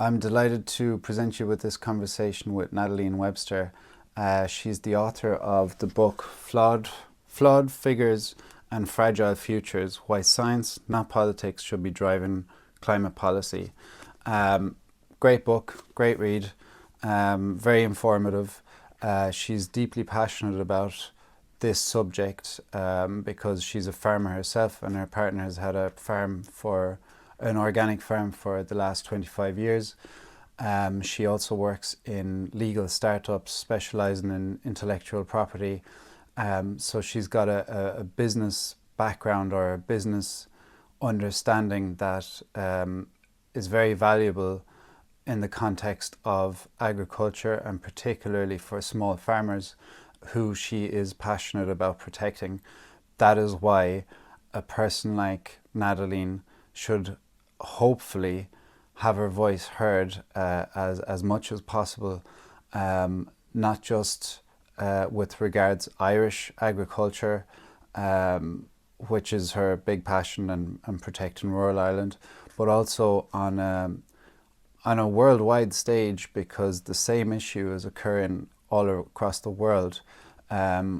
I'm delighted to present you with this conversation with Nadaline Webster. She's the author of the book Flawed Figures and Fragile Futures: Why Science, Not Politics, Should Be Driving Climate Policy. Great book, great read, very informative. She's deeply passionate about this subject because she's a farmer herself, and her partner has had an organic farm for the last 25 years. She also works in legal startups specializing in intellectual property. So she's got a business background or a business understanding that is very valuable in the context of agriculture, and particularly for small farmers who she is passionate about protecting. That is why a person like Nadaline should hopefully have her voice heard as much as possible, not just with regards Irish agriculture, which is her big passion, and protecting rural Ireland, but also on a worldwide stage, because the same issue is occurring all across the world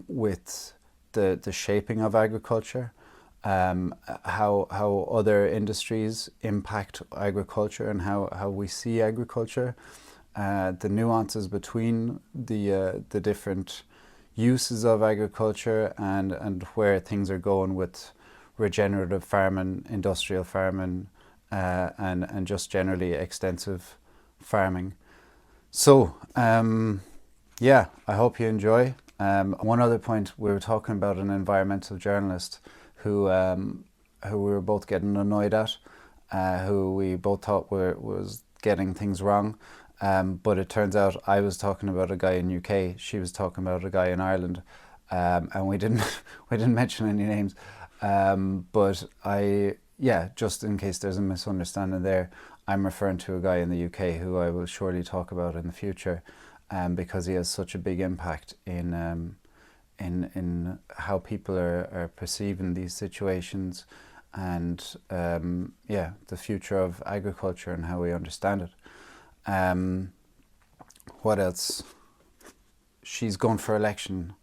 with the shaping of agriculture, how other industries impact agriculture, and how we see agriculture, the nuances between the different uses of agriculture, and where things are going with regenerative farming, industrial farming, and just generally extensive farming. So yeah, I hope you enjoy. One other point, we were talking about an environmental journalist who we were both getting annoyed at, who we both thought was getting things wrong. But it turns out I was talking about a guy in UK, she was talking about a guy in Ireland, and we didn't mention any names. But just in case there's a misunderstanding there, I'm referring to a guy in the UK who I will surely talk about in the future, because he has such a big impact in how people are perceiving these situations, and the future of agriculture and how we understand it. What else? She's going for election.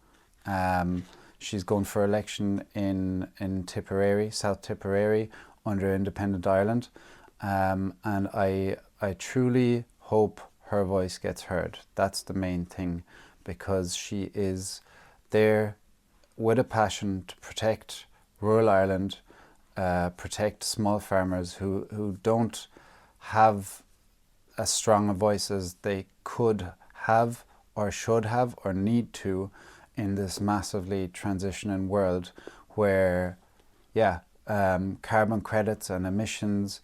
She's going for election in Tipperary, South Tipperary, under Independent Ireland, and I truly hope her voice gets heard. That's the main thing, because she is there with a passion to protect rural Ireland, protect small farmers who don't have as strong a voice as they could have, or should have, or need to, in this massively transitioning world where carbon credits and emissions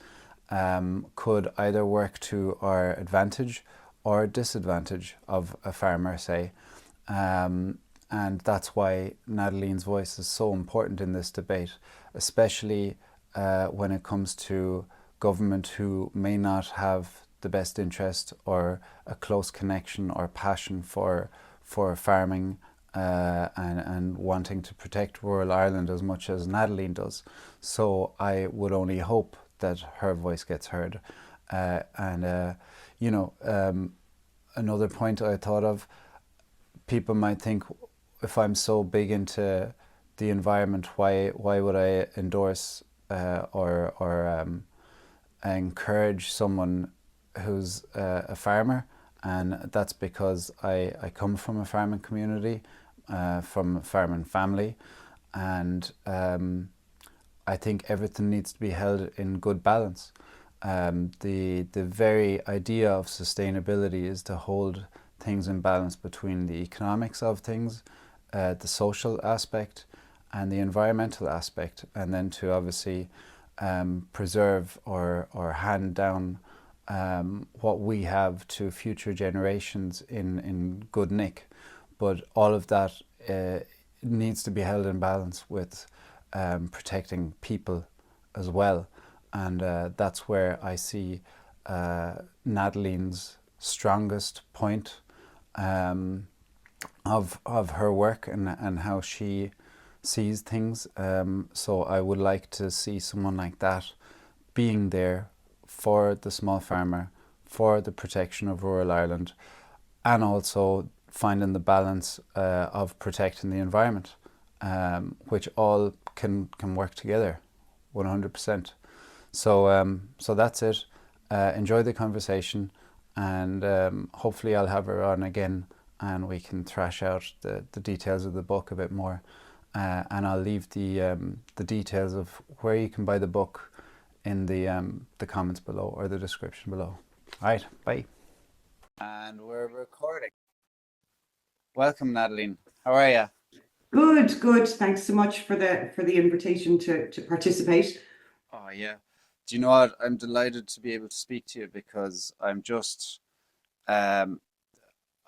could either work to our advantage or disadvantage of a farmer, say. And that's why Nadaline's voice is so important in this debate, especially when it comes to government who may not have the best interest or a close connection or passion for farming, and wanting to protect rural Ireland as much as Nadaline does. So I would only hope that her voice gets heard. Another point I thought of, people might think, if I'm so big into the environment, why would I endorse or encourage someone who's a farmer? And that's because I come from a farming community, from a farming family, and I think everything needs to be held in good balance. The very idea of sustainability is to hold things in balance between the economics of things, the social aspect, and the environmental aspect, and then to obviously preserve or hand down what we have to future generations in good nick. But all of that needs to be held in balance with protecting people as well. And that's where I see Nadaline's strongest point of her work, and how she sees things. So I would like to see someone like that being there for the small farmer, for the protection of rural Ireland, and also finding the balance of protecting the environment, which all can work together 100%. So that's it. Enjoy the conversation, and hopefully I'll have her on again and we can thrash out the details of the book a bit more. And I'll leave the details of where you can buy the book in the comments below or the description below. All right, bye. And we're recording. Welcome, Nadaline. How are you? Good, good. Thanks so much for the invitation to participate. Oh yeah. Do you know what? I'm delighted to be able to speak to you because I'm just um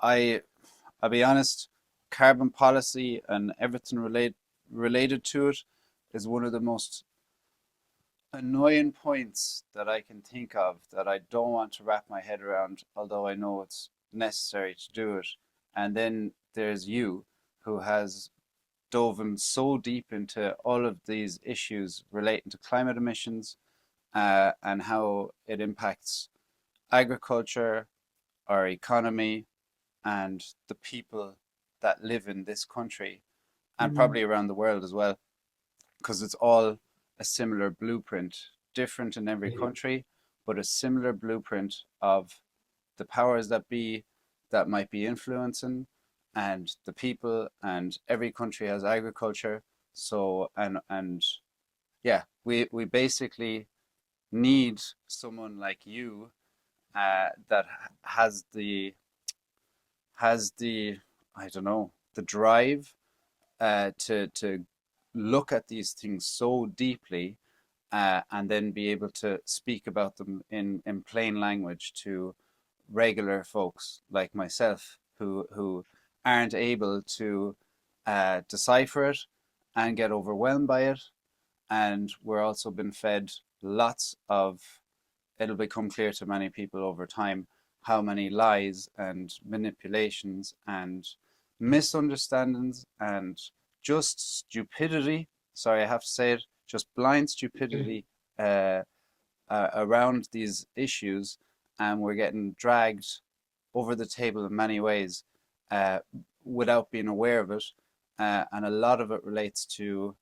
I I'll be honest, carbon policy and everything related to it is one of the most annoying points that I can think of that I don't want to wrap my head around, although I know it's necessary to do it. And then there's you, who has dove in so deep into all of these issues relating to climate emissions, and how it impacts agriculture, our economy, and the people that live in this country and Mhm. probably around the world as well, because it's all a similar blueprint, different in every country, but a similar blueprint of the powers that be that might be influencing and the people, and every country has agriculture. So and yeah, we basically need someone like you, that has the I don't know, the drive, to look at these things so deeply, and then be able to speak about them in plain language to regular folks like myself who aren't able to decipher it and get overwhelmed by it. And we're also been fed lots of, it'll become clear to many people over time how many lies and manipulations and misunderstandings and just stupidity, sorry, I have to say it, just blind stupidity, uh, around these issues. And we're getting dragged over the table in many ways, uh, without being aware of it. And a lot of it relates to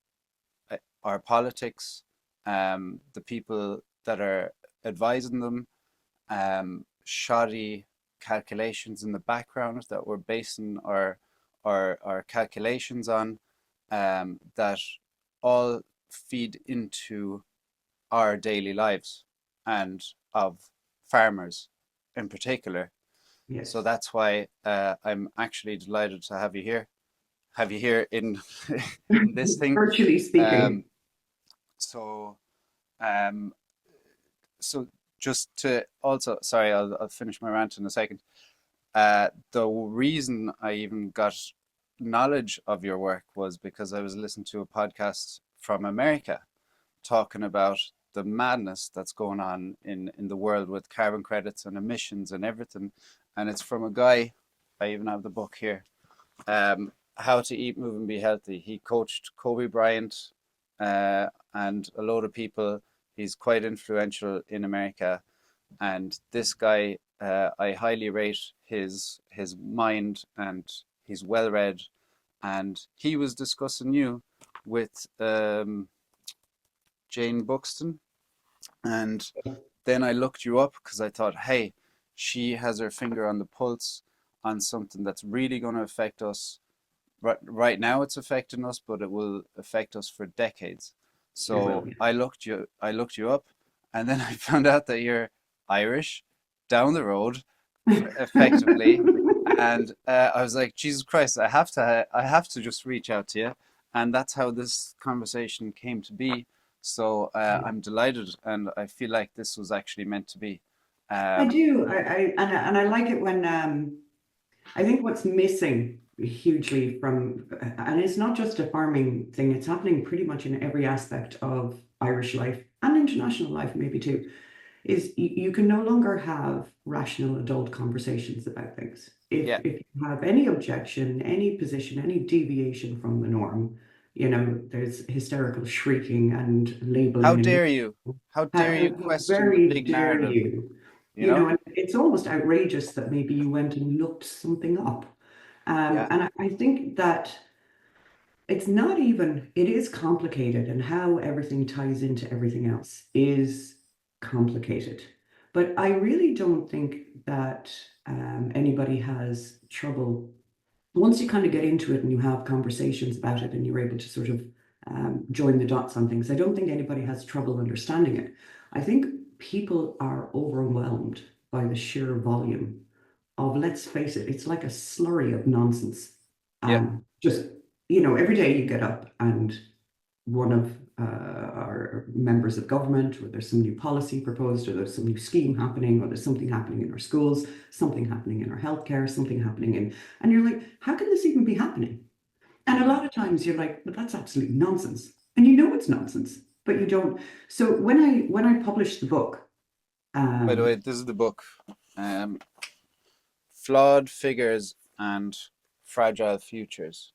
our politics, the people that are advising them, shoddy calculations in the background that we're basing our calculations on, that all feed into our daily lives and of farmers in particular. So Yes. that's why I'm actually delighted to have you here in in this thing. Virtually speaking. Um, so um, so just to also, sorry, I'll finish my rant in a second. The reason I even got knowledge of your work was because I was listening to a podcast from America talking about the madness that's going on in the world with carbon credits and emissions and everything. And it's from a guy, I even have the book here, How to Eat, Move, and Be Healthy. He coached Kobe Bryant, and a load of people. He's quite influential in America. And this guy, I highly rate his mind, and he's well read. And he was discussing you with Jane Buxton, and then I looked you up because I thought, hey, she has her finger on the pulse on something that's really going to affect us. Right now, it's affecting us, but it will affect us for decades. It will So be. I looked you up, and then I found out that you're Irish, down the road, effectively. And I was like, Jesus Christ, I have to just reach out to you. And that's how this conversation came to be. So I'm delighted, and I feel like this was actually meant to be. I Um, do. I like it when I think what's missing hugely from, and it's not just a farming thing, it's happening pretty much in every aspect of Irish life and international life, maybe too, is you can no longer have rational adult conversations about things. yeah. If you have any objection, any position, any deviation from the norm, you know, there's hysterical shrieking and How labeling and dare you? How dare you question the very big dare narrative? you. you know? And it's almost outrageous that maybe you went and looked something up. Yeah, And I think that it's not even, it is complicated, and how everything ties into everything else is complicated. But I really don't think that anybody has trouble once you kind of get into it and you have conversations about it and you're able to sort of join the dots on things. I don't think anybody has trouble understanding it. I think people are overwhelmed by the sheer volume of, let's face it, it's like a slurry of nonsense. yeah. Just, every day you get up and one of our members of government, or there's some new policy proposed, or there's some new scheme happening, or there's something happening in our schools, something happening in our healthcare, something happening and you're like, how can this even be happening? And a lot of times you're like, but that's absolute nonsense. And you know it's nonsense, but you don't. So when I published the book, By the um, way, this is the book. Um, Flawed Figures and Fragile Futures.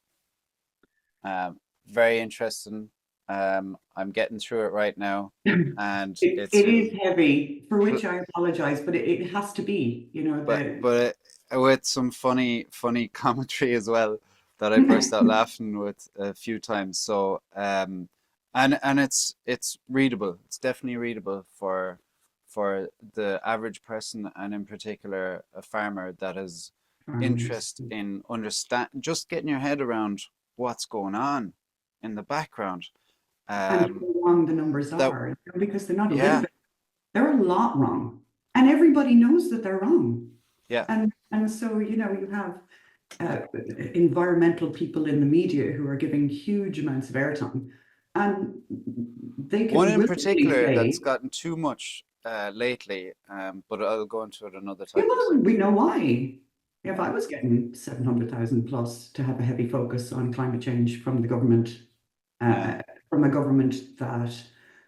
Very interesting. I'm getting through it right now, and it is heavy, for which I apologize, but it has to be, but with some funny commentary as well that I burst out laughing with a few times. So and it's readable. It's definitely readable for the average person, and in particular a farmer that has farmers. interest in understand just getting your head around what's going on in the background. And how Um, wrong the numbers that are, because they're not a little yeah, bit, they're a lot wrong. And everybody knows that they're wrong. yeah. And so, you have environmental people in the media who are giving huge amounts of airtime, and they One can in willfully particular that's say, gotten too much lately, but I'll go into it another yeah, time. well, we know why. If Yeah, I was getting 700,000 plus to have a heavy focus on climate change from the government, yeah. uh, from a government that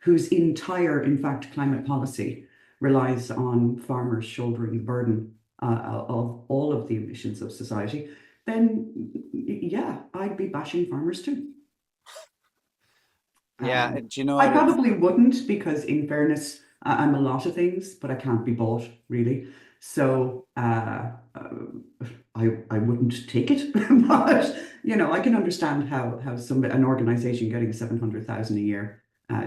whose entire, in fact, climate policy relies on farmers shouldering the burden of all of the emissions of society, then yeah, I'd be bashing farmers too. Yeah, do you know I what it? probably wouldn't, because in fairness, I'm a lot of things, but I can't be bought really. So I wouldn't take it, but I can understand how an organization getting 700,000 a year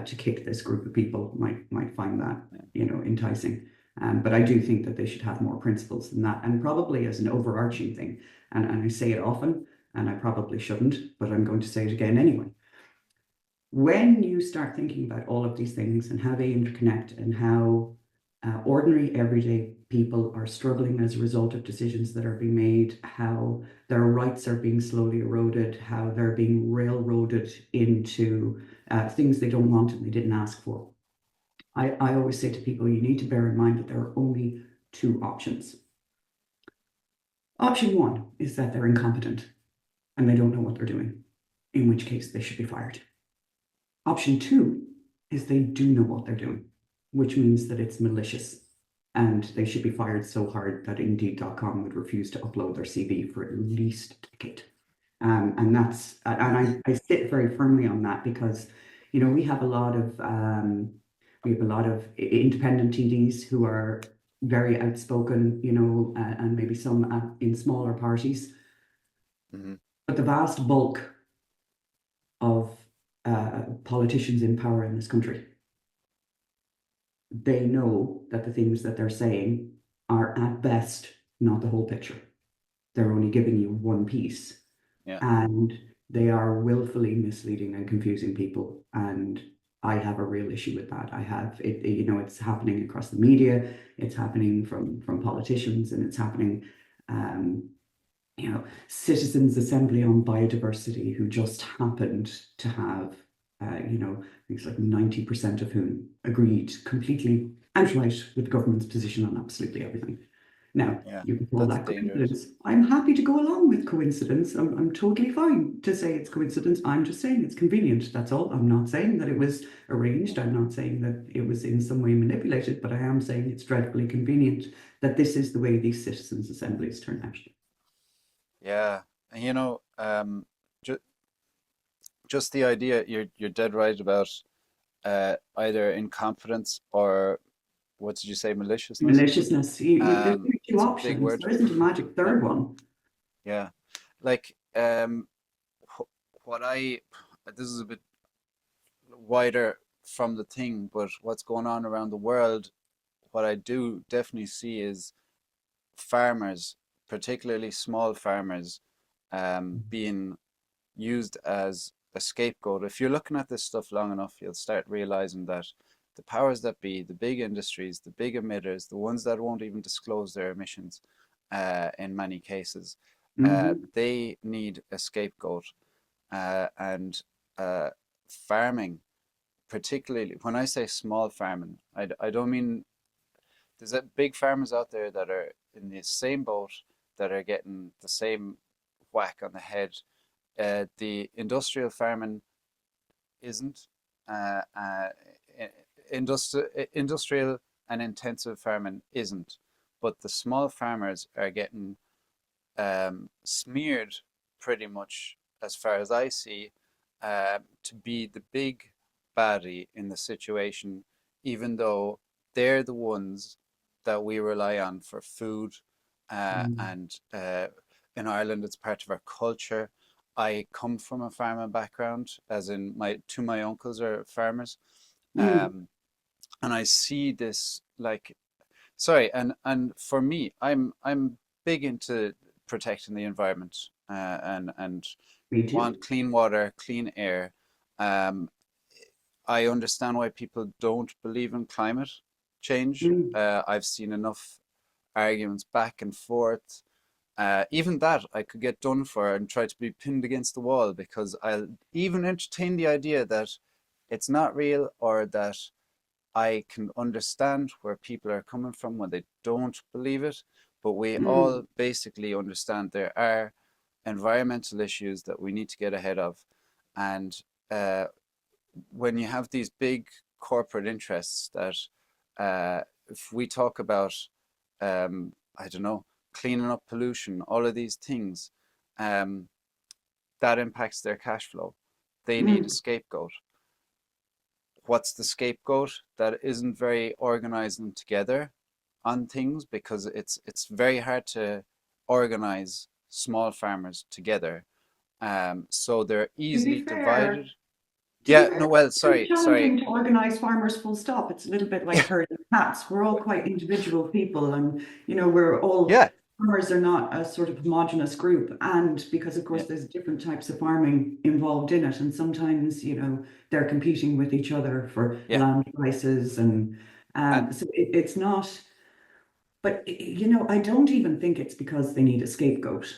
to kick this group of people might find that enticing. But I do think that they should have more principles than that, and probably as an overarching thing. And I say it often, and I probably shouldn't, but I'm going to say it again anyway. When you start thinking about all of these things and how they interconnect, and how ordinary everyday people are struggling as a result of decisions that are being made, how their rights are being slowly eroded, how they're being railroaded into things they don't want and they didn't ask for. I always say to people, you need to bear in mind that there are only two options. Option one is that they're incompetent and they don't know what they're doing, in which case they should be fired. Option two is they do know what they're doing, which means that it's malicious and they should be fired so hard that Indeed.com would refuse to upload their CV for at least a decade. And I sit very firmly on that, because we have a lot of independent TDs who are very outspoken, and maybe some in smaller parties, Hmm. but the vast bulk of politicians in power in this country, they know that the things that they're saying are at best not the whole picture. They're only giving you one piece, Yeah, and they are willfully misleading and confusing people. And I have a real issue with that. I have it, it's happening across the media, it's happening from politicians, and it's happening Citizens Assembly on Biodiversity, who just happened to have, things like 90% of whom agreed completely outright with the government's position on absolutely everything. Now, yeah. you can call That's that dangerous. coincidence. I'm happy to go along with coincidence. I'm totally fine to say it's coincidence. I'm just saying it's convenient. That's all. I'm not saying that it was arranged. I'm not saying that it was in some way manipulated, but I am saying it's dreadfully convenient that this is the way these citizens' assemblies turn out. Yeah, and ju just the idea you're dead right about either incompetence or what did you say, maliciousness? Maliciousness. There's only two It's a big options. word. There isn't a magic Yeah, third one. yeah. Like what I this is a bit wider from the thing, but what's going on around the world, what I do definitely see is farmers, particularly small farmers, being used as a scapegoat. If you're looking at this stuff long enough, you'll start realizing that the powers that be, the big industries, the big emitters, the ones that won't even disclose their emissions, in many cases, Hmm. they need a scapegoat. And farming, particularly when I say small farming, I don't mean there's big farmers out there that are in the same boat that are getting the same whack on the head. The industrial farming isn't. Uh, uh, Industrial and intensive farming isn't. But the small farmers are getting smeared pretty much, as far as I see, to be the big baddie in the situation, even though they're the ones that we rely on for food. And in Ireland, it's part of our culture. I come from a farming background, as in my uncles are farmers, Mm. and I see this like sorry, and for me, I'm big into protecting the environment, and Me want too. clean water, clean air. Um, I understand why people don't believe in climate change. Mm. I've seen enough arguments back and forth. Even that I could get done for and try to be pinned against the wall because I'll even entertain the idea that it's not real or that I can understand where people are coming from when they don't believe it, but we Mm. all basically understand there are environmental issues that we need to get ahead of. And uh, when you have these big corporate interests that, if we talk about, I don't know, cleaning up pollution, all of these things, um, that impacts their cash flow. They need a Mm. scapegoat. What's the scapegoat that isn't very organized and together on things because it's very hard to organize small farmers together. So they're To easily be fair, divided. To be Yeah, fair, no, well, it's pretty sorry. challenging to organise farmers full stop. It's a little bit like herding cats. We're all quite individual people, and we're all Yeah, farmers are not a sort of homogenous group. And because, of yeah, course, there's different types of farming involved in it, and sometimes, they're competing with each other for yeah, land prices, and and so it's not. But I don't even think it's because they need a scapegoat,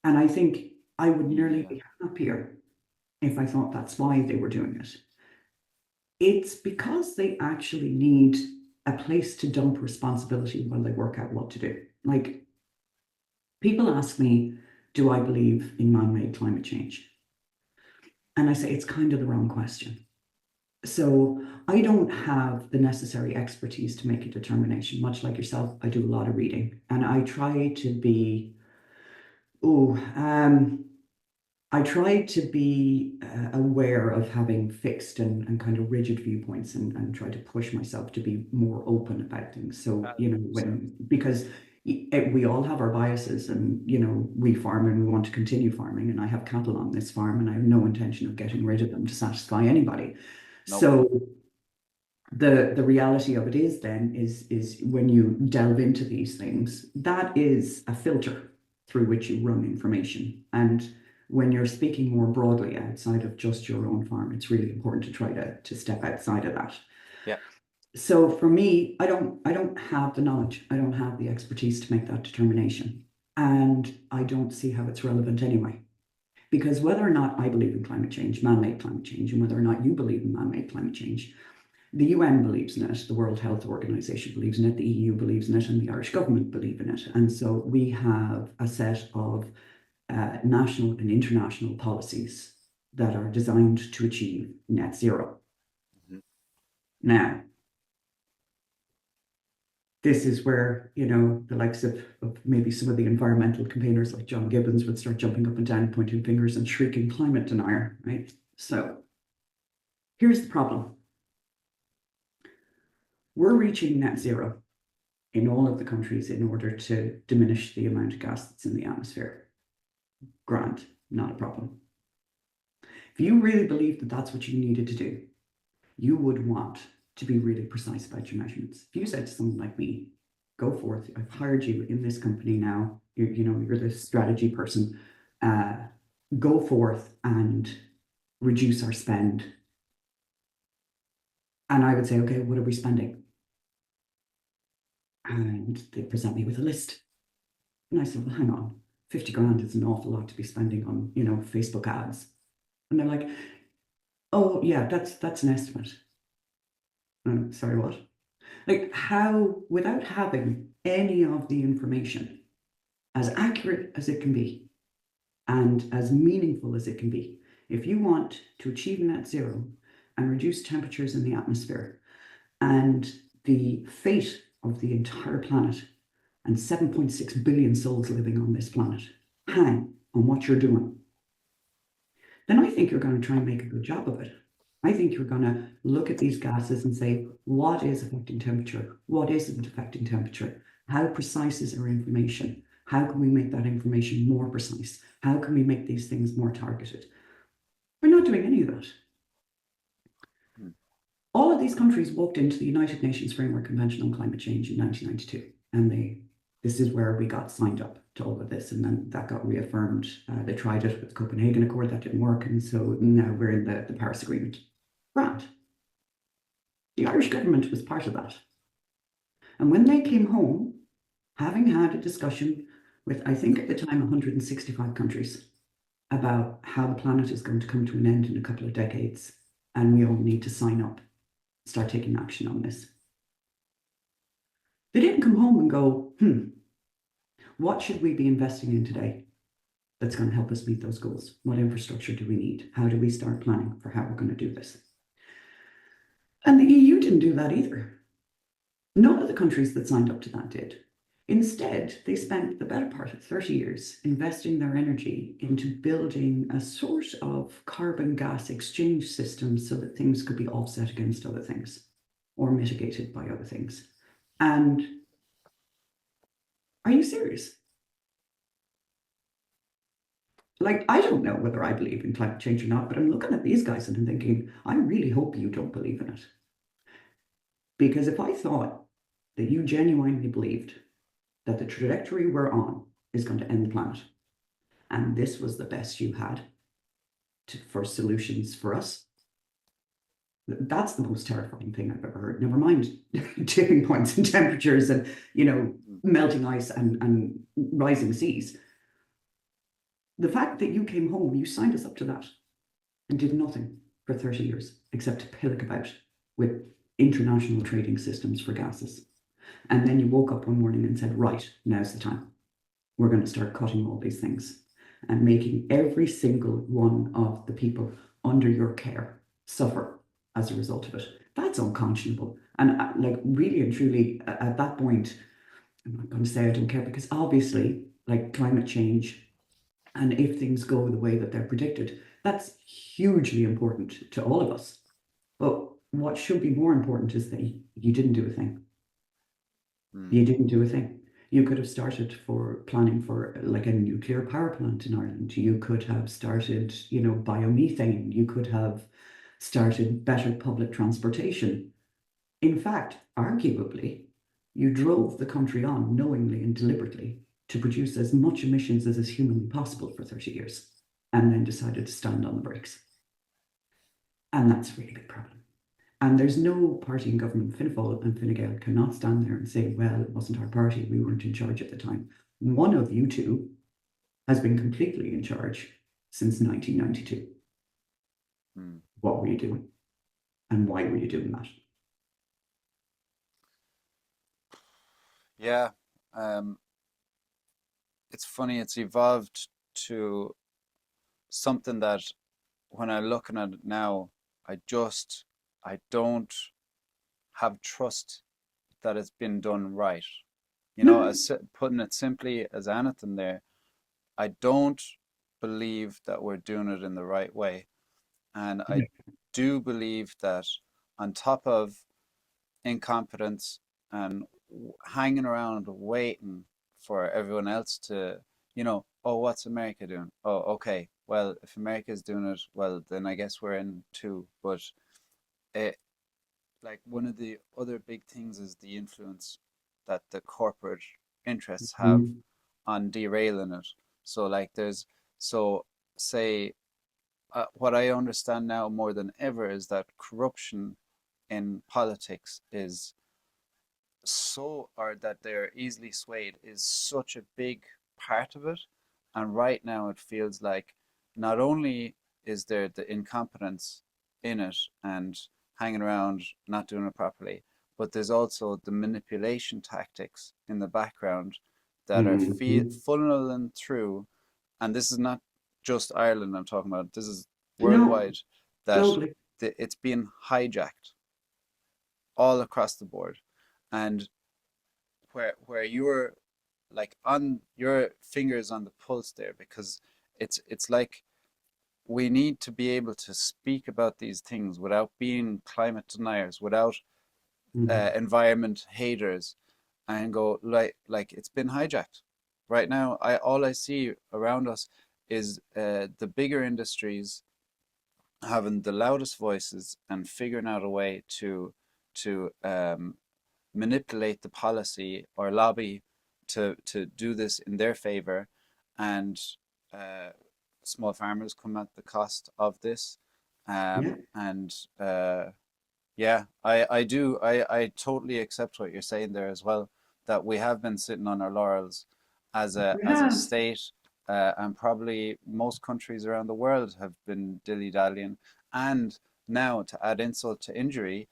and I think I would nearly yeah, be happier if I thought that's why they were doing it. It's because they actually need a place to dump responsibility while they work out what to do. Like, people ask me, do I believe in man-made climate change? And I say it's kind of the wrong question. So I don't have the necessary expertise to make a determination. Much like yourself, I do a lot of reading and I try to be, oh, I try to be aware of having fixed and kind of rigid viewpoints, and try to push myself to be more open about things. So, 100%. because we all have our biases, and, we farm and we want to continue farming, and I have cattle on this farm and I have no intention of getting rid of them to satisfy anybody. Nope. So the reality of it is then is when you delve into these things, that is a filter through which you run information. And when you're speaking more broadly outside of just your own farm, it's really important to try to step outside of that. Yeah, So for me, I don't have the knowledge, I don't have the expertise to make that determination. And I don't see how it's relevant anyway. Because whether or not I believe in climate change, man-made climate change, and whether or not you believe in man-made climate change, the UN believes in it, the World Health Organization believes in it, the EU believes in it, and the Irish government believe in it. And so we have a set of national and international policies that are designed to achieve net zero. mhm, Now, this is where, the likes of maybe some of the environmental campaigners like John Gibbons would start jumping up and down, pointing fingers and shrieking climate denier, right? So here's the problem. We're reaching net zero in all of the countries in order to diminish the amount of gas that's in the atmosphere. Grand, not a problem. If you really believe that that's what you needed to do, you would want to be really precise about your measurements. If you said to someone like me, go forth, I've hired you in this company now, you're the strategy person, go forth and reduce our spend. And I would say, okay, what are we spending? And they present me with a list. And I said, well, hang on, 50 grand is an awful lot to be spending on, Facebook ads. And they're like, oh yeah, that's an estimate. Sorry, what? Like, how, without having any of the information, as accurate as it can be and as meaningful as it can be, if you want to achieve net zero and reduce temperatures in the atmosphere and the fate of the entire planet and 7.6 billion souls living on this planet hang on what you're doing, then I think you're going to try and make a good job of it. I think you're going to look at these gases and say, what is affecting temperature? What isn't affecting temperature? How precise is our information? How can we make that information more precise? How can we make these things more targeted? We're not doing any of that. All of these countries walked into the United Nations Framework Convention on Climate Change in 1992, and this is where we got signed up to all of this, and then that got reaffirmed. They tried it with the Copenhagen Accord, that didn't work, and so now we're in the Paris Agreement. Grant. The Irish government was part of that. And when they came home, having had a discussion with, I think at the time, 165 countries about how the planet is going to come to an end in a couple of decades, and we all need to sign up, start taking action on this. They didn't come home and go, what should we be investing in today that's going to help us meet those goals? What infrastructure do we need? How do we start planning for how we're going to do this? And the EU didn't do that either. None of the countries that signed up to that did. Instead, they spent the better part of 30 years investing their energy into building a sort of carbon gas exchange system so that things could be offset against other things or mitigated by other things. And are you serious? Like, I don't know whether I believe in climate change or not, but I'm looking at these guys and I'm thinking, I really hope you don't believe in it. Because if I thought that you genuinely believed that the trajectory we're on is going to end the planet, and this was the best you had for solutions for us, that's the most terrifying thing I've ever heard. Never mind tipping points and temperatures and, melting ice and rising seas. The fact that you came home, you signed us up to that and did nothing for 30 years except to pillock about with international trading systems for gases. And then you woke up one morning and said, right, now's the time. We're going to start cutting all these things and making every single one of the people under your care suffer as a result of it. That's unconscionable. And like, really and truly, at that point, I'm not going to say I don't care, because obviously, like, climate change, and if things go the way that they're predicted, that's hugely important to all of us. But what should be more important is that you didn't do a thing. You didn't do a thing. You could have started for planning for like a nuclear power plant in Ireland. You could have started, biomethane. You could have started better public transportation. In fact, arguably, you drove the country on knowingly and deliberately to produce as much emissions as is humanly possible for 30 years, and then decided to stand on the brakes. And that's a really big problem. And there's no party in government, Fianna Fáil and Fine Gael, cannot stand there and say, well, it wasn't our party, we weren't in charge at the time. One of you two has been completely in charge since 1992. What were you doing? And why were you doing that? Yeah, it's funny, it's evolved to something that when I'm looking at it now, I don't have trust that it's been done right. As putting it simply as anything there, I don't believe that we're doing it in the right way. And I do believe that on top of incompetence and hanging around waiting for everyone else to, oh, what's America doing? Oh, okay. Well, if America's doing it, well, then I guess we're in too. But it, like one of the other big things is the influence that the corporate interests have Mm. on derailing it. So like so say what I understand now more than ever is that corruption in politics is or that they're easily swayed is such a big part of it. And right now it feels like not only is there the incompetence in it and hanging around not doing it properly, but there's also the manipulation tactics in the background that are Mhm. funneling through. And this is not just Ireland I'm talking about, this is No, worldwide, that globally. it's being hijacked all across the board. And where you're like on your fingers on the pulse there, because it's like we need to be able to speak about these things without being climate deniers, without Mm. environment haters, and go like it's been hijacked. Right now, I all I see around us is the bigger industries having the loudest voices and figuring out a way to manipulate the policy or lobby to do this in their favor, and uh, small farmers come at the cost of this. Yeah, And yeah, I totally accept what you're saying there as well, that we have been sitting on our laurels we as a have. state, and probably most countries around the world have been dilly-dallying. And now to add insult to injury,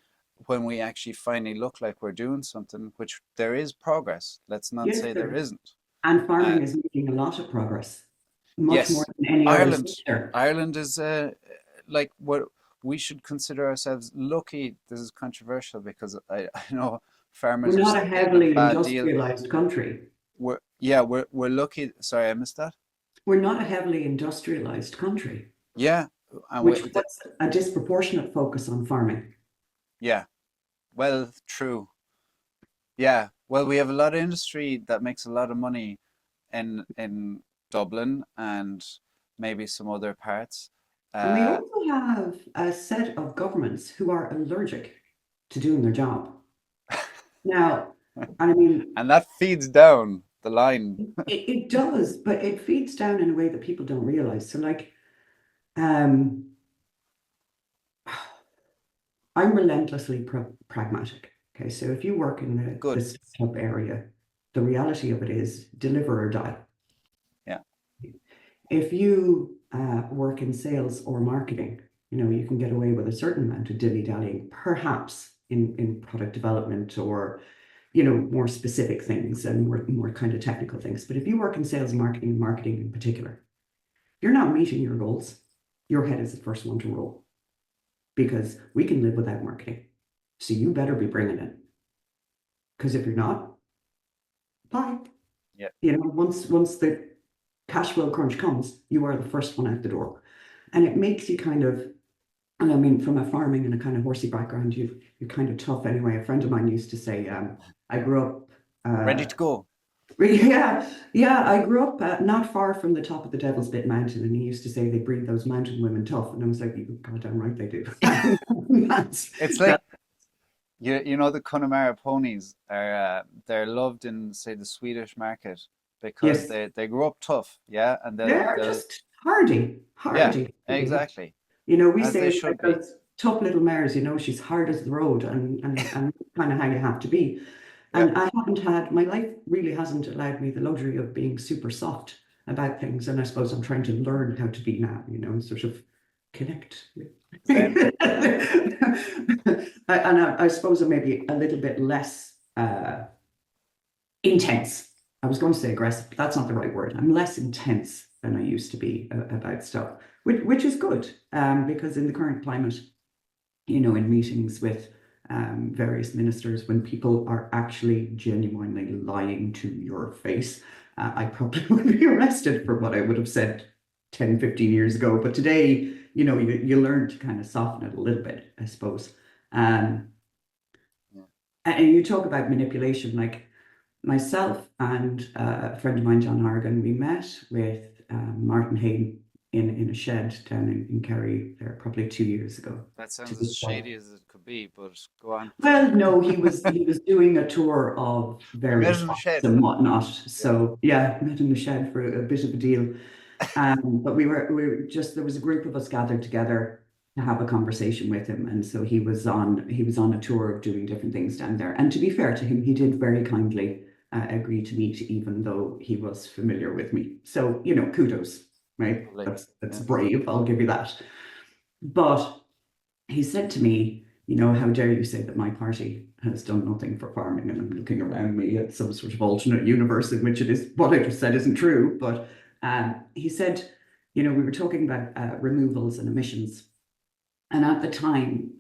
when we actually finally look like we're doing something, which there is progress, let's not Yes, say there there. isn't. And Uh, farming is making a lot of progress, much more yes, than any other Ireland, sector. Ireland is like what we should consider ourselves lucky. This is controversial because I know We're farmers not are a getting a heavily bad deal. industrialized country. We're lucky. Sorry, I missed that. We're not a heavily industrialized country, Yeah, and which puts a disproportionate focus on farming. yeah, well, true. Yeah, well, we have a lot of industry that makes a lot of money in Dublin and maybe some other parts. And we Uh, also have a set of governments who are allergic to doing their job. Now, and I mean, and that feeds down the line. it does, but it feeds down in a way that people don't realize. So, like, um, I'm relentlessly pragmatic. Okay, so if you work in the Good. startup area, the reality of it is deliver or die. Yeah. If you work in sales or marketing, you can get away with a certain amount of dilly-dallying, perhaps in product development or more specific things and more kind of technical things. But if you work in sales and marketing in particular, you're not meeting your goals, your head is the first one to roll because we can live without marketing. So you better be bringing it. Because if you're not, bye. Yeah. Once the cash flow crunch comes, you are the first one out the door. And it makes you kind of, and I mean, from a farming and a kind of horsey background, you're kind of tough anyway. A friend of mine used to say, I grew up, Ready uh, to go. yeah, yeah, I grew up not far from the top of the Devil's Bit Mountain, and he used to say they breed those mountain women tough, and I was like, you goddamn right they do. That's, It's that, like you know the Connemara ponies are they're loved in say the Swedish market because yes, they grew up tough, yeah, and they're they'll just hardy, yeah, hardy. exactly, We as say they it's like should be. those tough little mares, she's hard as the road and kind of how you have to be. Yeah, And I haven't had, my life really hasn't allowed me the luxury of being super soft about things. And I suppose I'm trying to learn how to be now, and sort of connect. same. I suppose I'm maybe a little bit less intense. I was going to say aggressive, but that's not the right word. I'm less intense than I used to be about stuff, which is good because in the current climate, in meetings with various ministers, when people are actually genuinely lying to your face, I probably would be arrested for what I would have said 10, 15 years ago. But today, you learn to kind of soften it a little bit, I suppose. Um, Yeah. And you talk about manipulation, like myself and a friend of mine, John Hargan, we met with Martin Hayden in a shed down in Kerry there probably 2 years ago That to sounds as discuss. shady as it could be, but go on. Well, no, he was doing a tour of We met various in the shops shed. and whatnot. Yeah. So yeah, met in the shed for a bit of a deal. But we were just, there was a group of us gathered together to have a conversation with him, and so he was on a tour of doing different things down there. And to be fair to him, he did very kindly agree to meet, even though he was familiar with me. So kudos, right? Lovely. That's Yeah. brave. I'll give you that. But he said to me, how dare you say that my party has done nothing for farming? And I'm looking around me at some sort of alternate universe in which it is what I just said isn't true. But he said, we were talking about removals and emissions. And at the time,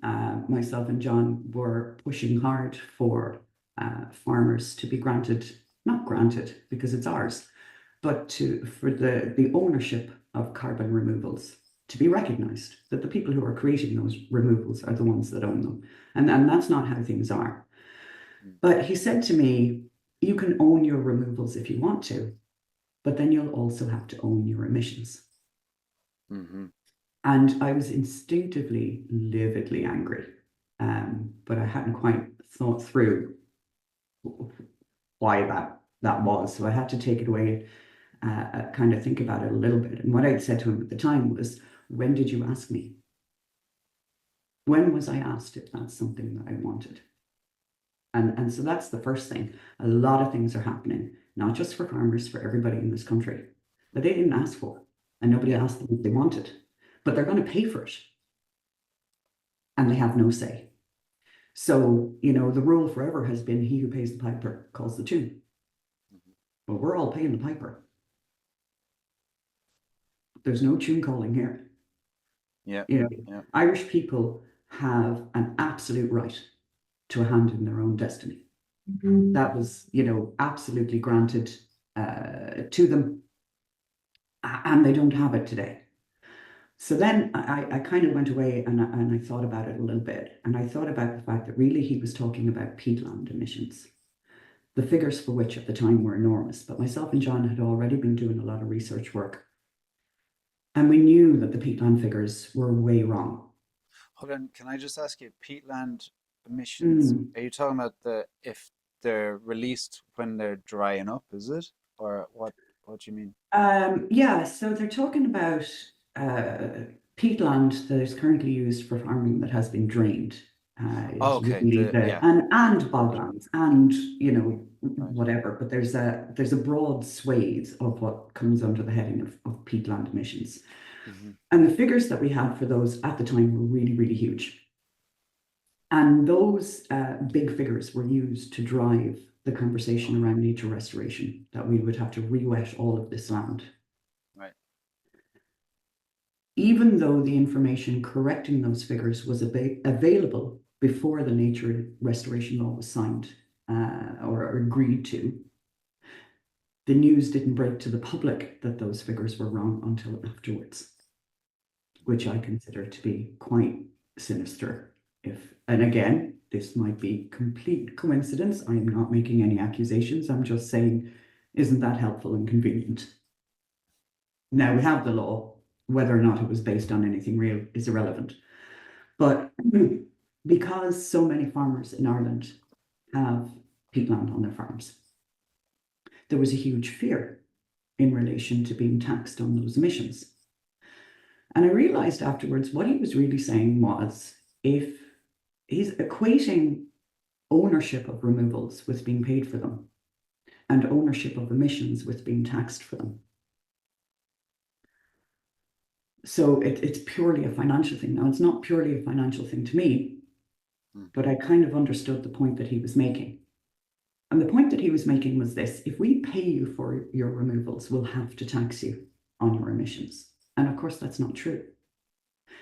myself and John were pushing hard for farmers to be granted, not granted because it's ours, but for the ownership of carbon removals to be recognized, that the people who are creating those removals are the ones that own them. And that's not how things are. But he said to me, you can own your removals if you want to, but then you'll also have to own your emissions. Mm-hmm. And I was instinctively, lividly angry. But I hadn't quite thought through why that was. So I had to take it away, kind of think about it a little bit. And what I'd said to him at the time was, when did you ask me? When was I asked if that's something that I wanted? And so that's the first thing. A lot of things are happening, not just for farmers, for everybody in this country, that they didn't ask for, and nobody asked them if they wanted, but they're going to pay for it. And they have no say. So, the rule forever has been he who pays the piper calls the tune. But we're all paying the piper. There's no tune calling here. Yeah. Irish people have an absolute right to a hand in their own destiny. That was, absolutely granted to them, and they don't have it today. So then I kind of went away and I thought about it a little bit, and I thought about the fact that really he was talking about peatland emissions, the figures for which at the time were enormous. But myself and John had already been doing a lot of research work, and we knew that the peatland figures were way wrong. Hold on, can I just ask you, peatland emissions, are you talking about if they're released when they're drying up, is it? Or what do you mean? Yeah, so they're talking about peatland that is currently used for farming that has been drained. Oh, Is okay. really Yeah. and Right. boglands and Right. whatever, but there's a broad swathe of what comes under the heading of peatland emissions. Mm-hmm. And the figures that we had for those at the time were really, really huge. And those big figures were used to drive the conversation around nature restoration, that we would have to re-wet all of this land. Right. Even though the information correcting those figures was available before the nature restoration law was signed or agreed to, the news didn't break to the public that those figures were wrong until afterwards, which I consider to be quite sinister. And again, this might be complete coincidence. I am not making any accusations. I'm just saying, isn't that helpful and convenient? Now we have the law. Whether or not it was based on anything real is irrelevant. But because so many farmers in Ireland have peatland on their farms, there was a huge fear in relation to being taxed on those emissions. And I realized afterwards what he was really saying was, if he's equating ownership of removals with being paid for them and ownership of emissions with being taxed for them. So it's purely a financial thing. Now, it's not purely a financial thing to me, but I kind of understood the point that he was making. And the point that he was making was this: if we pay you for your removals, we'll have to tax you on your emissions. And of course, that's not true.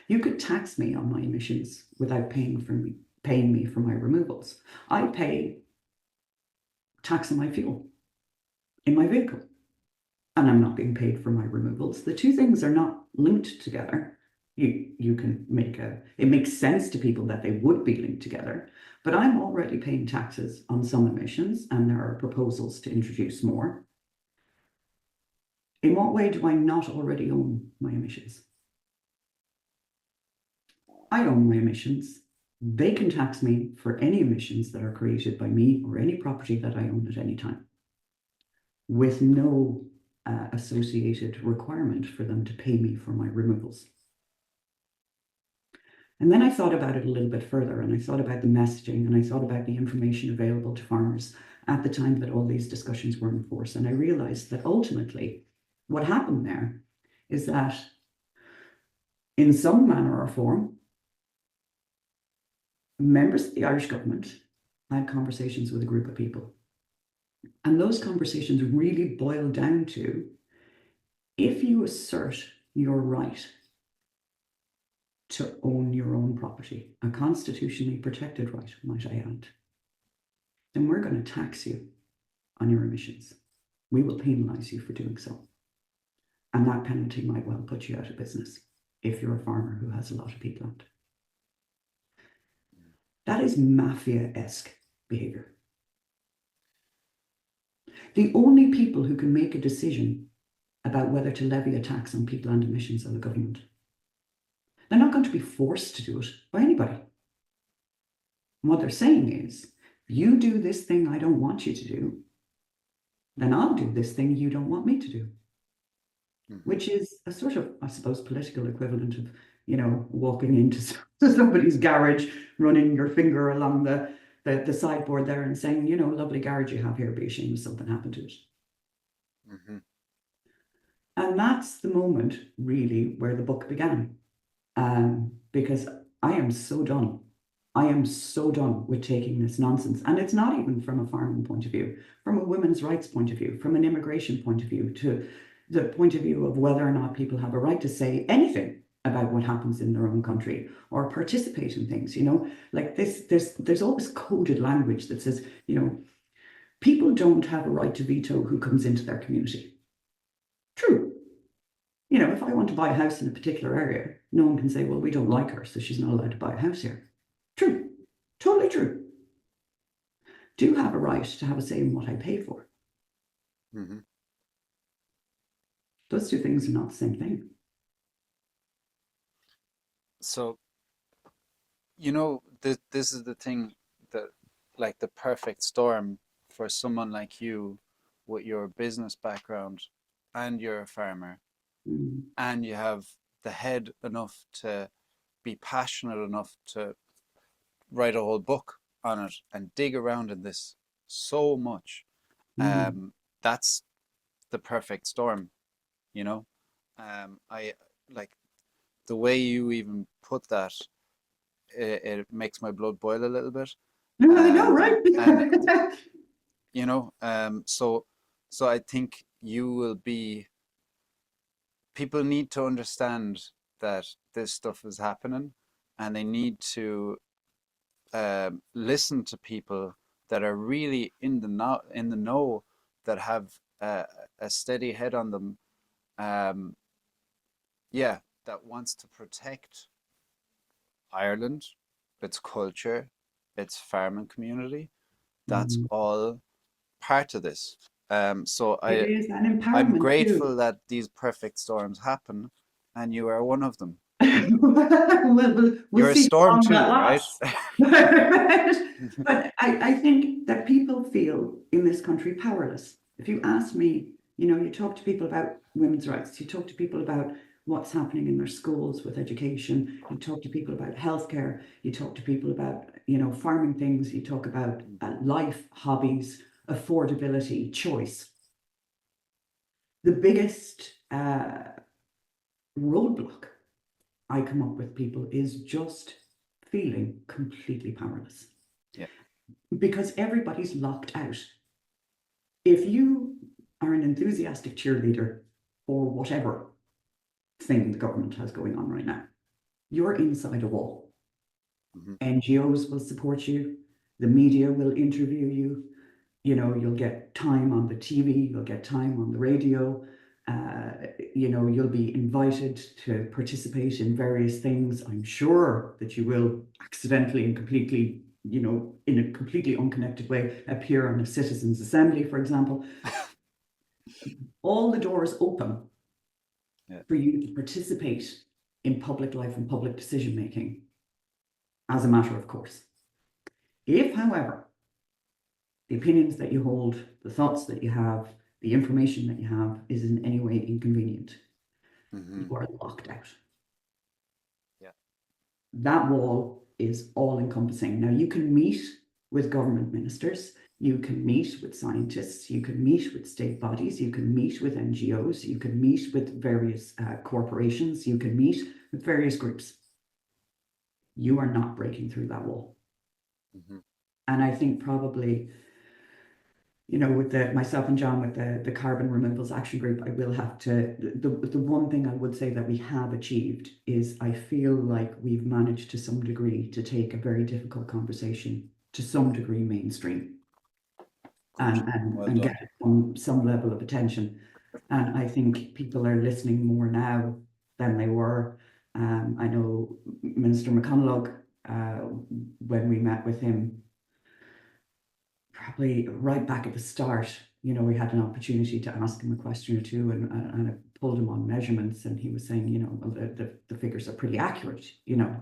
You could tax me on my emissions without paying me for my removals. I pay tax on my fuel in my vehicle, and I'm not being paid for my removals. The two things are not linked together. You can it makes sense to people that they would be linked together, but I'm already paying taxes on some emissions, and there are proposals to introduce more. In what way do I not already own my emissions? I own my emissions. They can tax me for any emissions that are created by me or any property that I own at any time, with no associated requirement for them to pay me for my removals. And then I thought about it a little bit further, and I thought about the messaging, and I thought about the information available to farmers at the time that all these discussions were in force. And I realized that ultimately what happened there is that in some manner or form, members of the Irish government had conversations with a group of people. And those conversations really boiled down to, if you assert your right to own your own property, a constitutionally protected right, might I add, then we're going to tax you on your emissions. We will penalise you for doing so. And that penalty might well put you out of business if you're a farmer who has a lot of peatland. That is mafia-esque behaviour. The only people who can make a decision about whether to levy a tax on peatland emissions are the government. They're not going to be forced to do it by anybody. And what they're saying is, you do this thing I don't want you to do, then I'll do this thing you don't want me to do. Which is a sort of, I suppose, political equivalent of, walking into somebody's garage, running your finger along the sideboard there and saying, lovely garage you have here, be ashamed if something happened to it. Mm-hmm. And that's the moment, really, where the book began. Because I am so done. I am so done with taking this nonsense. And it's not even from a farming point of view, from a women's rights point of view, from an immigration point of view, to the point of view of whether or not people have a right to say anything about what happens in their own country or participate in things, like this. There's always coded language that says, people don't have a right to veto who comes into their community. True. If I want to buy a house in a particular area, no one can say, well, we don't like her, so she's not allowed to buy a house here. True. Totally true. Do have a right to have a say in what I pay for. Mm-hmm. Those two things are not the same thing. So, this is the thing that, like, the perfect storm for someone like you with your business background, and you're a farmer, and you have the head enough to be passionate enough to write a whole book on it and dig around in this so much. That's the perfect storm, I like the way you even put that. It makes my blood boil a little bit. I know, right? So I think people need to understand that this stuff is happening, and they need to listen to people that are really in the know, that have a steady head on them, that wants to protect Ireland, its culture, its farming community. That's all part of this. So it is an empowerment. I'm grateful that these perfect storms happen, and you are one of them. we'll You're a see storm too, right? But I think that people feel in this country powerless. If you ask me, you talk to people about women's rights, you talk to people about what's happening in their schools with education, you talk to people about healthcare, you talk to people about, farming things, you talk about life, hobbies, affordability, choice. The biggest roadblock I come up with people is just feeling completely powerless. Yeah. Because everybody's locked out. If you are an enthusiastic cheerleader for whatever thing the government has going on right now, you're inside a wall. Mm-hmm. NGOs will support you. The media will interview you. You'll get time on the TV, you'll get time on the radio. You'll be invited to participate in various things. I'm sure that you will accidentally and completely, in a completely unconnected way, appear on a citizens' assembly, for example. All the doors open for you to participate in public life and public decision making as a matter of course. If, however, the opinions that you hold, the thoughts that you have, the information that you have is in any way inconvenient, you are locked out. Yeah. That wall is all encompassing. Now, you can meet with government ministers, you can meet with scientists, you can meet with state bodies, you can meet with NGOs, you can meet with various corporations, you can meet with various groups. You are not breaking through that wall. And I think probably, with myself and John with the carbon removals action group, I will have to, the one thing I would say that we have achieved is I feel like we've managed to some degree to take a very difficult conversation to some degree mainstream and get some level of attention. And I think people are listening more now than they were. I know Minister McConalogue, when we met with him, probably right back at the start, we had an opportunity to ask him a question or two, and I pulled him on measurements, and he was saying, well, the figures are pretty accurate,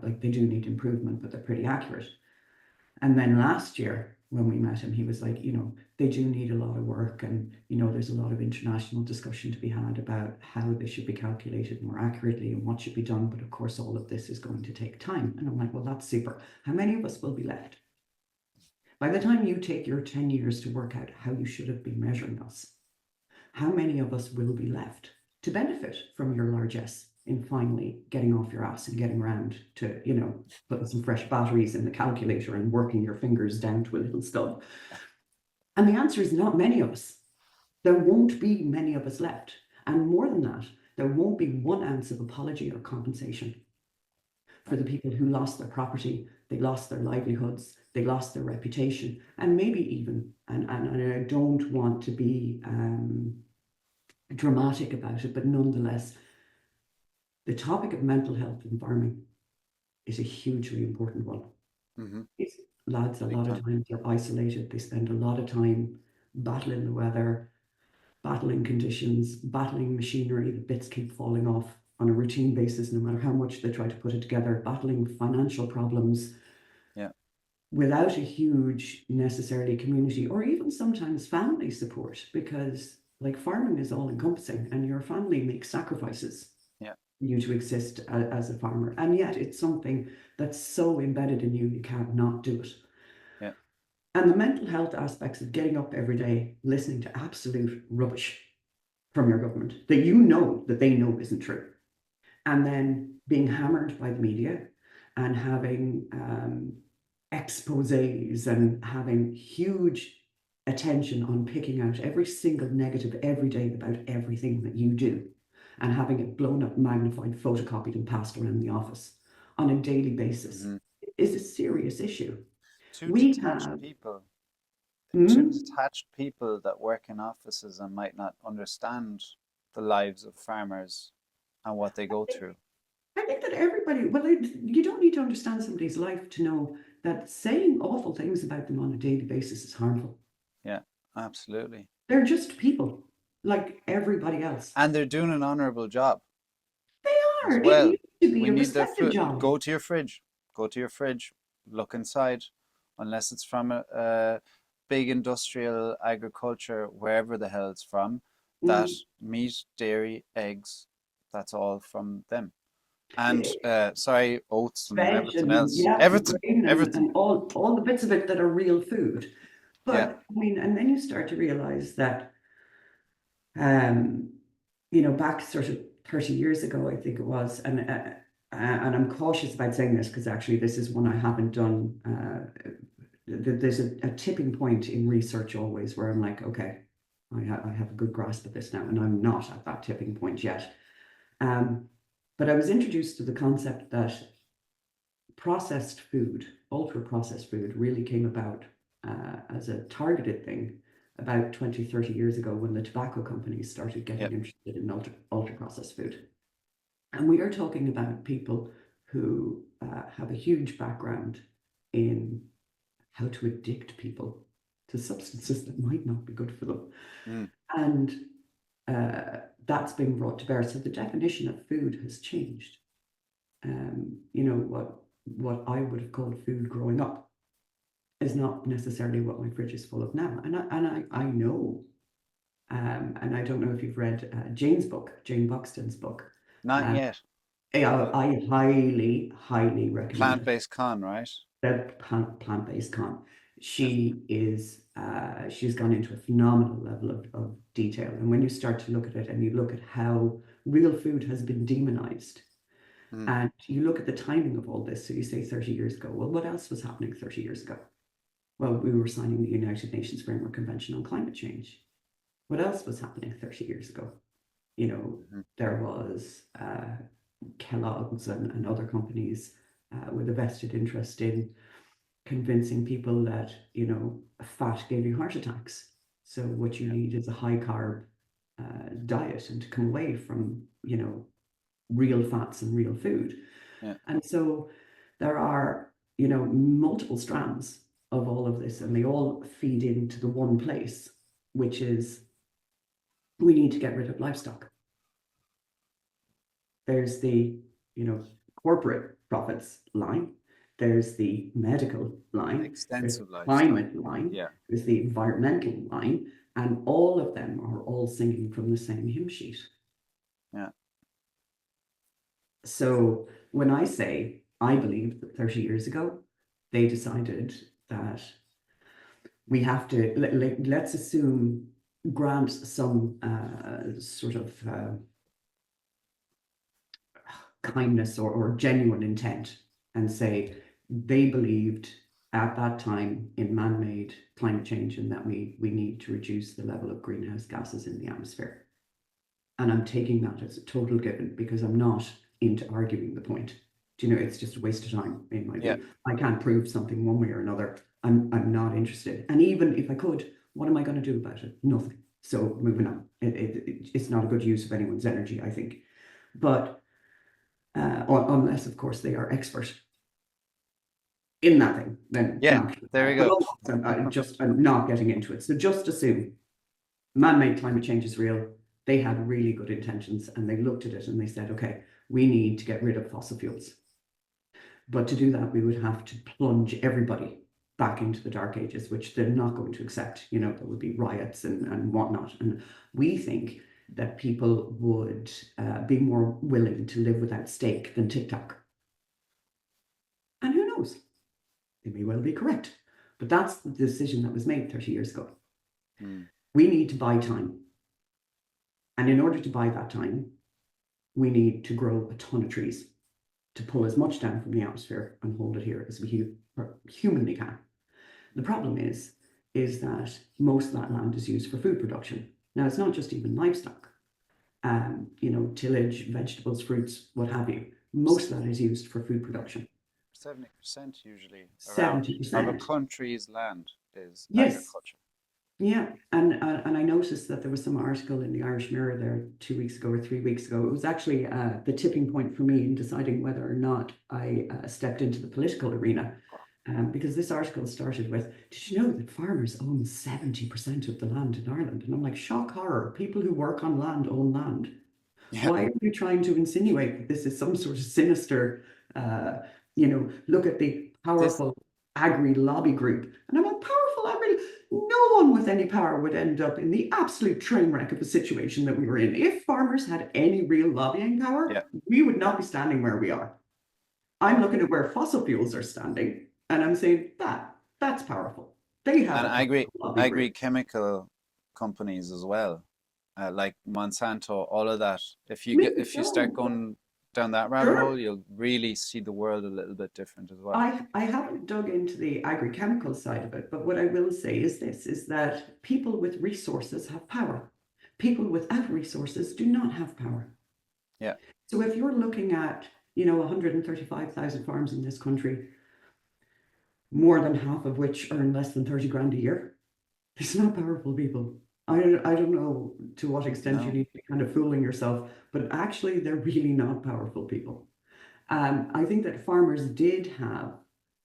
like they do need improvement, but they're pretty accurate. And then last year, when we met him, he was like, they do need a lot of work, and, there's a lot of international discussion to be had about how they should be calculated more accurately and what should be done. But of course, all of this is going to take time. And I'm like, well, that's super. How many of us will be left? By the time you take your 10 years to work out how you should have been measuring us, how many of us will be left to benefit from your largesse in finally getting off your ass and getting around to, putting some fresh batteries in the calculator and working your fingers down to a little stub? And the answer is not many of us. There won't be many of us left. And more than that, there won't be 1 ounce of apology or compensation for the people who lost their property, they lost their livelihoods, they lost their reputation, and maybe even, and I don't want to be dramatic about it, but nonetheless, the topic of mental health in farming is a hugely important one. These lads, a lot of times, are isolated. They spend a lot of time battling the weather, battling conditions, battling machinery. The bits keep falling off on a routine basis, no matter how much they try to put it together, battling financial problems, without a huge necessarily community or even sometimes family support, because like farming is all encompassing and your family makes sacrifices for you to exist as a farmer. And yet it's something that's so embedded in you, you can't not do it. And the mental health aspects of getting up every day, listening to absolute rubbish from your government that that they know isn't true, and then being hammered by the media and having exposés and having huge attention on picking out every single negative every day about everything that you do, and having it blown up, magnified, photocopied and passed around the office on a daily basis is a serious issue. Two detached people that work in offices and might not understand the lives of farmers and what they go through. I think that everybody, you don't need to understand somebody's life to know that saying awful things about them on a daily basis is harmful. Yeah, absolutely. They're just people like everybody else. And they're doing an honourable job. They are. Well, it used to be a respected job. Go to your fridge, look inside, unless it's from a big industrial agriculture, wherever the hell it's from, that meat, dairy, eggs, that's all from them. And oats and everything else. Everything. And all the bits of it that are real food. But I mean, and then you start to realize that back sort of 30 years ago, I think it was, and I'm cautious about saying this because actually this is one I haven't done. There's a tipping point in research always where I'm like, okay, I have a good grasp of this now, and I'm not at that tipping point yet. But I was introduced to the concept that processed food, ultra processed food, really came about as a targeted thing about 20, 30 years ago when the tobacco companies started getting Yep. interested in ultra processed food. And we are talking about people who have a huge background in how to addict people to substances that might not be good for them. Mm. And that's been brought to bear. So the definition of food has changed. You know, what I would have called food growing up is not necessarily what my fridge is full of now. And I know, and I don't know if you've read Jane Buxton's book. Not yet. I highly, highly recommend it. Plant-based con, right? The plant-based con. She is she's gone into a phenomenal level of detail. And when you start to look at it and you look at how real food has been demonized, and you look at the timing of all this, so you say 30 years ago, well, what else was happening 30 years ago? Well, we were signing the United Nations Framework Convention on Climate Change. What else was happening 30 years ago? You know, there was Kellogg's and other companies with a vested interest in convincing people that, you know, fat gave you heart attacks. So what you need is a high carb diet and to come away from, you know, real fats and real food. Yeah. And so there are, you know, multiple strands of all of this, and they all feed into the one place, which is we need to get rid of livestock. There's the, you know, corporate profits line. There's the medical line. Extensive there's livestock. climate line. Yeah. There's the environmental line. And all of them are all singing from the same hymn sheet. Yeah. So when I say I believe that 30 years ago, they decided that we have to, let's assume, grant some sort of kindness or genuine intent and say they believed at that time in man-made climate change and that we need to reduce the level of greenhouse gases in the atmosphere. And I'm taking that as a total given because I'm not into arguing the point. Do you know, it's just a waste of time in my view. I can't prove something one way or another. I'm not interested. And even if I could, what am I going to do about it? Nothing. So moving on. It's not a good use of anyone's energy, I think. But unless, of course, they are expert in that thing, then there we go. I'm not getting into it. So just assume man-made climate change is real. They had really good intentions and they looked at it and they said, okay, we need to get rid of fossil fuels. But to do that, we would have to plunge everybody back into the dark ages, which they're not going to accept. You know, there would be riots and whatnot. And we think that people would be more willing to live without steak than TikTok. And who knows? They may well be correct. But that's the decision that was made 30 years ago. We need to buy time. And in order to buy that time, we need to grow a ton of trees to pull as much down from the atmosphere and hold it here as we humanly can. The problem is that most of that land is used for food production. Now, it's not just even livestock, you know, tillage, vegetables, fruits, what have you. Most of that is used for food production. 70% usually 70% of a country's land is yes. agriculture. Yeah, and I noticed that there was some article in the Irish Mirror there 2 weeks ago or 3 weeks ago. It was actually the tipping point for me in deciding whether or not I stepped into the political arena. Because this article started with, did you know that farmers own 70% of the land in Ireland? And I'm like, shock horror, people who work on land own land. Yeah. Why are you trying to insinuate that this is some sort of sinister, you know, look at the powerful agri-lobby group. And I'm like, powerful agri, no one with any power would end up in the absolute train wreck of a situation that we were in. If farmers had any real lobbying power, we would not be standing where we are. I'm looking at where fossil fuels are standing. And I'm saying that's powerful. They have. And I agree. Chemical companies as well, like Monsanto, all of that. If you start going down that rabbit hole, you'll really see the world a little bit different as well. I haven't dug into the agri-chemical side of it, but what I will say is this: is that people with resources have power. People without resources do not have power. Yeah. So if you're looking at, you know, 135,000 farms in this country, more than half of which earn less than 30 grand a year. They're not powerful people. I don't know to what extent you No. need to be kind of fooling yourself, but actually they're really not powerful people. I think that farmers did have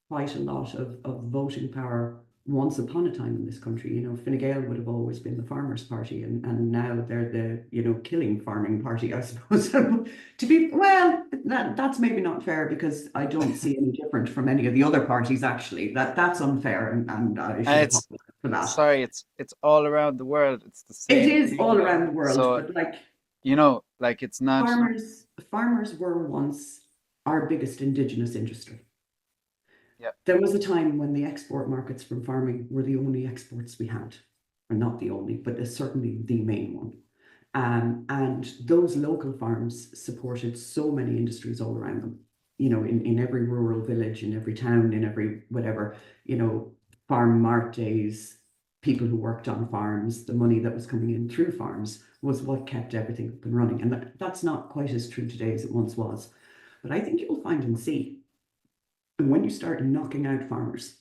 quite a lot of voting power once upon a time in this country. You know, Fine Gael would have always been the farmers' party, and now they're the, you know, killing farming party, I suppose. To be, well, that's maybe not fair because I don't see any different from any of the other parties, actually. That's unfair, and I should And it's apologize for that. sorry, it's all around the world. It's the It same is all thing. around the world, So, but like like it's not. farmers were once our biggest indigenous industry. Yeah. There was a time when the export markets from farming were the only exports we had, or not the only, but certainly the main one. And those local farms supported so many industries all around them. You know, in every rural village, in every town, in every whatever, you know, farm mart days, people who worked on farms, the money that was coming in through farms was what kept everything up and running. And that's not quite as true today as it once was. But I think you'll find and see, and when you start knocking out farmers,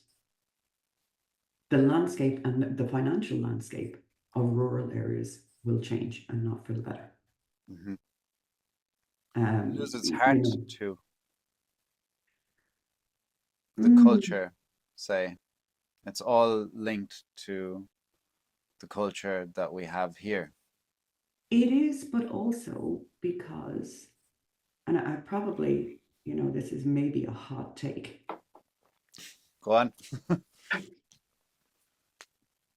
the landscape and the financial landscape of rural areas will change and not for the better. Hmm. Um, Lose its you heart know, to the mm, culture, say. It's all linked to the culture that we have here. it is, but also because, and I probably, you know, this is maybe a hot take. Go on.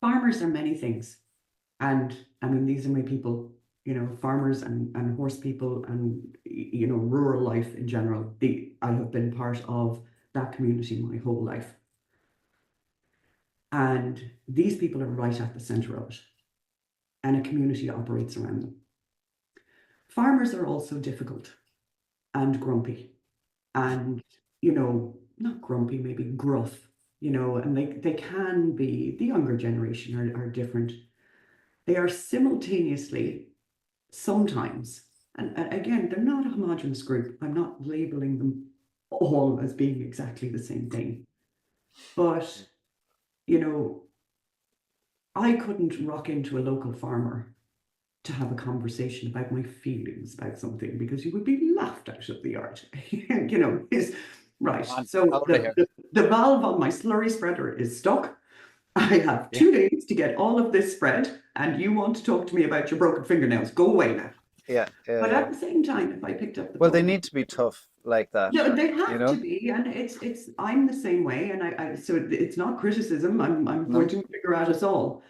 Farmers are many things. And I mean, these are my people, you know, farmers and horse people and, you know, rural life in general. I have been part of that community my whole life. And these people are right at the center of it. And a community operates around them. Farmers are also difficult and grumpy and, you know, not grumpy, maybe gruff, you know, and they can be, the younger generation are different. They are simultaneously sometimes, and again, they're not a homogenous group. I'm not labeling them all as being exactly the same thing. But, you know, I couldn't rock into a local farmer to have a conversation about my feelings about something because you would be laughed out of the yard. You know, is right. Come on, So out of here. the valve on my slurry spreader is stuck. I have Yeah, 2 days to get all of this spread, and you want to talk to me about your broken fingernails. Go away now. yeah, yeah, But yeah. at the same time, if I picked up the Well, they phone, need to be tough like that, yeah, they you have to know? be, and it's I'm the same way, and I so it's not criticism. I'm No, pointing the finger at us all.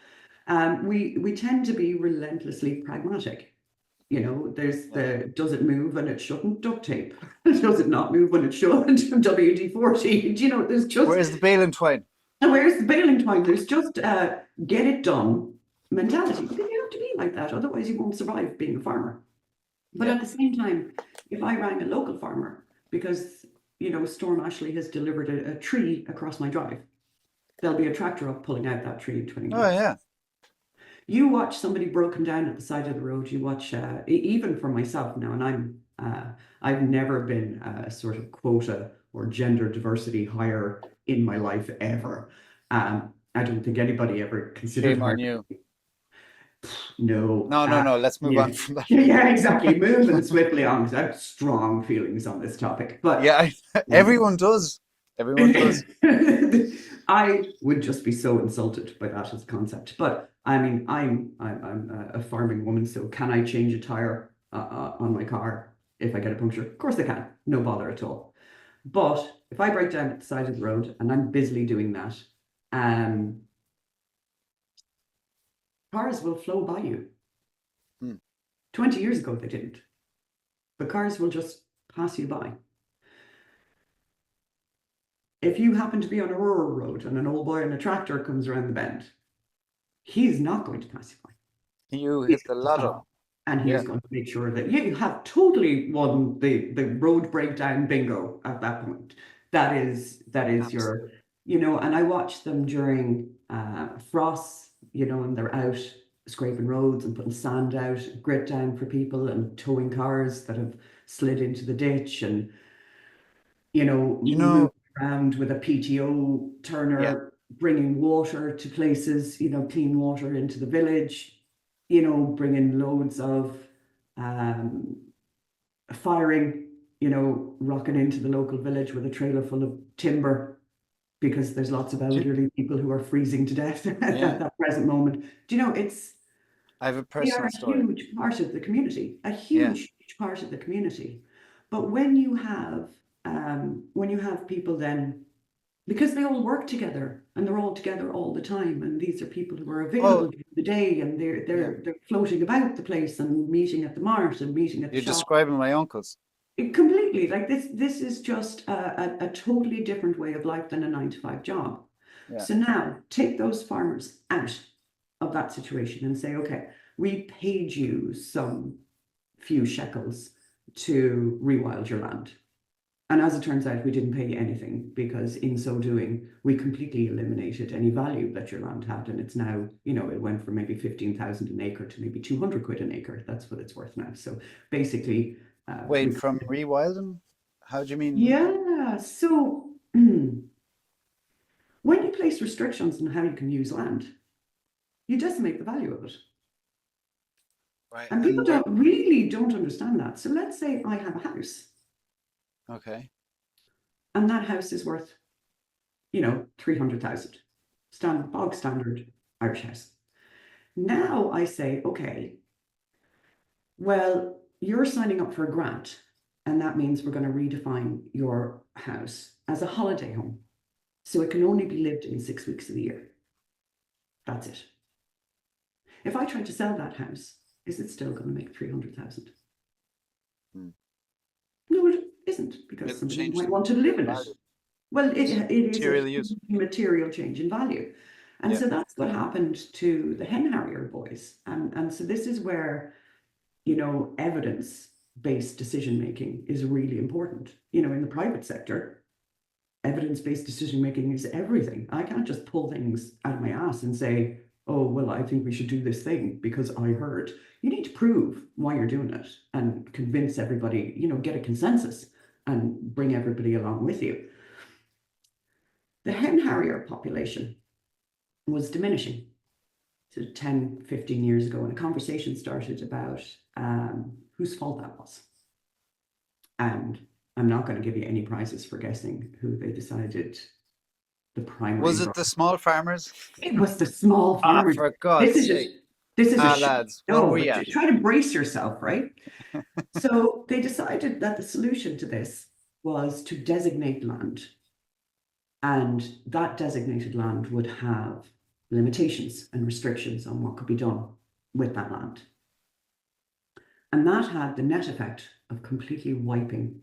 We tend to be relentlessly pragmatic. You know, there's yeah. the does it move when it shouldn't, duct tape. Does it not move when it should, WD-40. You know, there's just, Where's the baling twine? and where's the bailing twine? There's just get it done mentality because you have to be like that, otherwise you won't survive being a farmer. But Yeah. at the same time, if I rang a local farmer because, you know, Storm Ashley has delivered a tree across my drive, there'll be a tractor up pulling out that tree in 20 Oh, minutes. yeah. You watch somebody broken down at the side of the road, you watch, even for myself now, and I've never been a sort of quota or gender diversity hire in my life ever. I don't think anybody ever considered Shame on hiring. you. No. No, no, no. Let's move Yeah. on from that. Yeah, exactly. Moving swiftly on because I have strong feelings on this topic. But Yeah, um, everyone does. Everyone does. I would just be so insulted by that as a concept. But I mean, I'm a farming woman, so can I change a tire on my car if I get a puncture? Of course I can. No bother at all. But if I break down at the side of the road and I'm busily doing that, um, cars will flow by you. Hmm. 20 years ago, they didn't. The cars will just pass you by. If you happen to be on a rural road and an old boy in a tractor comes around the bend, he's not going to pass you by. You He's hit the going to lotto. stop and he is Yeah. going to make sure that you have totally won the road breakdown bingo at that point. That is Abs- your, you know, and I watch them during frosts, you know, and they're out scraping roads and putting sand out, grit down for people and towing cars that have slid into the ditch and, you know, You moved know, around with a PTO yeah. turner. bringing water to places, clean water into the village, bringing loads of firing, rocking into the local village with a trailer full of timber because there's lots of elderly people who are freezing to death at Yeah. that present moment. It's I have a they are personal a story. huge part of the community, a Yeah. huge part of the community. But when you have people then, because they all work together and they're all together all the time, and these are people who are available Oh, during the day, and yeah. they're floating about the place and meeting at the mart and meeting at the You're shop. describing my uncles. Completely, like this is just a totally different way of life than a 9 to 5 job. Yeah. So now take those farmers out of that situation and say, okay, we paid you some few shekels to rewild your land. And as it turns out, we didn't pay you anything, because in so doing, we completely eliminated any value that your land had. And it's now, it went from maybe 15,000 an acre to maybe 200 quid an acre. That's what it's worth now. So basically, Wait, from rewilding? How do you mean? yeah. So when you place restrictions on how you can use land, you decimate the value of it. Right. And people don't understand that. So let's say I have a house. Okay. And that house is worth, 300,000. Bog standard Irish house. Now I say, okay, well, you're signing up for a grant, and that means we're going to redefine your house as a holiday home. So it can only be lived in 6 weeks of the year. That's it. If I try to sell that house, is it still going to make 300,000? No, it isn't, because It'll somebody change might the want to live in it. value. Well, it is Material a use. material change in value. And Yeah. so that's what happened to the hen harrier boys. And so this is where, evidence-based decision-making is really important. In the private sector, evidence-based decision-making is everything. I can't just pull things out of my ass and say, oh, well, I think we should do this thing because I heard. You need to prove why you're doing it and convince everybody, get a consensus and bring everybody along with you. The hen harrier population was diminishing. So 10, 15 years ago, and a conversation started about whose fault that was. And I'm not going to give you any prizes for guessing who they decided the primary. Was it the small farmers? It was the small farmers. For God's sake. This is a lads, where were you at? try to brace yourself, right? So they decided that the solution to this was to designate land. And that designated land would have limitations and restrictions on what could be done with that land. And that had the net effect of completely wiping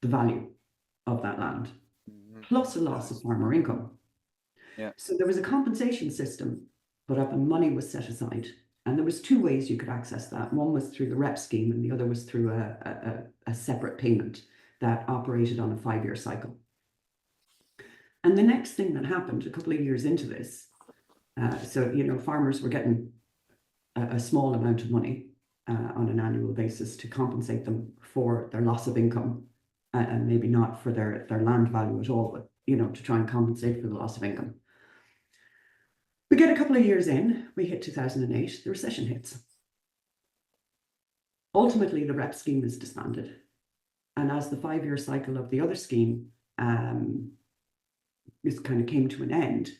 the value of that land, plus a loss of farmer income. Yeah. So there was a compensation system put up and money was set aside. And there was 2 ways you could access that. One was through the REP scheme, and the other was through a separate payment that operated on a 5-year cycle. And the next thing that happened a couple of years into this, farmers were getting a small amount of money on an annual basis to compensate them for their loss of income, and maybe not for their land value at all, but to try and compensate for the loss of income. We get a couple of years in, we hit 2008, the recession hits. Ultimately, the REP scheme is disbanded. And as the 5-year cycle of the other scheme kind of came to an end,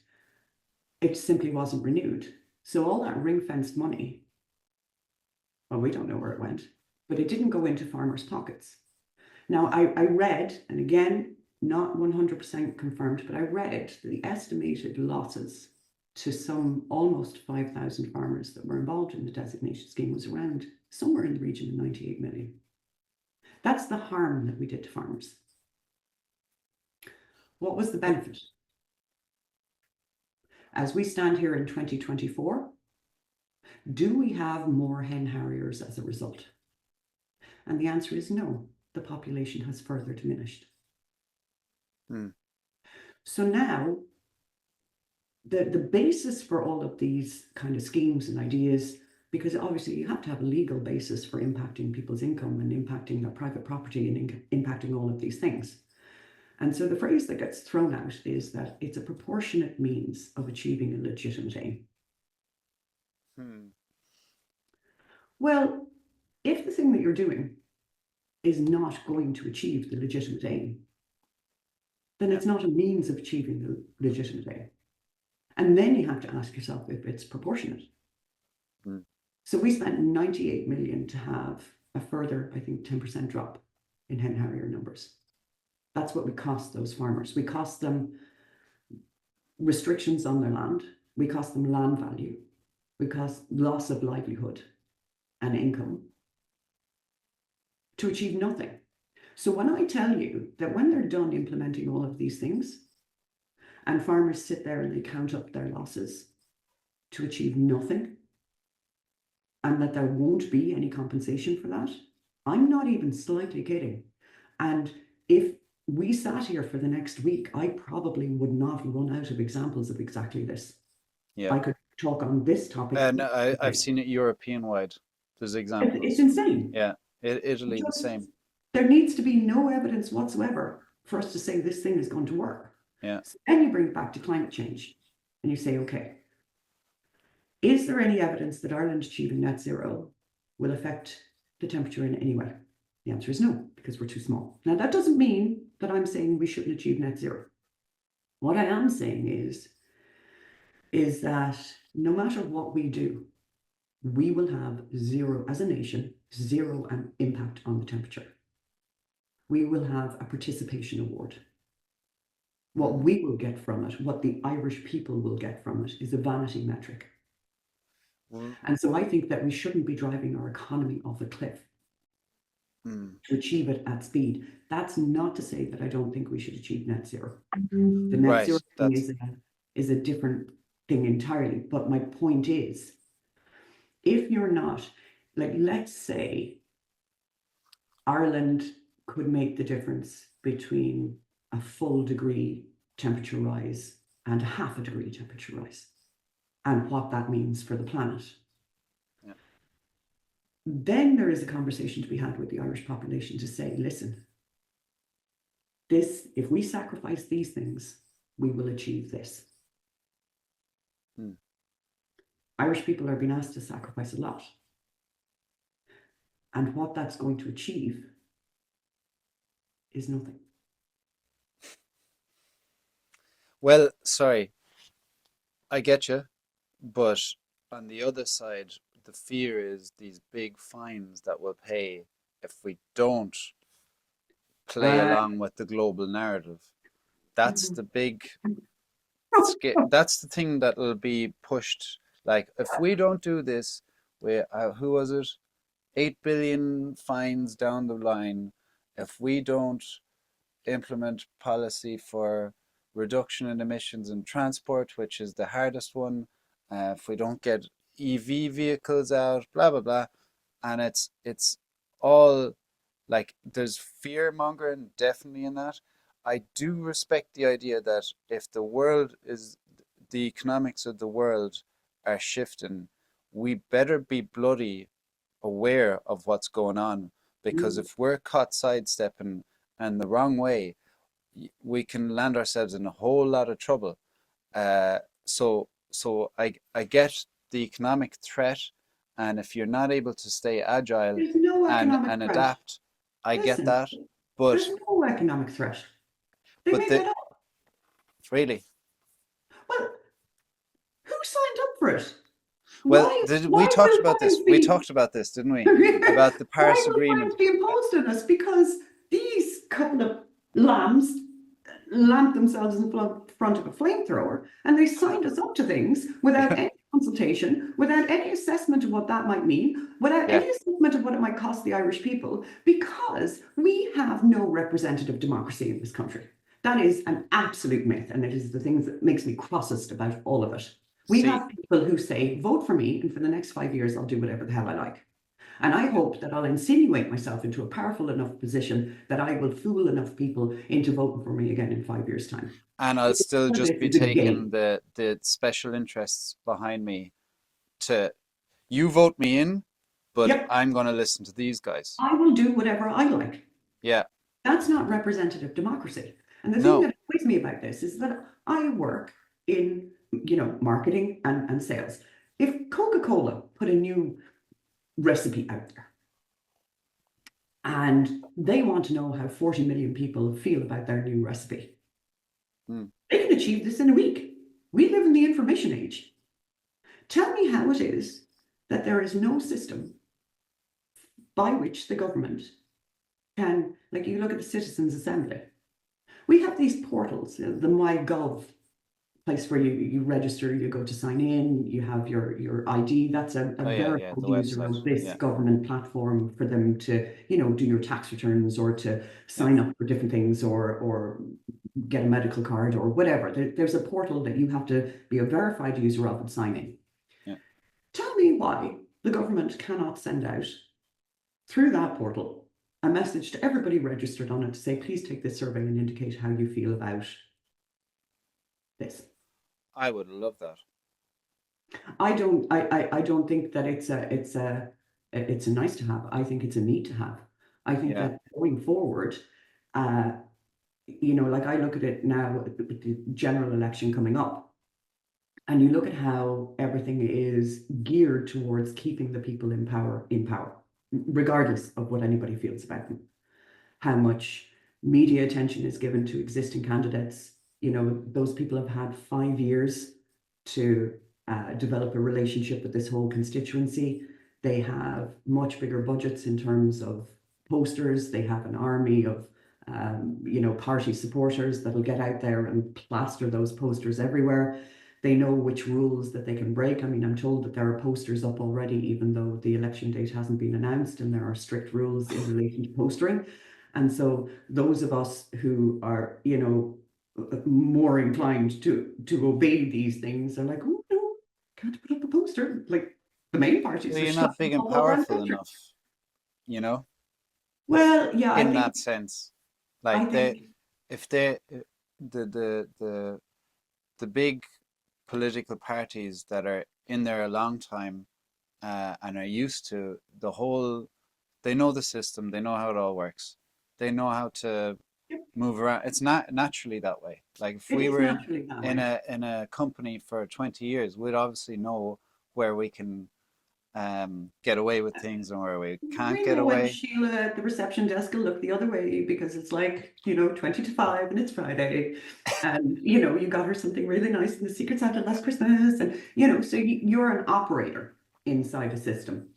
it simply wasn't renewed. So all that ring-fenced money, well, we don't know where it went, but it didn't go into farmers' pockets. Now, I read, and again, not 100% confirmed, but I read the estimated losses to some almost 5,000 farmers that were involved in the designation scheme was around somewhere in the region of 98 million. That's the harm that we did to farmers. What was the benefit? As we stand here in 2024, do we have more hen harriers as a result? And the answer is no. The population has further diminished. So now, the basis for all of these kind of schemes and ideas, because obviously you have to have a legal basis for impacting people's income and impacting their private property and impacting all of these things. And so the phrase that gets thrown out is that it's a proportionate means of achieving a legitimate aim. Well, if the thing that you're doing is not going to achieve the legitimate aim, then it's not a means of achieving the legitimate aim. And then you have to ask yourself if it's proportionate. So we spent 98 million to have a further, I think, 10% drop in hen harrier numbers. That's what we cost those farmers. We cost them restrictions on their land. We cost them land value. We cost loss of livelihood and income to achieve nothing. So when I tell you that when they're done implementing all of these things and farmers sit there and they count up their losses to achieve nothing, and that there won't be any compensation for that, I'm not even slightly kidding. And if we sat here for the next week, I probably would not run out of examples of exactly this. Yeah. I could talk on this topic. And I've seen it European-wide. There's examples. It's insane. Yeah. Italy, the same. There needs to be no evidence whatsoever for us to say this thing is going to work. Yeah. So then you bring it back to climate change and you say, okay, is there any evidence that Ireland achieving net zero will affect the temperature in any way? The answer is no, because we're too small. Now, that doesn't mean that I'm saying we shouldn't achieve net zero. What I am saying is that no matter what we do, we will have zero, as a nation, zero impact on the temperature. We will have a participation award. What we will get from it, what the Irish people will get from it, is a vanity metric. And so I think that we shouldn't be driving our economy off a cliff to achieve it at speed. That's not to say that I don't think we should achieve net zero. The net zero thing is a different thing entirely. But my point is, if you're not, like, let's say Ireland could make the difference between a full degree temperature rise and a half a degree temperature rise, and what that means for the planet. Yeah. Then there is a conversation to be had with the Irish population to say, listen, this, if we sacrifice these things, we will achieve this. Irish people are being asked to sacrifice a lot. And what that's going to achieve is nothing. Well, sorry, I get you, but on the other side, the fear is these big fines that we'll pay if we don't play along with the global narrative. That's the big, that's the thing that will be pushed. Like, if we don't do this, who was it? 8 billion fines down the line. If we don't implement policy for reduction in emissions in transport, which is the hardest one, if we don't get EV vehicles out, blah blah blah, and it's all like, there's fear mongering definitely in that. I do respect the idea that if the economics of the world are shifting, we better be bloody aware of what's going on, because if we're caught sidestepping and the wrong way, we can land ourselves in a whole lot of trouble. So I get the economic threat, and if you're not able to stay agile and adapt, I get that. But there's no economic threat. They made that up. Really? Well, who signed up for it? Well, we talked about this. We talked about this, didn't we? About the Paris Agreement. Why would be imposed on us? Because these couple of lambs lamped themselves in front of a flamethrower, and they signed us up to things without any consultation, without any assessment of what that might mean, without any assessment of what it might cost the Irish people, because we have no representative democracy in this country. That is an absolute myth, and it is the thing that makes me crossest about all of it. We have people who say, vote for me, and for the next 5 years, I'll do whatever the hell I like. And I hope that I'll insinuate myself into a powerful enough position that I will fool enough people into voting for me again in 5 years' time. And I'll still just be taking the special interests behind me to, you vote me in, but I'm going to listen to these guys. I will do whatever I like. Yeah. That's not representative democracy. And the thing No. that annoys me about this is that I work in, marketing and sales. If Coca-Cola put a new recipe out there and they want to know how 40 million people feel about their new recipe, Mm. they can achieve this in a week. We live in the information age. Tell me how it is that there is no system by which the government can, like you look at the Citizens Assembly, we have these portals, the MyGov place where you register, you go to sign in, you have your ID. That's a Oh yeah, yeah, verified the user website. of this Yeah, government platform for them to, do your tax returns or to yeah, sign up for different things or get a medical card or whatever. There's a portal that you have to be a verified user of and sign in. yeah. Tell me why the government cannot send out through that portal a message to everybody registered on it to say, please take this survey and indicate how you feel about this. I would love that. I don't think that it's a nice to have. I think it's a need to have. I think Yeah. that going forward, uh, like I look at it now, with the general election coming up, and you look at how everything is geared towards keeping the people in power, regardless of what anybody feels about them. How much media attention is given to existing candidates. Those people have had 5 years to develop a relationship with this whole constituency. They have much bigger budgets in terms of posters. They have an army of, party supporters that'll get out there and plaster those posters everywhere. They know which rules that they can break. I mean, I'm told that there are posters up already, even though the election date hasn't been announced, and there are strict rules in relation to postering. And so those of us who are, more inclined to obey these things are like, oh no, can't put up a poster. Like the main parties Well, are you're shut not big and all over our powerful country. enough, you know, Well, yeah, in that sense. I Like think if they, the the the the big political parties that are in there a long time, and are used to the whole, they know the system, they know how it all works, they know how to move around. It's not naturally that way. Like if it we is were naturally that in way. a company for 20 years, we'd obviously know where we can get away with things and where we can't We get know when away. Sheila at the reception desk will look the other way because it's like, 20 to 5 and it's Friday. And, you got her something really nice in the Secret Santa last Christmas. And, so you're an operator inside a system.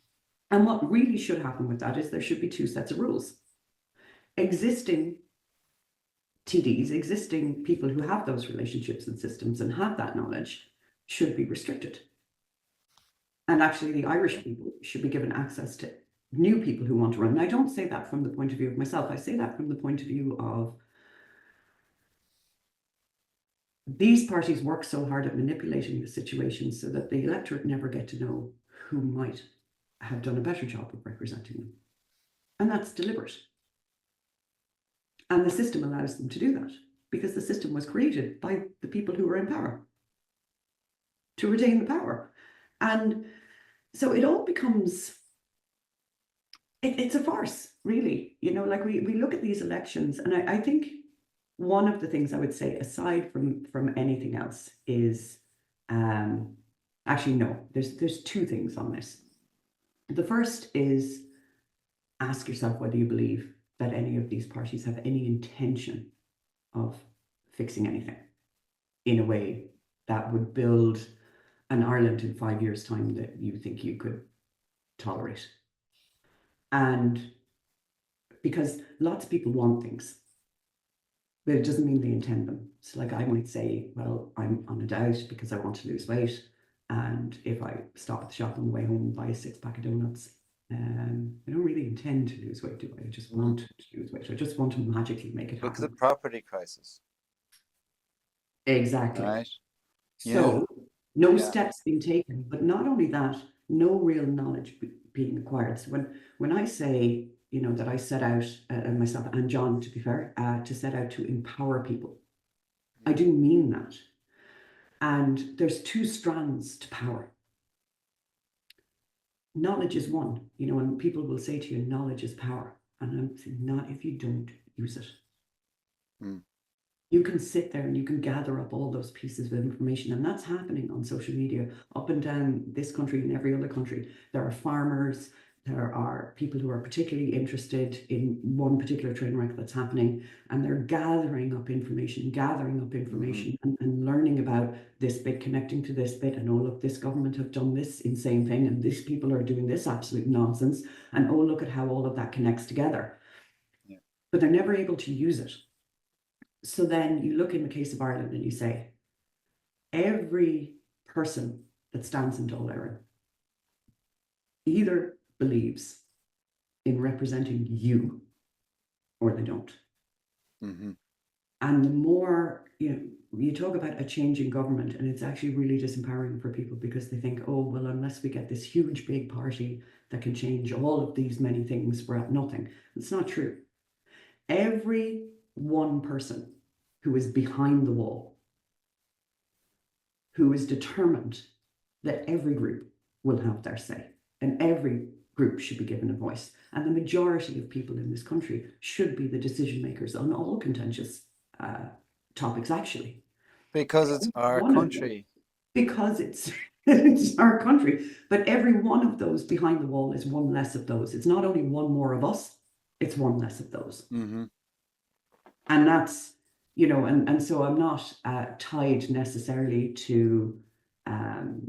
And what really should happen with that is there should be two sets of rules. Existing TDs, existing people who have those relationships and systems and have that knowledge should be restricted. And actually, the Irish people should be given access to new people who want to run. And I don't say that from the point of view of myself. I say that from the point of view of these parties work so hard at manipulating the situation so that the electorate never get to know who might have done a better job of representing them. And that's deliberate. And the system allows them to do that because the system was created by the people who were in power to retain the power. And so it all becomes, it's a farce, really. Like we look at these elections, and I think one of the things I would say, aside from anything else, is actually, no, there's two things on this. The first is ask yourself whether you believe that any of these parties have any intention of fixing anything in a way that would build an Ireland in 5 years' time that you think you could tolerate. And because lots of people want things, but it doesn't mean they intend them. So like I might say, well, I'm on a diet because I want to lose weight. And if I stop at the shop on the way home and buy a 6-pack of donuts, I don't really intend to lose weight, do I? I just want to lose weight. I just want to magically make it Look at the happen. property crisis, Exactly. right? Yeah, So no yeah. steps being taken, but not only that, no real knowledge being acquired. So when I say, that I set out, myself and John, to be fair, to set out to empower people, I do mean that. And there's two strands to power. Knowledge is one, and people will say to you, knowledge is power. And I'm saying, not if you don't use it. Mm. You can sit there and you can gather up all those pieces of information, and that's happening on social media up and down this country and every other country. There are farmers, there are people who are particularly interested in one particular train wreck that's happening, and they're gathering up Mm-hmm. information and learning about this bit, connecting to this bit, and oh, look, this government have done this insane thing, and these people are doing this absolute nonsense, and oh, look at how all of that connects together. Yeah. But they're never able to use it. So then you look in the case of Ireland and you say, every person that stands in Dáil Éireann either believes in representing you or they don't. Mm-hmm. And the more, you talk about a change in government, and it's actually really disempowering for people because they think, oh, well, unless we get this huge big party that can change all of these many things, we're at nothing. It's not true. Every one person who is behind the wall, who is determined that every group will have their say and every group should be given a voice. And the majority of people in this country should be the decision makers on all contentious topics, actually. Because it's our One of them, country. because it's our country. But every one of those behind the wall is one less of those. It's not only one more of us, it's one less of those. Mm-hmm. And that's, and so I'm not tied necessarily um,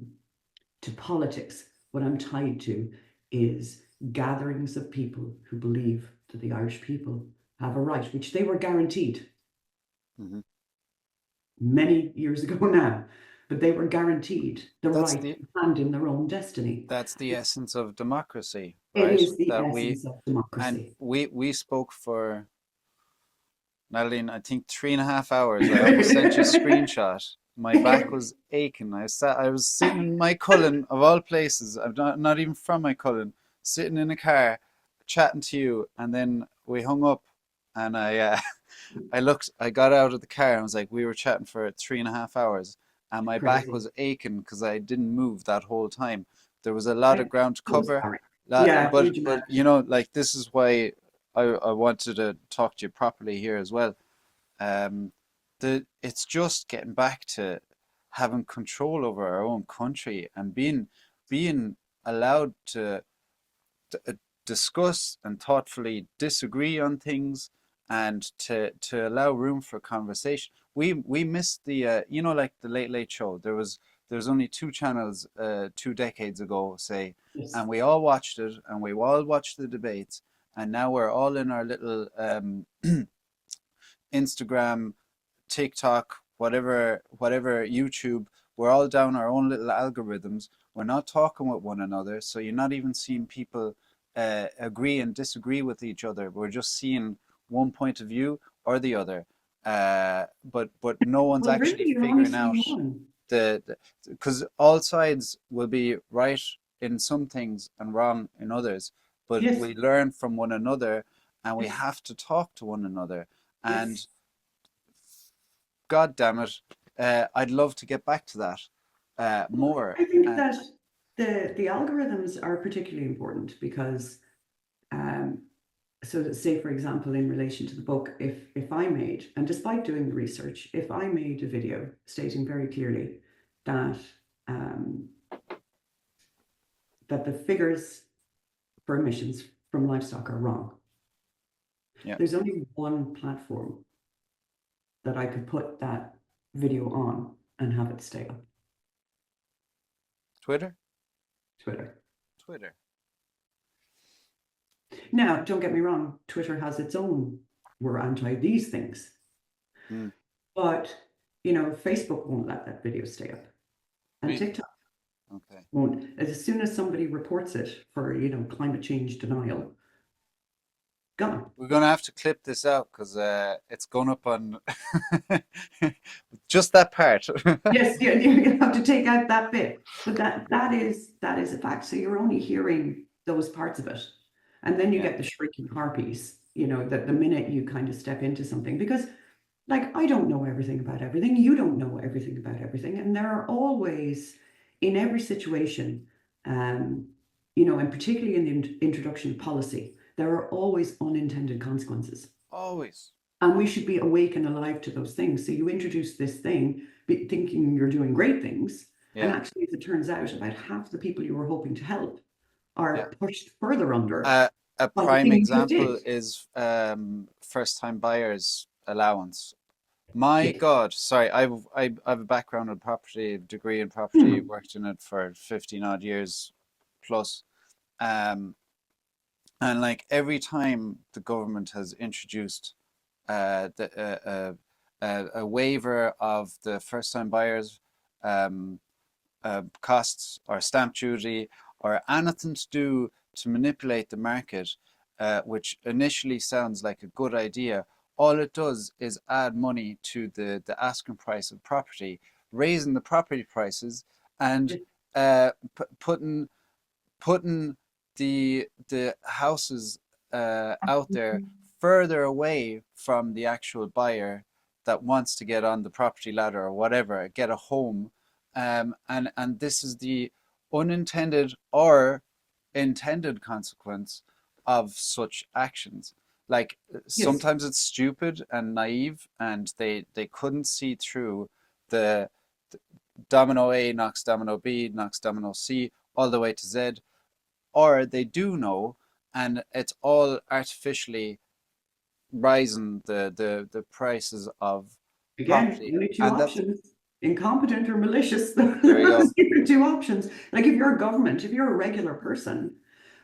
to politics. What I'm tied to is gatherings of people who believe that the Irish people have a right, which they were guaranteed Mm-hmm. many years ago now, but they were guaranteed the That's right the to hand in their own destiny. that's the essence of democracy, It right? is the That we essence of and democracy. we spoke for Nadaline, I think 3.5 hours. I almost sent you a screenshot. My back was aching. I was sitting in my Cullen of all places. I'm not even from my Cullen, sitting in a car, chatting to you, and then we hung up, and I got out of the car and was like, we were chatting for 3.5 hours, and my back Crazy. was aching because I didn't move that whole time. There was a lot of I'm ground to so cover, sorry. Yeah, but huge amount. like this is why I wanted to talk to you properly here as well. Um, it's just getting back to having control over our own country and being allowed to discuss and thoughtfully disagree on things and to allow room for conversation. We missed the like the Late Late Show. There was only two channels 2 decades ago, say, Yes. and we all watched it and we all watched the debates, and now we're all in our little Instagram, TikTok, whatever YouTube. We're all down our own little algorithms. We're not talking with one another, so you're not even seeing people agree and disagree with each other. We're just seeing one point of view or the other. But no one's Well, really, actually you're only figuring seeing out one. the because all sides will be right in some things and wrong in others. But Yes, we learn from one another, and we yes, have to talk to one another. And yes. God damn it, I'd love to get back to that Well, more. I think that the algorithms are particularly important because um, so say for example in relation to the book, if I made, and despite doing the research, if I made a video stating very clearly that um, that the figures for emissions from livestock are wrong, Yeah, there's only one platform that I could put that video on and have it stay up: Twitter, Twitter. Twitter. Now, don't get me wrong, Twitter has its own, we're anti these things. Mm, But, Facebook won't let that video stay up. And really? TikTok Okay. won't. As soon as somebody reports it for, climate change denial, gone. We're gonna have to clip this out because it's going up on just that part. Yes, you have to take out that bit. But that is a fact. So you're only hearing those parts of it. And then you Yeah. get the shrieking harpies, that the minute you kind of step into something, because like I don't know everything about everything. You don't know everything about everything. And there are always, in every situation, um, and particularly in the introduction of policy, there are always unintended consequences. Always. And we should be awake and alive to those things. So you introduce this thing thinking you're doing great things. And Yeah. actually, as it turns out, about half the people you were hoping to help are Yeah. pushed further under Uh, a by the prime thing you just did. example is first-time buyers allowance. My Yes. God, sorry, I've a background in property, degree in property, Hmm. worked in it for 15 odd years plus. Um, and like every time the government has introduced a waiver of the first-time buyers um, costs or stamp duty or anything to do to manipulate the market, which initially sounds like a good idea, all it does is add money to the asking price of property, raising the property prices and putting the houses out there further away from the actual buyer that wants to get on the property ladder or whatever, get a home. And this is the unintended or intended consequence of such actions. Like Yes. sometimes it's stupid and naive, and they couldn't see through the domino A knocks domino B knocks domino C all the way to Z, or they do know, and it's all artificially rising the prices of Again, property. only two And that's options: incompetent or malicious. there we Those go. are your two options. Like if you're a government, if you're a regular person,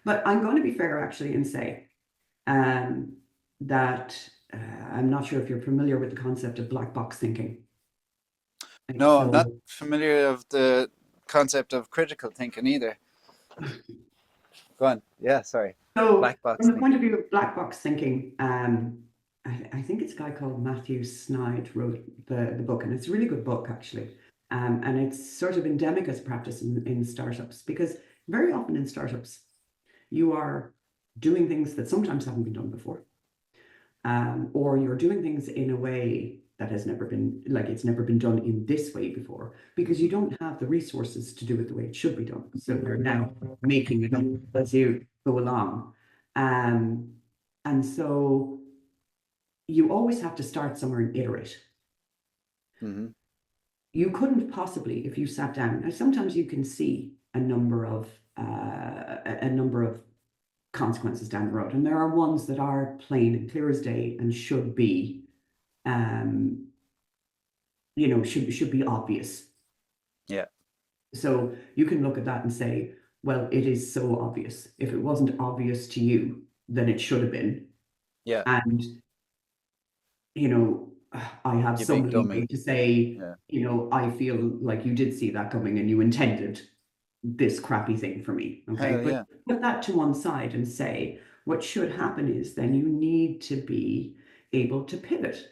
but I'm going to be fair actually and say um, that I'm not sure if you're familiar with the concept of black box thinking. Like, No, I'm not so, familiar of the concept of critical thinking either. Go on. Yeah, sorry. so Black box from the point thinking. of view of black box thinking, I think it's a guy called Matthew Snyde wrote the book, and it's a really good book actually. And it's sort of endemic as practice in startups because very often in startups, you are doing things that sometimes haven't been done before, or you're doing things in a way that has never been like it's never been done in this way before because you Hmm. don't have the resources to do it the way it should be done. So you're now making it up as you go along. Um, and so you always have to start somewhere and iterate. Hmm. You couldn't possibly, if you sat down, now sometimes you can see a number of consequences down the road. And there are ones that are plain and clear as day and should be um, should be obvious. Yeah. So you can look at that and say, well, it is so obvious. If it wasn't obvious to you, then it should have been. Yeah. And, you know, I have You some big leeway dummy. to say, Yeah. I feel like you did see that coming and you intended this crappy thing for me. Okay. Hell But yeah. put that to one side and say, what should happen is then you need to be able to pivot.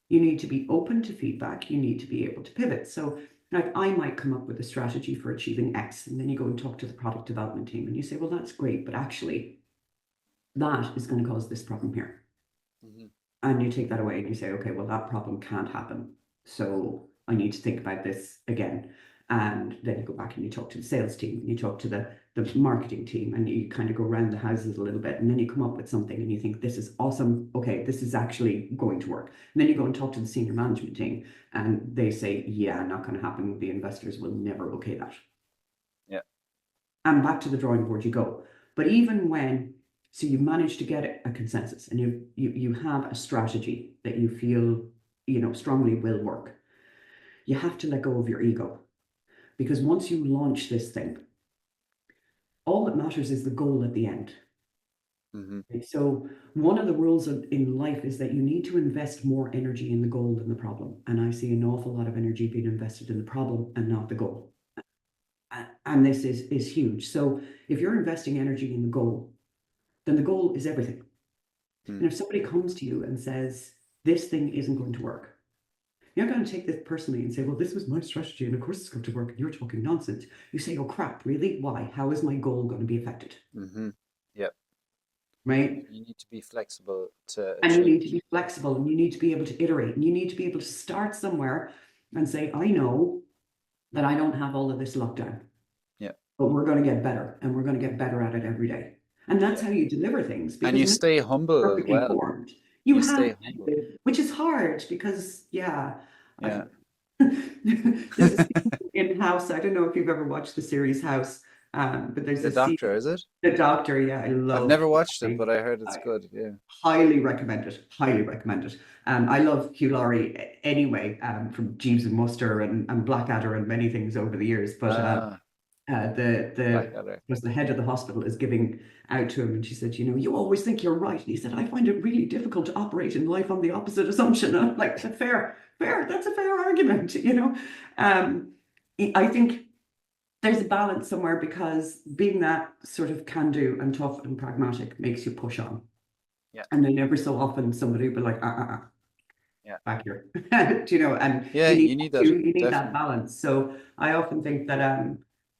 You need to be open to feedback. You need to be able to pivot. So, like, I might come up with a strategy for achieving X, and then you go and talk to the product development team and you say, well, that's great, but actually, that is going to cause this problem here. Hmm. And you take that away and you say, okay, well, that problem can't happen. So I need to think about this again. And then you go back and you talk to the sales team and you talk to the marketing team and you kind of go around the houses a little bit. And then you come up with something and you think, this is awesome. Okay, this is actually going to work. And then you go and talk to the senior management team and they say, yeah, not going to happen. The investors will never okay that. Yeah. And back to the drawing board you go. But even when, so you manage to get a consensus and you have a strategy that you feel, strongly will work, you have to let go of your ego. Because once you launch this thing, all that matters is the goal at the end. Hmm. So one of the rules in life is that you need to invest more energy in the goal than the problem. And I see an awful lot of energy being invested in the problem and not the goal. And this is huge. So if you're investing energy in the goal, then the goal is everything. Mm. And if somebody comes to you and says, this thing isn't going to work, you're not going to take this personally and say, well, this was my strategy and of course it's going to work and you're talking nonsense. You say, oh crap, really? Why? How is my goal going to be affected? Hmm. Yeah. Right? You need to be flexible to And you achieve need to it. be flexible and you need to be able to iterate and you need to be able to start somewhere and say, I know that I don't have all of this locked down, Yeah. but we're going to get better and we're going to get better at it every day. And that's Yeah. how you deliver things And because you no stay one's humble as perfectly well. formed. You You stay have humble. to, which is hard because, yeah, I, Yeah. there's a scene in House. I don't know if you've ever watched the series House, but there's The a scene, Doctor, is it? the doctor, yeah, I I've love never watched it, Hugh but I heard it's Laurie. good. Yeah. Highly recommend it. Highly recommend it. I love Hugh Laurie anyway, from Jeeves and Muster and Blackadder and many things over the years. But Ah, the Blackadder. was the head of the hospital is giving out to him, and she said, you know, you always think you're right. And he said, I find it really difficult to operate in life on the opposite assumption. And I'm like, fair, fair. That's a fair argument, you know. I think there's a balance somewhere because being that sort of can do and tough and pragmatic makes you push on. Yeah. And then every so often somebody will be like, Yeah. back here. Do you know, and Yeah, you need you need that, you need that definitely. balance. So I often think that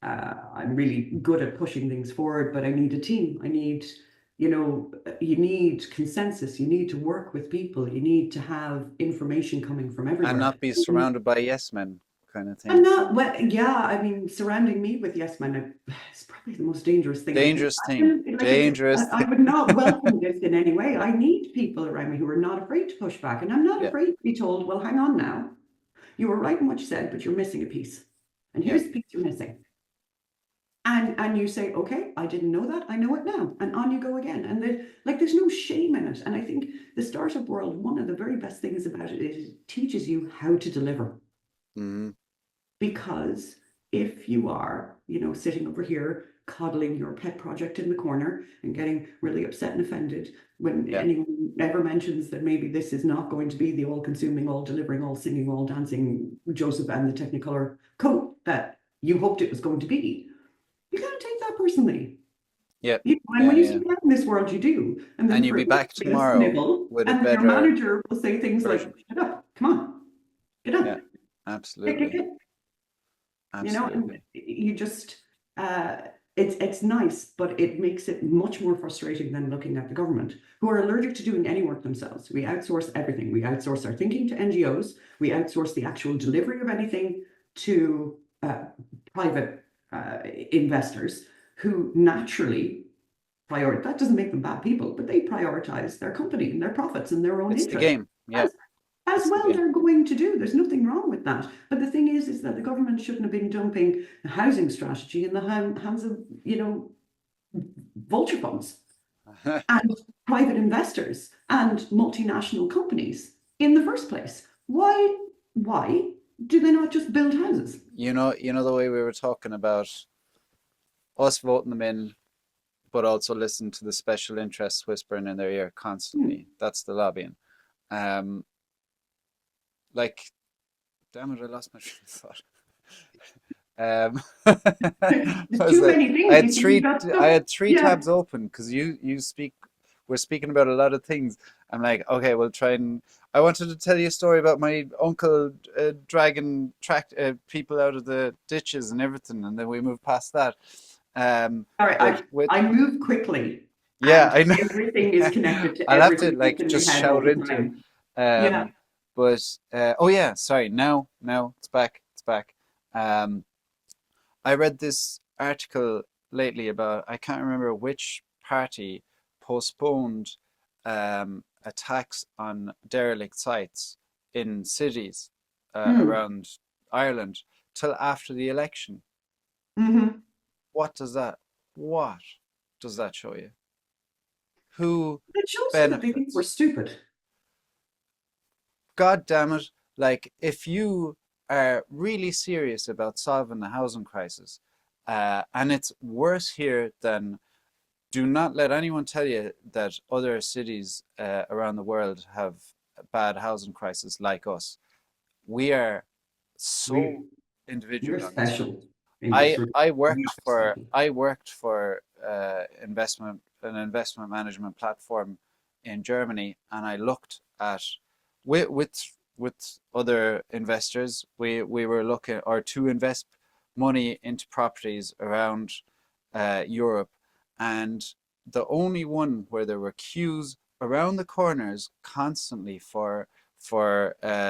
I'm really good at pushing things forward, but I need a team. I need, you know, you need consensus. You need to work with people. You need to have information coming from And everywhere. not be surrounded by yes men kind of I'm thing. not, well, yeah, I mean, surrounding me with yes men is probably the most dangerous thing I can Dangerous thing. imagine. Like, Dangerous I thing. would not welcome this in any way. I need people around me who are not afraid to push back. And I'm not Yeah. afraid to be told, well, hang on now. You were right in what you said, but you're missing a piece. And Yeah. here's the piece you're missing. And you say, okay, I didn't know that. I know it now. And on you go again. And like there's no shame in it. And I think the startup world, one of the very best things about it is it teaches you how to deliver. Hmm. Because if you are, you know, sitting over here coddling your pet project in the corner and getting really upset and offended when Yeah. anyone ever mentions that maybe this is not going to be the all-consuming, all-delivering, all-singing, all-dancing Joseph and the Technicolor coat that you hoped it was going to be, you gotta take that personally. Yeah. You know, and Yeah. when you Yeah. start in this world, you do. And And then you'll for be back a tomorrow snivel, with a and your better manager will say things like, version. shut up, come on, get Yeah. on, get, Absolutely. get. You know, and Absolutely. you just it's nice, but it makes it much more frustrating than looking at the government, who are allergic to doing any work themselves. We outsource everything. We outsource our thinking to NGOs. We outsource the actual delivery of anything to private investors who naturally prioritize. That doesn't make them bad people, but they prioritize their company and their profits and their own It's the interests. game. Yeah. As It's the well, game. they're going to do. There's nothing wrong with that. But the thing is that the government shouldn't have been dumping a housing strategy in the hands of, you know, vulture funds and private investors and multinational companies in the first place. Why do they not just build houses? You know the way we were talking about us voting them in, but also listen to the special interests whispering in their ear Hmm. constantly. That's the lobbying. Um, like, damn it, I lost my train of thought. There's what was too that? many I things. had You see, three. got I stuff. had three Yeah. tabs open because you speak. We're speaking about a lot of things. I'm like, okay, we'll try and. I wanted to tell you a story about my uncle dragging people out of the ditches and everything, and then we moved past that. All right. But with I move quickly yeah, and I know. everything is connected to I'll have to everything that's like in my just head all shout the into it. time. Yeah. Um, but oh yeah, sorry. Now it's back. It's back. Um, I read this article lately about I can't remember which party postponed attacks on derelict sites in cities Mm. around Ireland till after the election. Hmm. What does that? What does that show you? Who It shows you that they think we're benefits? stupid. God damn it. Like, if you are really serious about solving the housing crisis, and it's worse here than, do not let anyone tell you that other cities around the world have a bad housing crisis like us. We are so We We're individual on this one. special in this I room. I We worked are for special. I worked for an investment management platform in Germany, and I looked at with with other investors. We were looking or to invest money into properties around Europe, and the only one where there were queues around the corners constantly for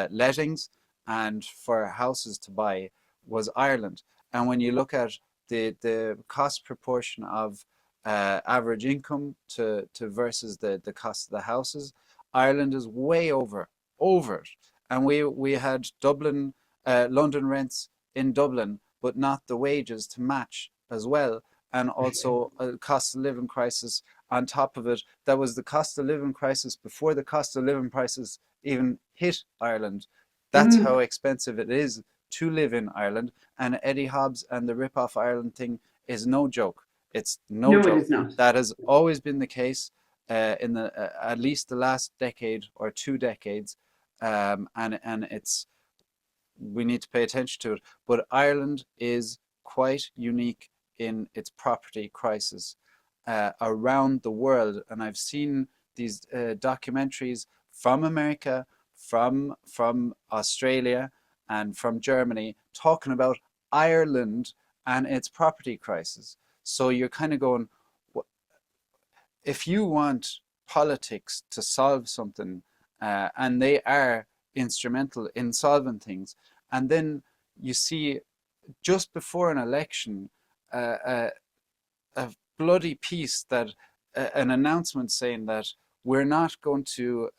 lettings and for houses to buy was Ireland. And when you look at the cost proportion of average income to versus the cost of the houses, Ireland is way over it, and we had London rents in Dublin, but not the wages to match as well, and also a cost of living crisis on top of it. That was the cost of living crisis before the cost of living prices even hit Ireland. That's how Mm, expensive it is to live in Ireland. And Eddie Hobbs and the Rip Off Ireland thing is no joke. It's no no, it joke. is not. That has always been the case in the at least the last decade or 2 decades, and it's we need to pay attention to it. But Ireland is quite unique in its property crisis around the world, and I've seen these documentaries from America, from Australia, and from Germany talking about Ireland and its property crisis. So you're kind of going, if you want politics to solve something, and they are instrumental in solving things, and then you see just before an election uh, a bloody piece that an announcement saying that we're not going to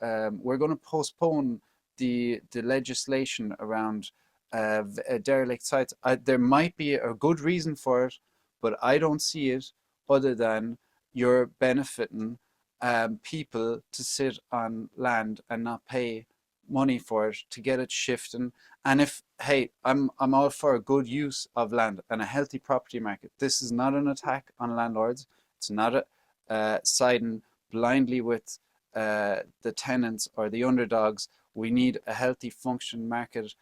we're going to postpone the legislation around derelict sites. There might be a good reason for it, but I don't see it other than you're benefiting people to sit on land and not pay money for it to get it shifting. And if, hey, I'm all for a good use of land and a healthy property market. This is not an attack on landlords. It's not a siding blindly with the tenants or the underdogs. We need a healthy function market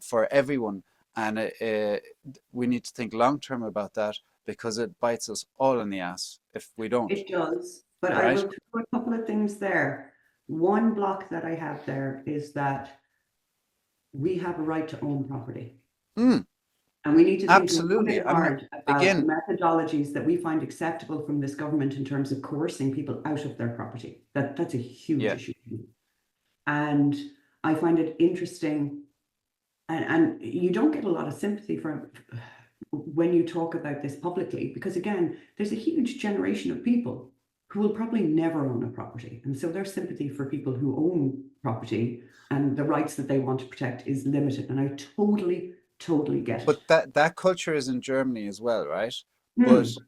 for everyone, and we need to think long term about that because it bites us all in the ass if we don't. It does, but I Right? will throw a couple of things there. One block that I have there is that we have a right to own property. Mm, And we need to think a little absolutely. bit hard about the Again, methodologies that we find acceptable from this government in terms of coercing people out of their property. That's a huge yeah. issue. And I find it interesting, and you don't get a lot of sympathy from when you talk about this publicly, because again, there's a huge generation of people who will probably never own a property. And so their sympathy for people who own property and the rights that they want to protect is limited. And I totally get it. But that culture is in Germany as well, right? But Hmm.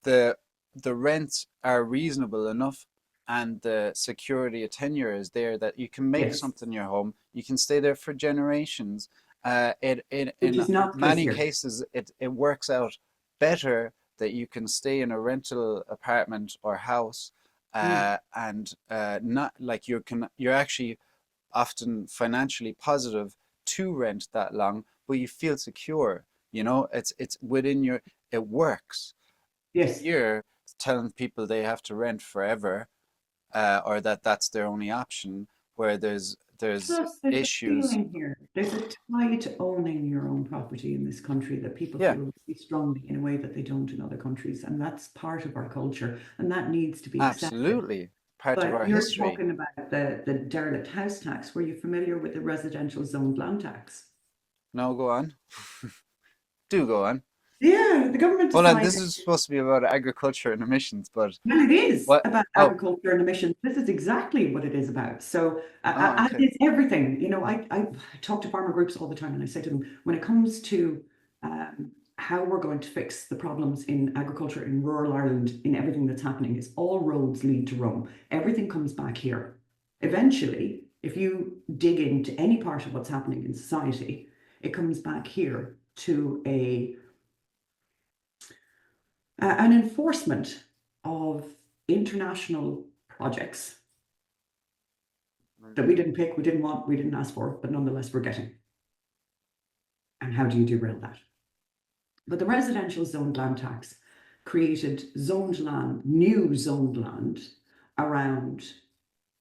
the the rents are reasonable enough, and the security of tenure is there that you can make Yes, something your home. You can stay there for generations. which In is not the case many here. cases, it works out better that you can stay in a rental apartment or house, Mm. and not like you're actually often financially positive to rent that long, but you feel secure. It's within your, it works. Yes. Here, telling people they have to rent forever, or that that's their only option, where there's Plus, there's a issues. feeling here. There's a tie to owning your own property in this country that people Yeah, feel really strongly in a way that they don't in other countries. And that's part of our culture, and that needs to be accepted. absolutely. Part of But our you're history. talking about the derelict house tax. Were you familiar with the residential zoned land tax? No, go on. Do go on. Yeah, the government Hold on, this decided. is supposed to be about agriculture and emissions, but Well, it is what? about Oh, agriculture and emissions. This is exactly what it is about. So, oh, as okay. is everything, I talk to farmer groups all the time, and I say to them, when it comes to how we're going to fix the problems in agriculture in rural Ireland, in everything that's happening, is all roads lead to Rome. Everything comes back here. Eventually, if you dig into any part of what's happening in society, it comes back here to an enforcement of international projects that we didn't pick, we didn't want, we didn't ask for, but nonetheless we're getting. And how do you derail that? But the residential zoned land tax created zoned land, new zoned land around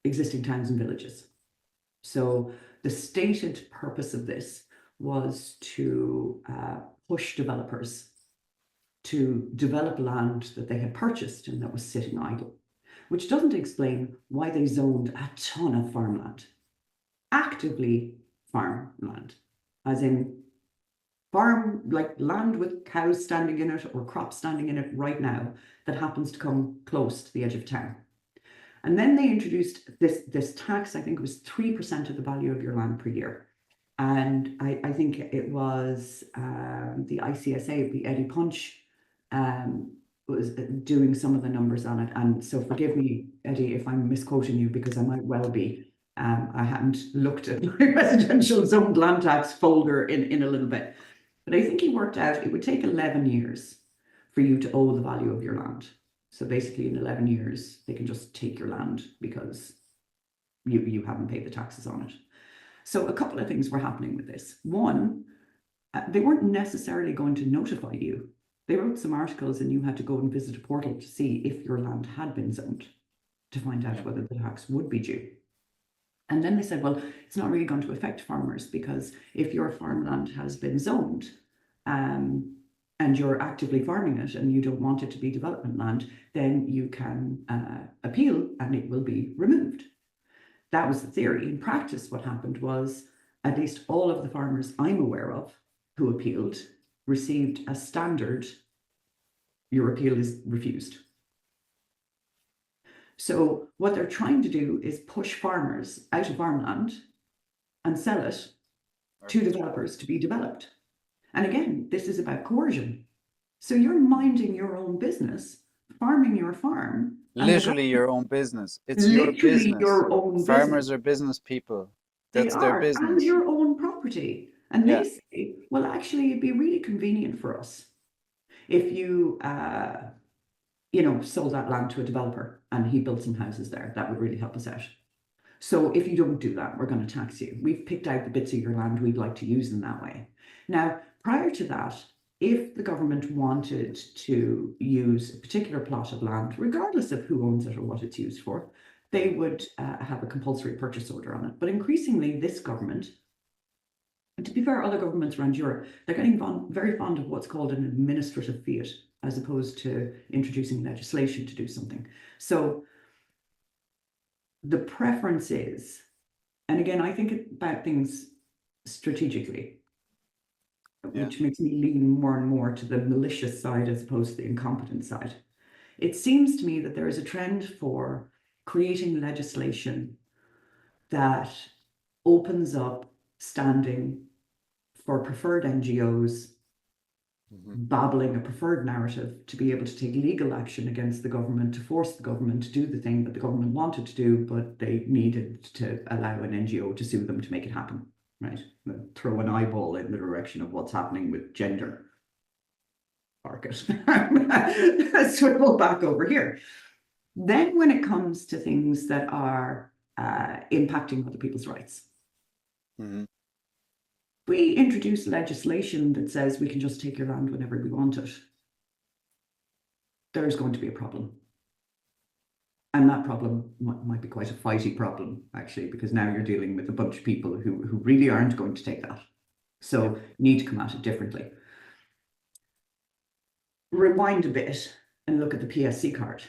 existing towns and villages. So the stated purpose of this was to push developers to develop land that they had purchased and that was sitting idle, which doesn't explain why they zoned a ton of farmland, actively farmland, as in farm, like land with cows standing in it or crops standing in it right now that happens to come close to the edge of town. And then they introduced this tax. I think it was 3% of the value of your land per year. And I think it was the ICSA, the Eddie Punch, was doing some of the numbers on it. And so forgive me, Eddie, if I'm misquoting you, because I might well be. I hadn't looked at my residential zoned land tax folder in a little bit. But I think he worked out it would take 11 years for you to owe the value of your land. So basically in 11 years, they can just take your land because you haven't paid the taxes on it. So a couple of things were happening with this. One, they weren't necessarily going to notify you. They wrote some articles and you had to go and visit a portal to see if your land had been zoned to find out whether the tax would be due. And then they said, well, it's not really going to affect farmers because if your farmland has been zoned and you're actively farming it and you don't want it to be development land, then you can appeal and it will be removed. That was the theory. In practice, what happened was at least all of the farmers I'm aware of who appealed received a standard, your appeal is refused. So what they're trying to do is push farmers out of farmland and sell it to developers to be developed. And again, this is about coercion. So you're minding your own business, farming your farm. Literally your own business. It's your business. Your own Farmers business. are business people. That's They their are, business. and your own property. And they say, well, actually, it'd be really convenient for us if you, sold that land to a developer and he built some houses there. That would really help us out. So if you don't do that, we're going to tax you. We've picked out the bits of your land we'd like to use in that way. Now, prior to that, if the government wanted to use a particular plot of land, regardless of who owns it or what it's used for, they would have a compulsory purchase order on it. But increasingly, this government, and to be fair, other governments around Europe, they're getting very fond of what's called an administrative fiat, as opposed to introducing legislation to do something. So the preference is, and again, I think about things strategically, which makes me lean more and more to the malicious side as opposed to the incompetent side. It seems to me that there is a trend for creating legislation that opens up standing for preferred NGOs, babbling a preferred narrative to be able to take legal action against the government, to force the government to do the thing that the government wanted to do, but they needed to allow an NGO to sue them to make it happen, right? Throw an eyeball in the direction of what's happening with gender. Park it. Swivel back over here. Then when it comes to things that are impacting other people's rights, we introduce legislation that says we can just take your land whenever we want it, there's going to be a problem. And that problem might be quite a fighty problem, actually, because now you're dealing with a bunch of people who really aren't going to take that. So you need to come at it differently. Rewind a bit and look at the PSC card.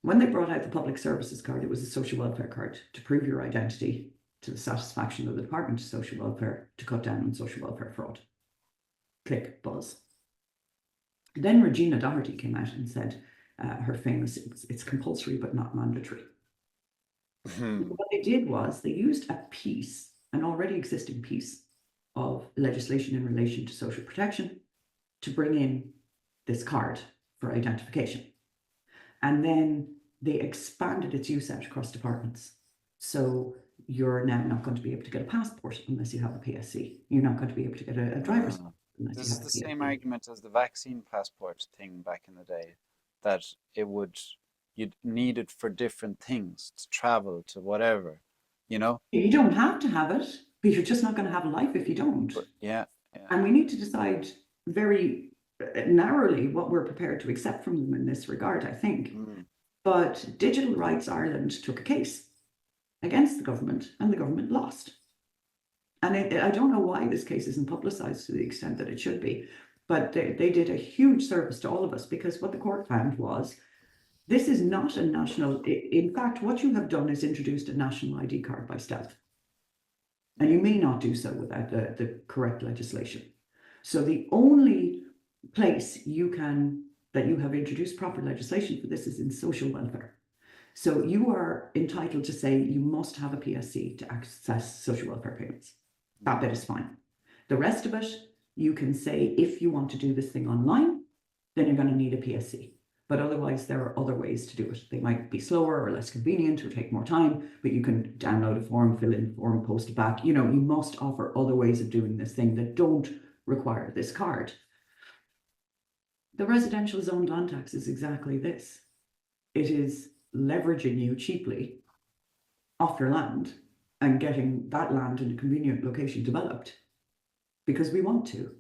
When they brought out the public services card, it was a social welfare card to prove your identity to the satisfaction of the Department of Social Welfare to cut down on social welfare fraud. Click, buzz. Then Regina Doherty came out and said her famous, it's compulsory but not mandatory. What they did was they used a piece, an already existing piece of legislation in relation to social protection to bring in this card for identification. And then they expanded its use out across departments. So you're now not going to be able to get a passport unless you have a PSC. You're not going to be able to get a driver's license unless you have a PSC. This is the same argument as the vaccine passport thing back in the day, that you'd need it for different things, to travel, to whatever, you know? You don't have to have it, but you're just not going to have a life if you don't. But, yeah. And we need to decide very narrowly what we're prepared to accept from them in this regard, I think. But Digital Rights Ireland took a case against the government and the government lost. And I don't know why this case isn't publicized to the extent that it should be, but they did a huge service to all of us, because what the court found was this is not a national, in fact, what you have done is introduced a national ID card by stealth. And you may not do so without the correct legislation. So the only place that you have introduced proper legislation for this is in social welfare. So you are entitled to say you must have a PSC to access social welfare payments. That bit is fine. The rest of it, you can say if you want to do this thing online, then you're going to need a PSC. But otherwise, there are other ways to do it. They might be slower or less convenient or take more time, but you can download a form, fill in the form, post it back. You must offer other ways of doing this thing that don't require this card. The residential zoned land tax is exactly this. It is leveraging you cheaply off your land and getting that land in a convenient location developed because we want to.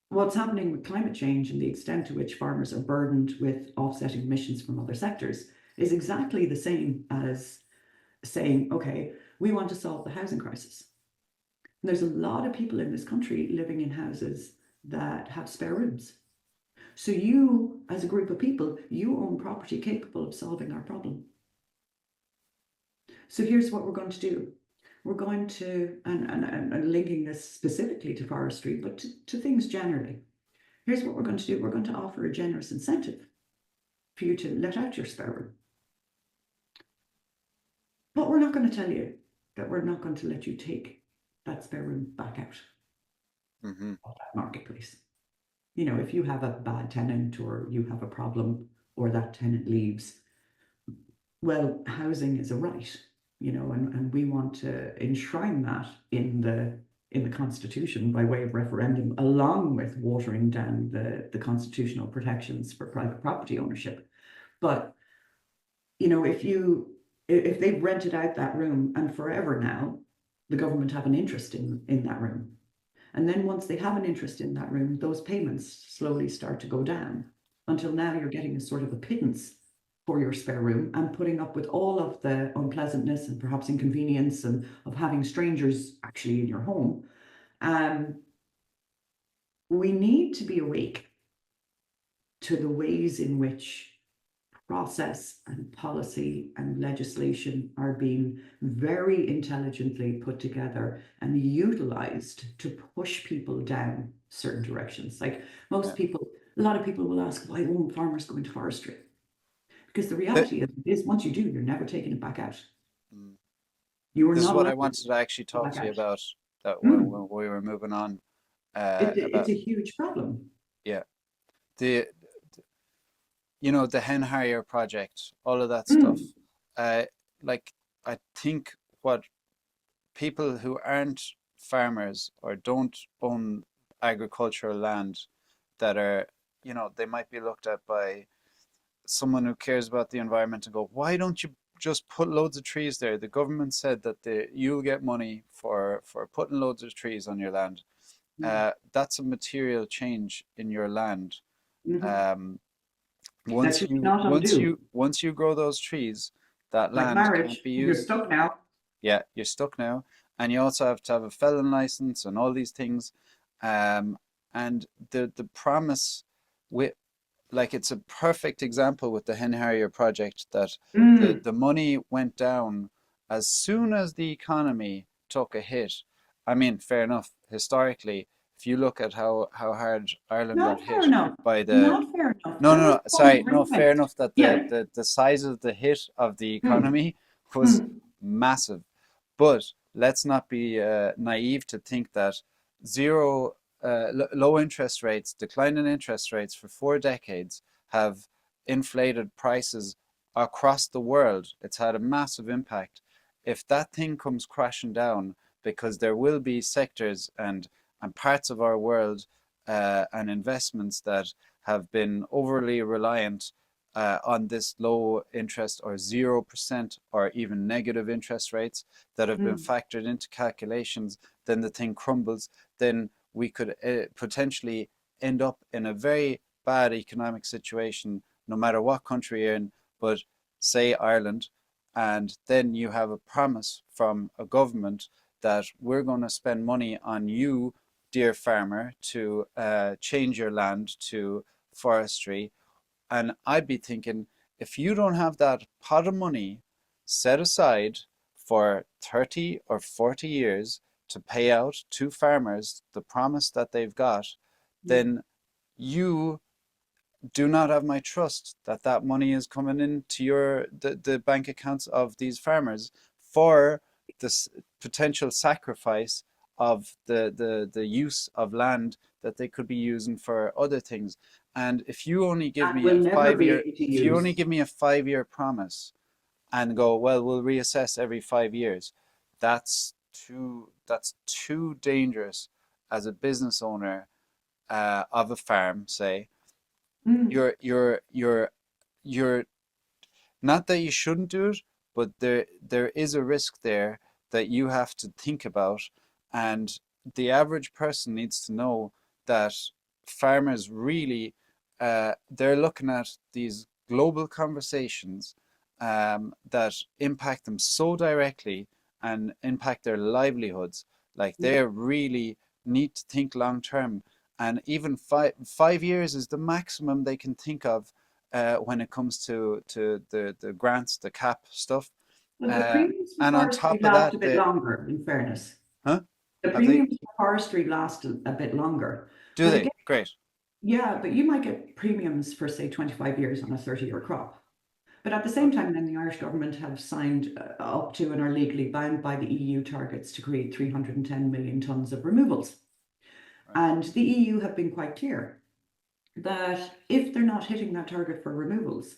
What's happening with climate change and the extent to which farmers are burdened with offsetting emissions from other sectors is exactly the same as saying, okay, we want to solve the housing crisis. And there's a lot of people in this country living in houses that have spare rooms. So you, as a group of people, you own property capable of solving our problem. So here's what we're going to do. We're going to, and linking this specifically to forestry, but to things generally. Here's what we're going to do. We're going to offer a generous incentive for you to let out your spare room. But we're not going to tell you that we're not going to let you take that spare room back out of that marketplace. If you have a bad tenant or you have a problem or that tenant leaves, well, housing is a right. And we want to enshrine that in the Constitution by way of referendum, along with watering down the constitutional protections for private property ownership. But if they've rented out that room and forever now, the government have an interest in that room. And then once they have an interest in that room, those payments slowly start to go down until now you're getting a sort of a pittance for your spare room and putting up with all of the unpleasantness and perhaps inconvenience and of having strangers actually in your home. We need to be awake to the ways in which process and policy and legislation are being very intelligently put together and utilized to push people down certain directions. Like most people, a lot of people will ask, why won't farmers go into forestry? Because the reality is once you do, you're never taking it back out. You are This is not what I allowed wanted to actually to go talk back to you out. about that when we were moving on. It's a huge problem. Yeah, the the hen harrier project, all of that stuff. Like I think what people who aren't farmers or don't own agricultural land that are, they might be looked at by someone who cares about the environment and go, why don't you just put loads of trees there? The government said that you'll get money for putting loads of trees on your land. That's a material change in your land. Um, That you cannot undo. once you grow those trees, that Like land marriage, can't be you're used. stuck now. Yeah, you're stuck now, and you also have to have a felon license and all these things. And the promise with, like, it's a perfect example with the hen harrier project that the money went down as soon as the economy took a hit. I mean, fair enough. Historically, if you look at how hard Ireland got Not fair hit enough. by the Not fair enough. no, There no, was no, sorry, no, fair movement. enough that Yeah. the size of the hit of the Hmm. economy was massive. But let's not be naive to think that low interest rates, declining interest rates for 4 decades have inflated prices across the world. It's had a massive impact. If that thing comes crashing down, because there will be sectors and parts of our world and investments that have been overly reliant on this low interest or 0% or even negative interest rates that have been factored into calculations, then the thing crumbles, then we could potentially end up in a very bad economic situation, no matter what country you're in, but say Ireland, and then you have a promise from a government that we're going to spend money on you, dear farmer, to change your land to forestry. And I'd be thinking, if you don't have that pot of money set aside for 30 or 40 years to pay out to farmers the promise that they've got, then you do not have my trust that that money is coming into the bank accounts of these farmers for this potential sacrifice of the use of land that they could be using for other things. And And will never be able to if you only use. give me a 5 year promise and go, well, we'll reassess every 5 years, that's too dangerous as a business owner of a farm, say. Mm. You're not that you shouldn't do it, but there is a risk there that you have to think about, and the average person needs to know that farmers really they're looking at these global conversations that impact them so directly and impact their livelihoods. Like Yeah. they really need to think long term, and even 5 years is the maximum they can think of when it comes to the grants, the cap stuff. Well, the Uh, premiums for and on forestry top of last that, a bit longer, in fairness. huh? The Have they? premiums for forestry last a bit longer. Do But they? again, Great. yeah, but you might get premiums for, say, 25 years on a 30-year crop. But at the same Okay. time, then the Irish government have signed up to and are legally bound by the EU targets to create 310 million tonnes of removals. Right. And the EU have been quite clear that if they're not hitting that target for removals,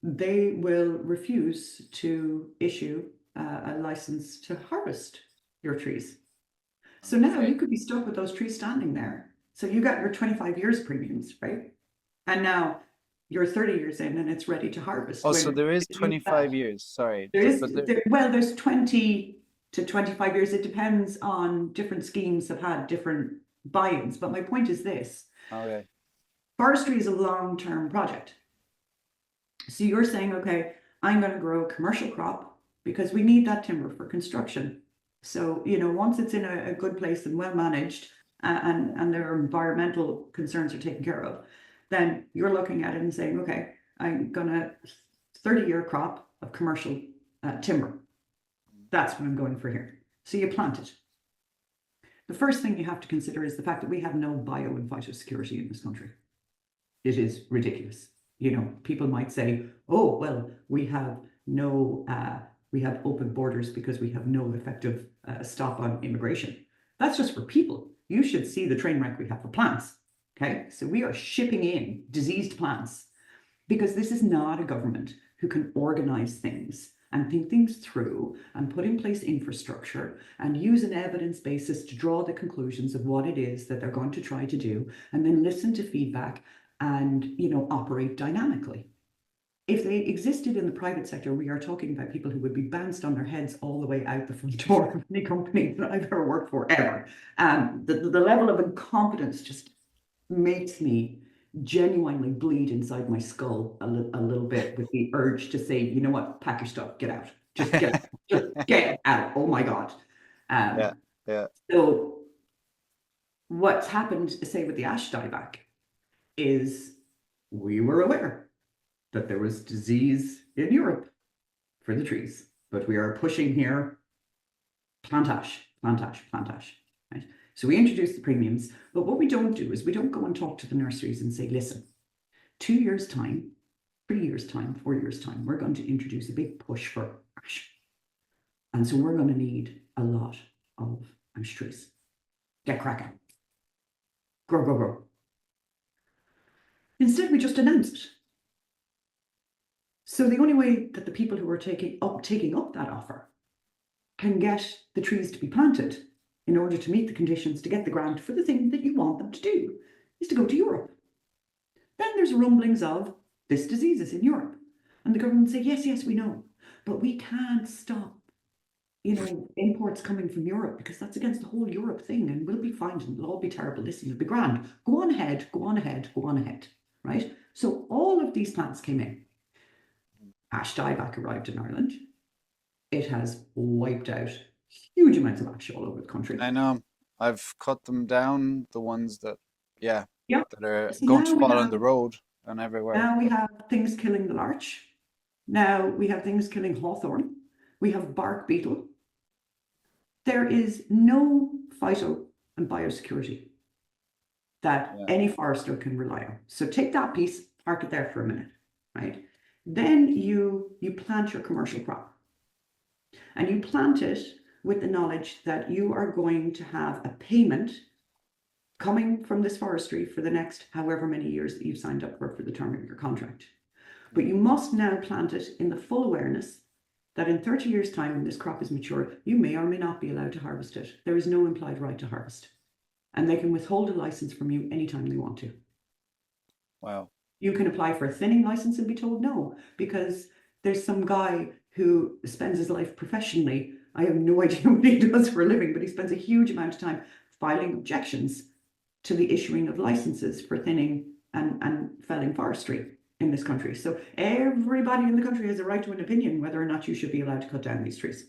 they will refuse to issue a license to harvest your trees. So now Okay. you could be stuck with those trees standing there. So you got your 25 years premiums, right? And now you're 30 years in and it's ready to harvest Oh, so when there is you use that. 25 years. Sorry, There is, but there. well, there's 20 to 25 years. It depends on different schemes have had different buy-ins. But my point is this: Okay. forestry is a long-term project. So you're saying, okay, I'm going to grow a commercial crop because we need that timber for construction. So, once it's in a good place and well managed and their environmental concerns are taken care of, then you're looking at it and saying, okay, I'm going to 30-year crop of commercial timber. That's what I'm going for here. So you plant it. The first thing you have to consider is the fact that we have no bio and phytosecurity in this country. It is ridiculous. People might say, oh, well, we have open borders because we have no effective stop on immigration. That's just for people. You should see the train wreck we have for plants. Okay, so we are shipping in diseased plants because this is not a government who can organize things and think things through and put in place infrastructure and use an evidence basis to draw the conclusions of what it is that they're going to try to do, and then listen to feedback and operate dynamically. If they existed in the private sector, we are talking about people who would be bounced on their heads all the way out the front door of any company that I've ever worked for, ever. The level of incompetence just makes me genuinely bleed inside my skull a little bit with the urge to say, you know what, pack your stuff, get out. Just get out. Just get out. Oh my God. Yeah. Um, Yeah. so what's happened, say, with the ash dieback is we were aware that there was disease in Europe for the trees, but we are pushing here plant ash, plant ash, plant ash. Right? So we introduce the premiums, but what we don't do is we don't go and talk to the nurseries and say, listen, 2 years' time, 3 years' time, 4 years' time, we're going to introduce a big push for ash. And so we're going to need a lot of ash trees. Get cracking. Grow, grow, grow. Instead, we just announce it. So the only way that the people who are taking up that offer can get the trees to be planted in order to meet the conditions to get the grant for the thing that you want them to do is to go to Europe. Then there's rumblings of this disease is in Europe. And the government say, yes, yes, we know, but we can't stop, imports coming from Europe because that's against the whole Europe thing and we'll be fine and it'll all be terrible. Listen, it'll be grand. Go on ahead, go on ahead, go on ahead, right? So all of these plants came in. Ash dieback arrived in Ireland. It has wiped out huge amounts of ash all over the country. I know. I've cut them down, the ones that, yeah, Yeah. that are So going to fall on the road and everywhere. now we have things killing the larch. Now we have things killing hawthorn. We have bark beetle. There is no phyto and biosecurity. that Yeah. any forester can rely on. So take that piece, park it there for a minute, right? Then you plant your commercial crop, and you plant it with the knowledge that you are going to have a payment coming from this forestry for the next however many years that you've signed up for the term of your contract. But you must now plant it in the full awareness that in 30 years' time, when this crop is mature, you may or may not be allowed to harvest it. There is no implied right to harvest. And they can withhold a license from you anytime they want to. Wow. You can apply for a thinning license and be told no, because there's some guy who spends his life professionally. I have no idea what he does for a living, but he spends a huge amount of time filing objections to the issuing of licenses for thinning and felling forestry in this country. So everybody in the country has a right to an opinion whether or not you should be allowed to cut down these trees.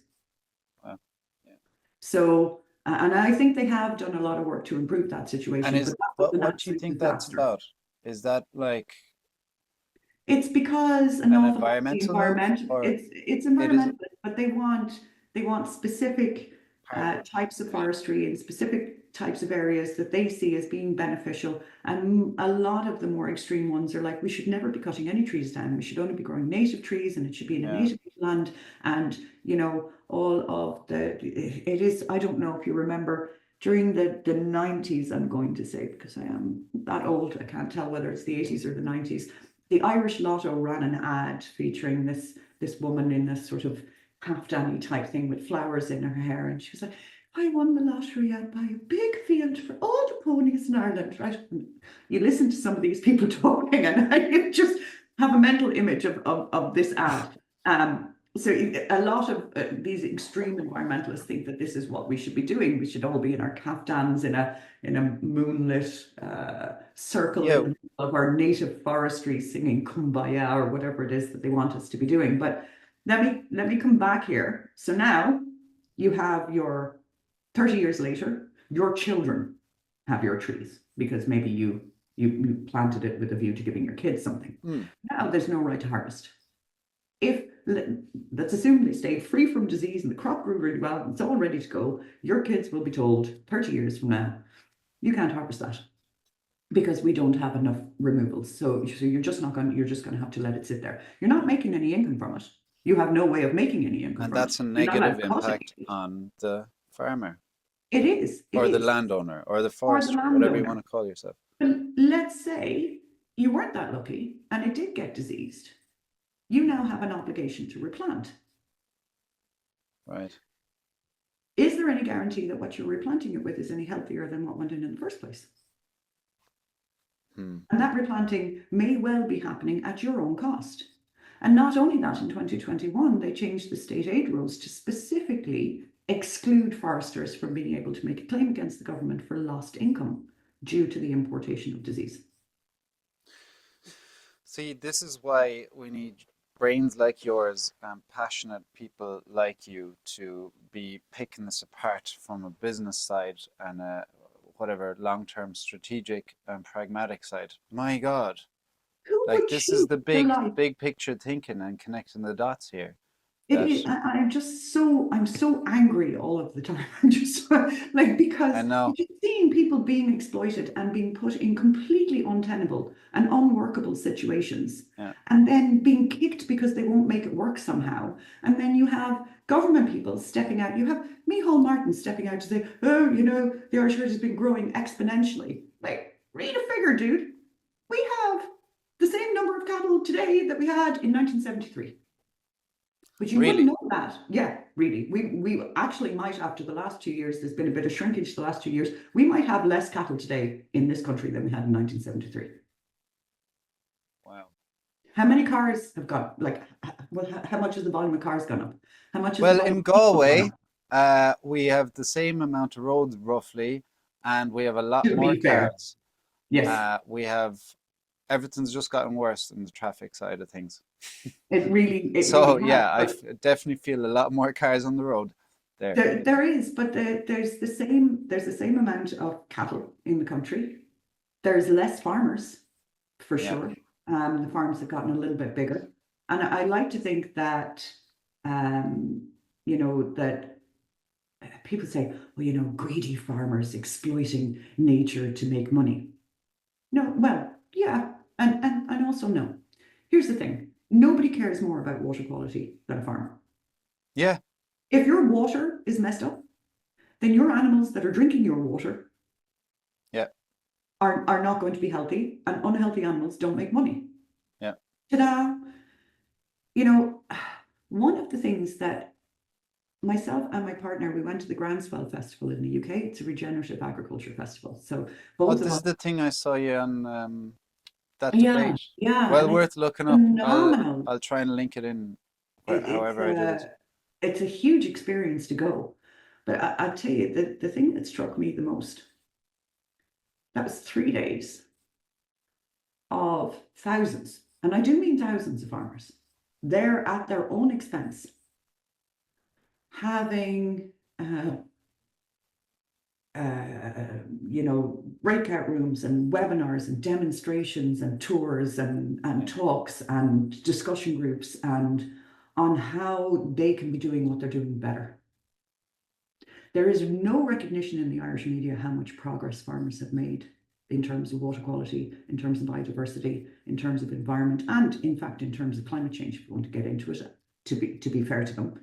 Wow. Yeah. So, and I think they have done a lot of work to improve that situation. And is but that was an what do you absolute think that's disaster. about? Is that like It's because an an awful lot of the environmental move, environment, or it's it is environmental, but they want specific partly? types of Okay. forestry in specific types of areas that they see as being beneficial. And a lot of the more extreme ones are like, we should never be cutting any trees down. We should only be growing native trees, and it should be in a Yeah. native land. And, you know, all of it is, I don't know if you remember, during the 90s, I'm going to say, because I am that old, I can't tell whether it's the 80s or the 90s. The Irish Lotto ran an ad featuring this woman in this sort of kaftani type thing with flowers in her hair, and she was like, I won the lottery, I'd buy a big field for all the ponies in Ireland, right? And you listen to some of these people talking, and you just have a mental image of this ad. So a lot of these extreme environmentalists think that this is what we should be doing. We should all be in our kaftans in a moonlit circle Yeah. in the middle of our native forestry, singing Kumbaya or whatever it is that they want us to be doing. But let me come back here. So now you have your 30 years later, your children have your trees because maybe you planted it with a view to giving your kids something. Now there's no right to harvest. If let's assume they stayed free from disease and the crop grew really well and it's all ready to go, your kids will be told 30 years from now, you can't harvest that because we don't have enough removals. So you're just going to have to let it sit there. You're not making any income from it. You have no way of making any income And from that's it. a You're not negative allowed to cut impact it. on the farmer It is. or the landowner or the Or the forester, whatever you landowner. want to call yourself. But let's say you weren't that lucky and it did get diseased. You now have an obligation to replant. Right. Is there any guarantee that what you're replanting it with is any healthier than what went in the first place? And that replanting may well be happening at your own cost. And not only that, in 2021, they changed the state aid rules to specifically exclude foresters from being able to make a claim against the government for lost income due to the importation of disease. See, this is why we need brains like yours and passionate people like you to be picking this apart from a business side and a whatever long-term strategic and pragmatic side. My God, Who like would this is the choose life? big picture thinking and connecting the dots here. It is, I'm so angry all of the time. I'm just like, because I know. you're just seeing people being exploited and being put in completely untenable and unworkable situations, Yeah. and then being kicked because they won't make it work somehow. And then you have government people stepping out. You have Micheál Martin stepping out to say, oh, you know, the Irish herd has been growing exponentially. Like, read a figure, dude. We have the same number of cattle today that we had in 1973. But you Really? wouldn't know that. Yeah, really. We actually might, after the last 2 years, there's been a bit of shrinkage the last 2 years. We might have less cattle today in this country than we had in 1973. Wow. How many cars have got, like, well, how much has the volume of cars gone up? How much has the Well, volume in of people gone Galway, up? we have the same amount of roads roughly, and we have a lot To more be fair, cars. yes, We have everything's just gotten worse in the traffic side of things. it really So has. yeah, I But definitely feel a lot more cars on the road there. there is, but there's the same amount of cattle in the country. There's less farmers, for Yeah. sure. The farms have gotten a little bit bigger. And I like to think that, you know, that people say, well, you know, greedy farmers exploiting nature to make money. No, well, yeah, and also no. Here's the thing. Nobody cares more about water quality than a farmer. Yeah, If your water is messed up, then your animals that are drinking your water yeah, are not going to be healthy, and unhealthy animals don't make money. yeah. Ta-da! You know, one of the things that myself and my partner, we went to the Groundswell Festival in the UK. It's a regenerative agriculture festival. So Oh, both of this us, is the thing I saw you on that yeah, debate. yeah, Well and it's worth looking up. phenomenal. I'll try and link it in It's however I did it. it's a huge experience to go. But I'll tell you, the thing that struck me the most, that was 3 days of thousands, and I do mean thousands of farmers. They're at their own expense having breakout rooms and webinars and demonstrations and tours and Yeah. talks and discussion groups and on how they can be doing what they're doing better. There is no recognition in the Irish media how much progress farmers have made in terms of water quality, in terms of biodiversity, in terms of environment, and in fact, in terms of climate change, if you want to get into it, to be fair to them.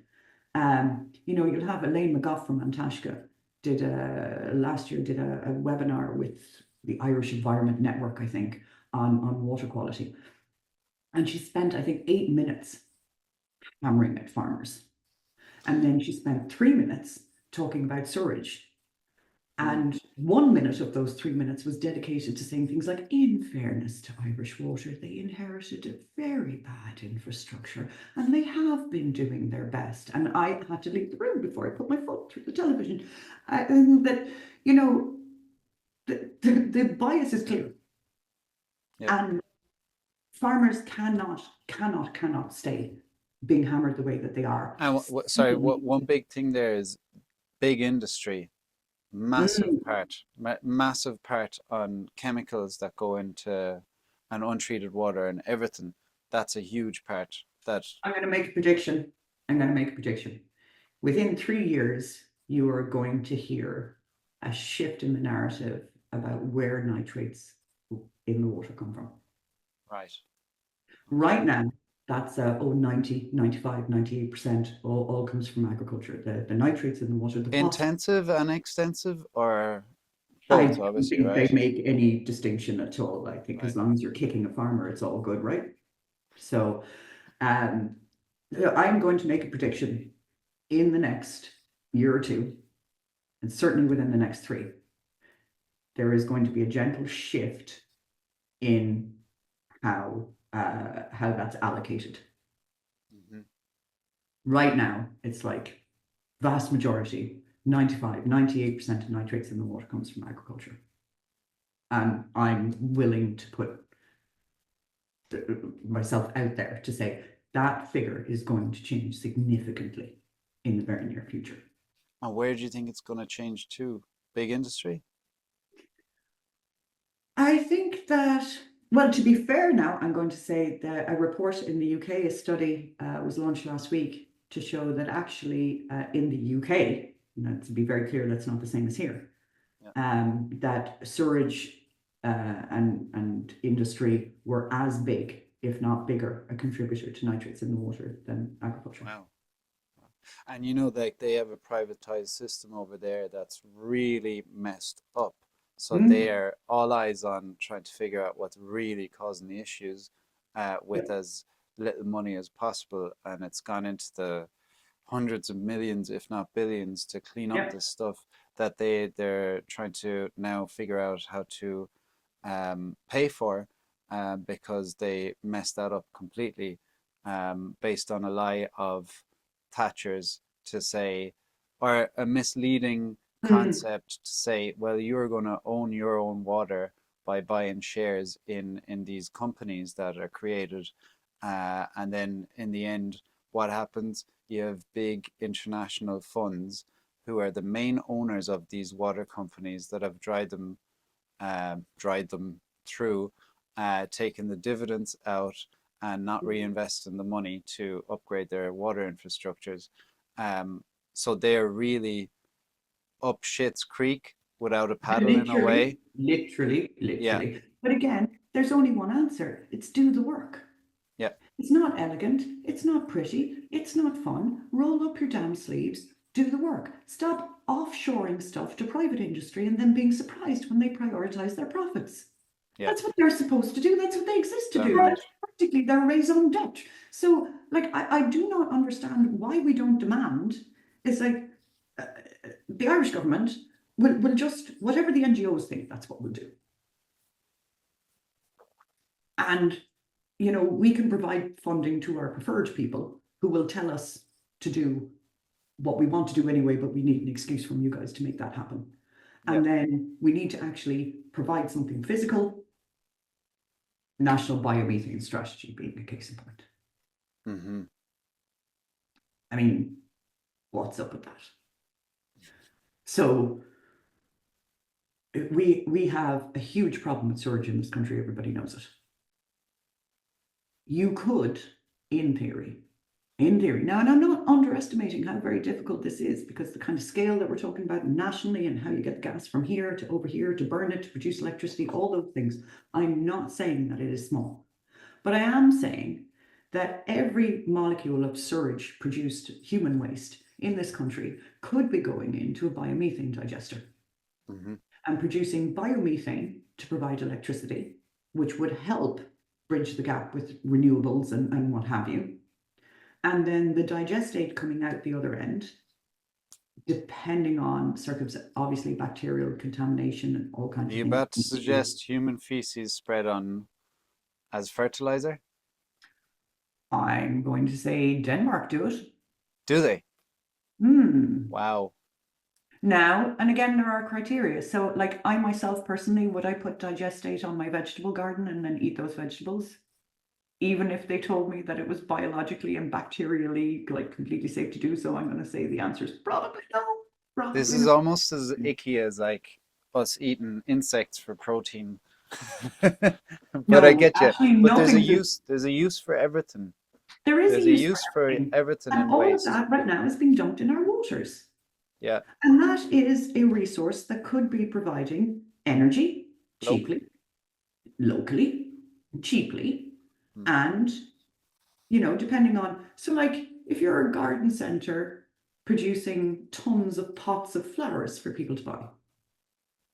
You'll have Elaine McGough from Antashka last year did a webinar with the Irish Environment Network, I think, on water quality. And she spent, I think, 8 minutes hammering at farmers. And then she spent 3 minutes talking about sewage. Mm. And 1 minute of those 3 minutes was dedicated to saying things like, in fairness to Irish Water, they inherited a very bad infrastructure and they have been doing their best. And I had to leave the room before I put my foot through the television. That, you know, the bias is clear. Yeah. And farmers cannot stay being hammered the way that they are. And sorry, what one big thing there is big industry, massive Mm. part, massive part on chemicals that go into an untreated water and everything. That's a huge part. That I'm going to make a prediction. I'm going to make a prediction. Within 3 years, you are going to hear a shift in the narrative about where nitrates in the water come from. right. Right Okay. now, that's 90, 95, 98% all comes from agriculture. The nitrates in the water, the phosphorus. Intensive and extensive, or I both, don't obviously, think they right? make any distinction at all. I think as Right. long as you're kicking a farmer, it's all good, right? So um, I'm going to make a prediction in the next year or two, and certainly within the next three, there is going to be a gentle shift in how that's allocated. Hmm. Right now, it's like vast majority, 95, 98% of nitrates in the water comes from agriculture. And I'm willing to put myself out there to say that figure is going to change significantly in the very near future. And where do you think it's going to change to? Big industry? I think that, well, to be fair now, I'm going to say that a report in the UK, a study was launched last week to show that actually in the UK, to be very clear, that's not the same as here, Yeah. that sewage and industry were as big, if not bigger, a contributor to nitrates in the water than agriculture. Wow. And like they have a privatized system over there that's really messed up. So Mm. they're all eyes on trying to figure out what's really causing the issues with Yep. as little money as possible. And it's gone into the hundreds of millions, if not billions, to clean up Yep. this stuff that they're trying to now figure out how to pay for because they messed that up completely based on a lie of Thatcher's to say, or a misleading Mm. concept to say, well, you're going to own your own water by buying shares in these companies that are created. And then in the end, what happens? You have big international funds who are the main owners of these water companies that have dried them through, taking the dividends out and not reinvesting the money to upgrade their water infrastructures. So they're really up shit's creek without a paddle in a Literally, way. literally, Yeah, literally. But again, there's only one answer. It's do the work. Yeah. It's not elegant. It's not pretty. It's not fun. Roll up your damn sleeves. Do the work. Stop offshoring stuff to private industry and then being surprised when they prioritize their profits. Yeah. That's what they're supposed to do. That's what they exist to Damn do. right. That's practically their raison d'etre. So, like, I do not understand why we don't demand. It's like the Irish government will just, whatever the NGOs think, that's what we'll do. And, you know, we can provide funding to our preferred people who will tell us to do what we want to do anyway, but we need an excuse from you guys to make that happen. And then we need to actually provide something physical, national biomethane strategy being a case in point. Mm-hmm. I mean, what's up with that? So we have a huge problem with surge in this country. Everybody knows it. You could, in theory, now, and I'm not underestimating how very difficult this is, because the kind of scale that we're talking about nationally and how you get the gas from here to over here to burn it, to produce electricity, all those things, I'm not saying that it is small. But I am saying that every molecule of surge produced human waste in this country could be going into a biomethane digester and producing biomethane to provide electricity, which would help bridge the gap with renewables and what have you. And then the digestate coming out the other end, depending on circumstances, obviously bacterial contamination and all kinds Are you of things. about to suggest human feces spread on as fertilizer? I'm going to say Denmark do it. Do they? Hmm. Wow. Now, and again, there are criteria. So, like, I myself personally, would I put digestate on my vegetable garden and then eat those vegetables? Even if they told me that it was biologically and bacterially, like, completely safe to do so, I'm going to say the answer is probably no. Probably This is no. almost as icky as like us eating insects for protein. But I No, get you. actually, But there's a nothing. use. There's a use for everything. There is a There's a use for use for everything. everything And in all of waste. that right now is being dumped in our waters. Yeah. And that is a resource that could be providing energy cheaply, locally, cheaply, and, you know, depending on, so like if you're a garden center producing tons of pots of flowers for people to buy,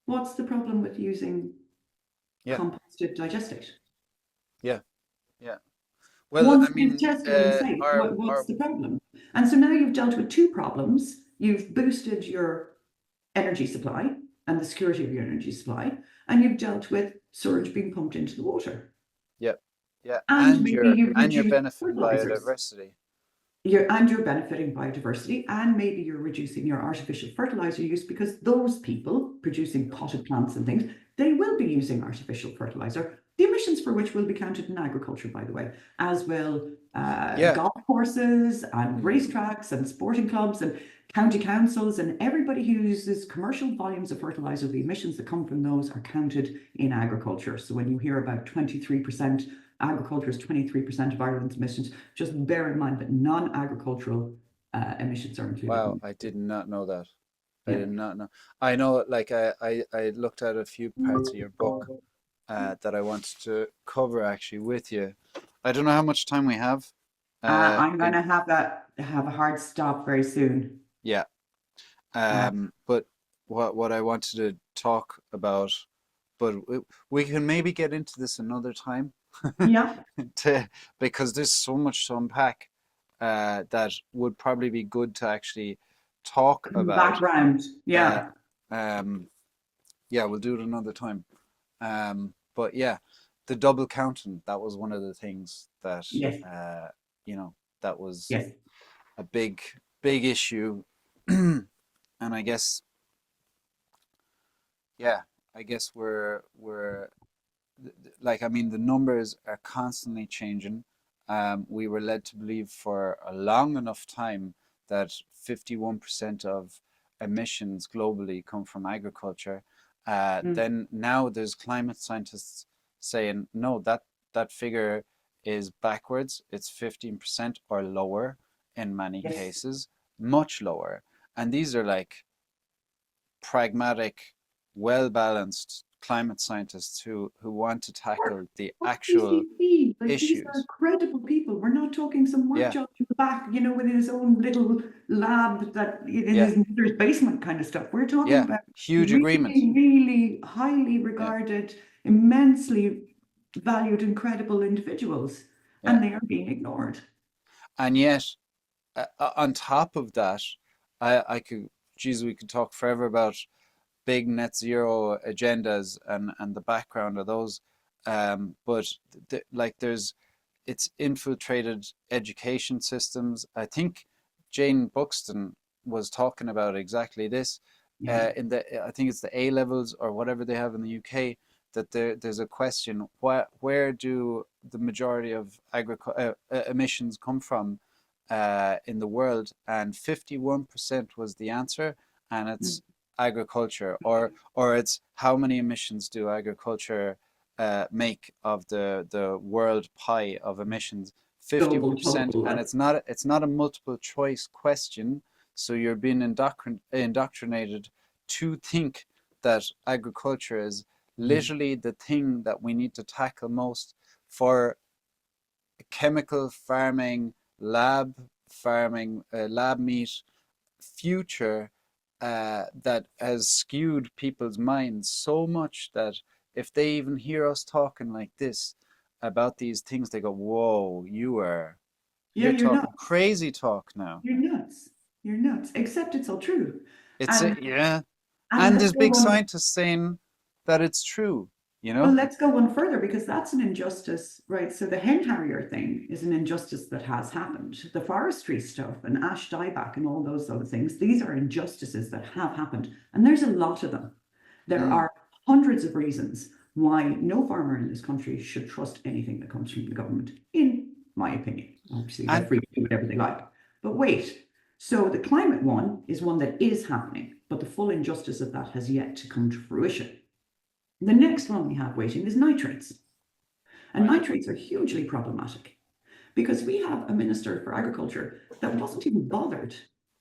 what's the problem with using composted digestate? Yeah. Yeah. Well, Once I you've mean, tested and safe, what's the problem? And so now you've dealt with two problems. You've boosted your energy supply and the security of your energy supply, and you've dealt with surge being pumped into the water. yeah, yeah, And maybe you've you're reduced benefiting fertilizers. biodiversity. You're benefiting biodiversity, and maybe you're reducing your artificial fertilizer use, because those people producing potted plants and things, they will be using artificial fertilizer, the emissions for which will be counted in agriculture, by the way, as will golf courses and racetracks and sporting clubs and county councils and everybody who uses commercial volumes of fertilizer. The emissions that come from those are counted in agriculture. So when you hear about 23%, agriculture is 23% of Ireland's emissions, just bear in mind that non-agricultural emissions are included. Wow, I did not know that. I Yeah. did not know. I know, like, I looked at a few parts of your book that I wanted to cover actually with you. I don't know how much time we have. I'm going to have a hard stop very soon. Yeah. But what I wanted to talk about, but we can maybe get into this another time. Yeah. Because there's so much to unpack that would probably be good to actually talk about. Background. Yeah. Yeah, we'll do it another time. But yeah, the double counting, that was one of the things that Yes. you know, that was Yes. a big issue. And I guess, yeah, I guess we're like, I mean, the numbers are constantly changing. We were led to believe for a long enough time that 51% of emissions globally come from agriculture. Then now there's climate scientists saying, no, that figure is backwards. It's 15% or lower in many cases, much lower. And these are like pragmatic, well-balanced climate scientists who want to tackle the What actual PCP? Like these are issues. credible people. We're not talking some work Yeah, job in the back, with his own little lab that in yeah, his mother's basement kind of stuff. We're talking yeah. about Huge agreement. really, really highly Yeah, regarded, immensely valued, incredible individuals, yeah. and they are being ignored. And yet, on top of that, I could, geez, we could talk forever about big net zero agendas and the background of those. But like it's infiltrated education systems. I think Jane Buxton was talking about exactly this Yeah. in I think it's the A levels or whatever they have in the UK, that there's a question, where do the majority of emissions come from in the world, and 51% was the answer, and Mm. it's agriculture, or it's how many emissions do agriculture make of the world pie of emissions. Global 51%, total. and it's not a multiple choice question, so you're being indoctrinated to think that agriculture is Mm. literally the thing that we need to tackle most for chemical farming, lab meat future, that has skewed people's minds so much that if they even hear us talking like this about these things, they go, "Whoa, Yeah, you're you're talking nuts. crazy talk now." You're nuts. You're nuts. Except it's all true. It's And yeah, and and let's there's go big on. scientists saying that it's true. You Well, know? let's go one further because that's an injustice, right? So the hen harrier thing is an injustice that has happened. The forestry stuff and ash dieback and all those other things, these are injustices that have happened. And there's a lot of them. There Mm, are hundreds of reasons why no farmer in this country should trust anything that comes from the government, in my opinion. Obviously, they're and free to do whatever they like. But wait, so the climate one is one that is happening, but the full injustice of that has yet to come to fruition. The next one we have waiting is nitrates. And right, nitrates are hugely problematic because we have a Minister for Agriculture that wasn't even bothered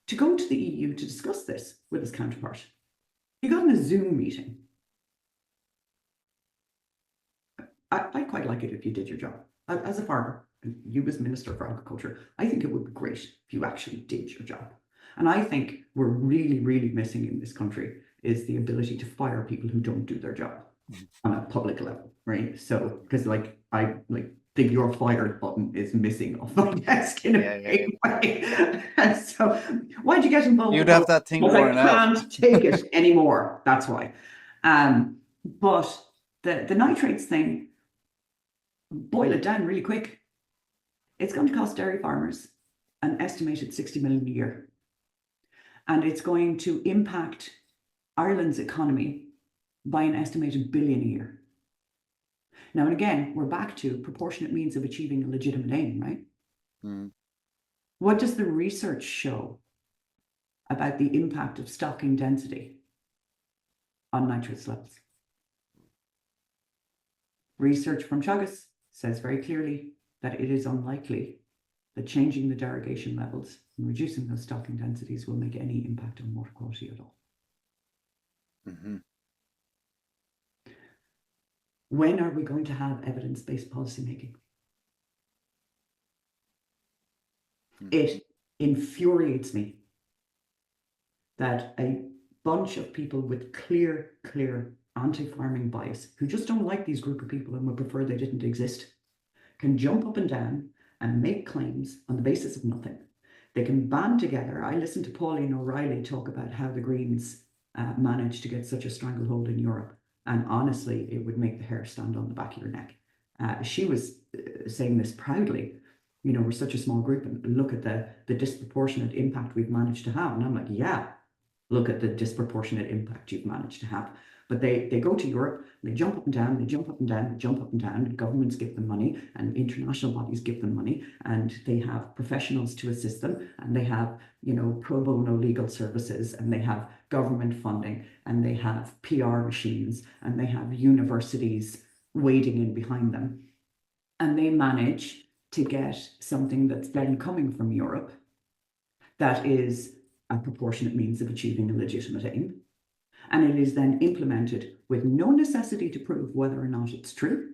to go to the EU to discuss this with his counterpart. He got in a Zoom meeting. I quite like it if you did your job. As a farmer, and you as Minister for Agriculture, I think it would be great if you actually did your job. And I think we're really, really missing in this country is the ability to fire people who don't do their job on a public level, right? So, because I like the "you're fired" button is missing off my desk in a yeah, yeah, yeah. big way. And so, why'd you get involved You'd at all? have that thing Because I worn out. can't take it anymore. That's why. But the nitrates thing, boil it down really quick. It's going to cost dairy farmers an estimated 60 million a year. And it's going to impact Ireland's economy by an estimated billion a year. Now, and again, we're back to proportionate means of achieving a legitimate aim, right? Mm, What does the research show about the impact of stocking density on nitrates levels? Research from Teagasc says very clearly that it is unlikely that changing the derogation levels and reducing those stocking densities will make any impact on water quality at all. mm-hmm. When are we going to have evidence-based policymaking? It infuriates me that a bunch of people with clear anti-farming bias who just don't like these group of people and would prefer they didn't exist can jump up and down and make claims on the basis of nothing. They can band together. I listened to Pauline O'Reilly talk about how the Greens managed to get such a stranglehold in Europe. And honestly, it would make the hair stand on the back of your neck. She was saying this proudly. We're such a small group and look at the disproportionate impact we've managed to have. And I'm like, yeah, look at the disproportionate impact you've managed to have. But they go to Europe, they jump up and down, they jump up and down, they jump up and down. Governments give them money and international bodies give them money, and they have professionals to assist them, and they have, pro bono legal services, and they have government funding, and they have PR machines, and they have universities wading in behind them. And they manage to get something that's then coming from Europe that is a proportionate means of achieving a legitimate aim. And it is then implemented with no necessity to prove whether or not it's true,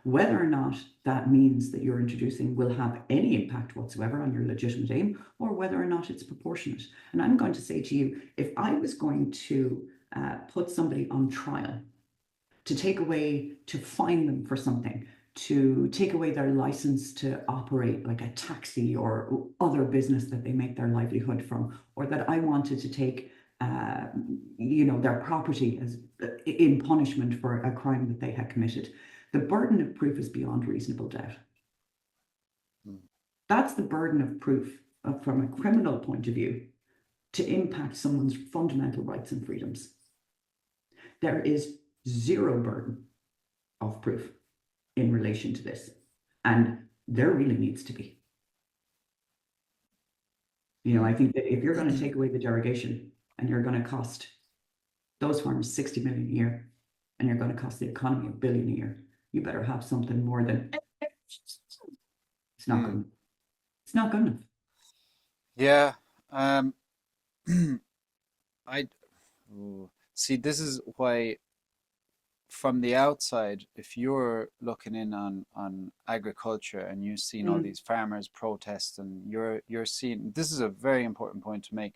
whether or not that means that you're introducing will have any impact whatsoever on your legitimate aim, or whether or not it's proportionate. And I'm going to say to you, if I was going to put somebody on trial, to take away, to fine them for something, to take away their license to operate like a taxi or other business that they make their livelihood from, or that I wanted to take their property as in punishment for a crime that they had committed, the burden of proof is beyond reasonable doubt. Mm. That's the burden of proof from a criminal point of view to impact someone's fundamental rights and freedoms. There is zero burden of proof in relation to this. And there really needs to be. I think that if you're going to take away the derogation and you're going to cost those farmers 60 million a year and you're going to cost the economy $1 billion a year, you better have something more than it's not good enough. It's not good enough. Yeah. I see. This is why, from the outside, if you're looking in on agriculture and you've seen all these farmers protest, and you're seeing, this is a very important point to make.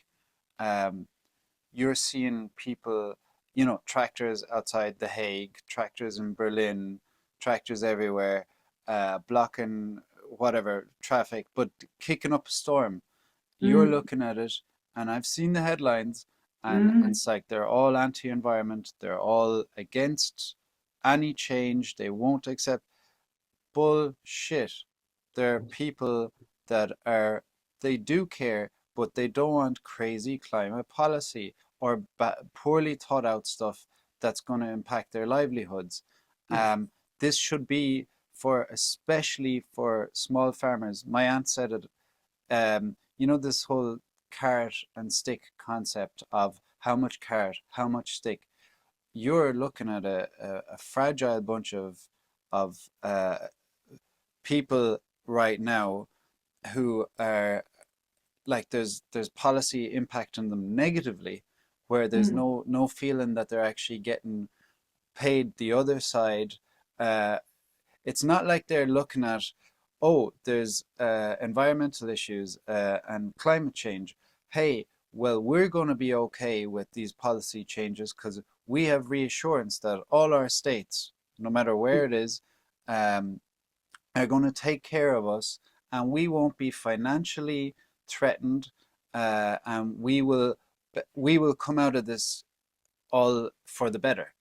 You're seeing people, tractors outside The Hague, tractors in Berlin, tractors everywhere, blocking whatever traffic, but kicking up a storm. You're looking at it, and I've seen the headlines, and it's like they're all anti-environment, they're all against any change, they won't accept. Bullshit. There are people that they do care, but they don't want crazy climate policy or poorly thought out stuff that's going to impact their livelihoods. Yes. This should be especially for small farmers. My aunt said it, this whole carrot and stick concept of how much carrot, how much stick. You're looking at a fragile bunch of people right now who are like, there's policy impacting them negatively, where there's no feeling that they're actually getting paid the other side. It's not like they're looking at, oh, there's environmental issues and climate change. Hey, well, we're going to be okay with these policy changes because we have reassurance that all our states, no matter where it is, are going to take care of us, and we won't be financially threatened, and we will come out of this all for the better.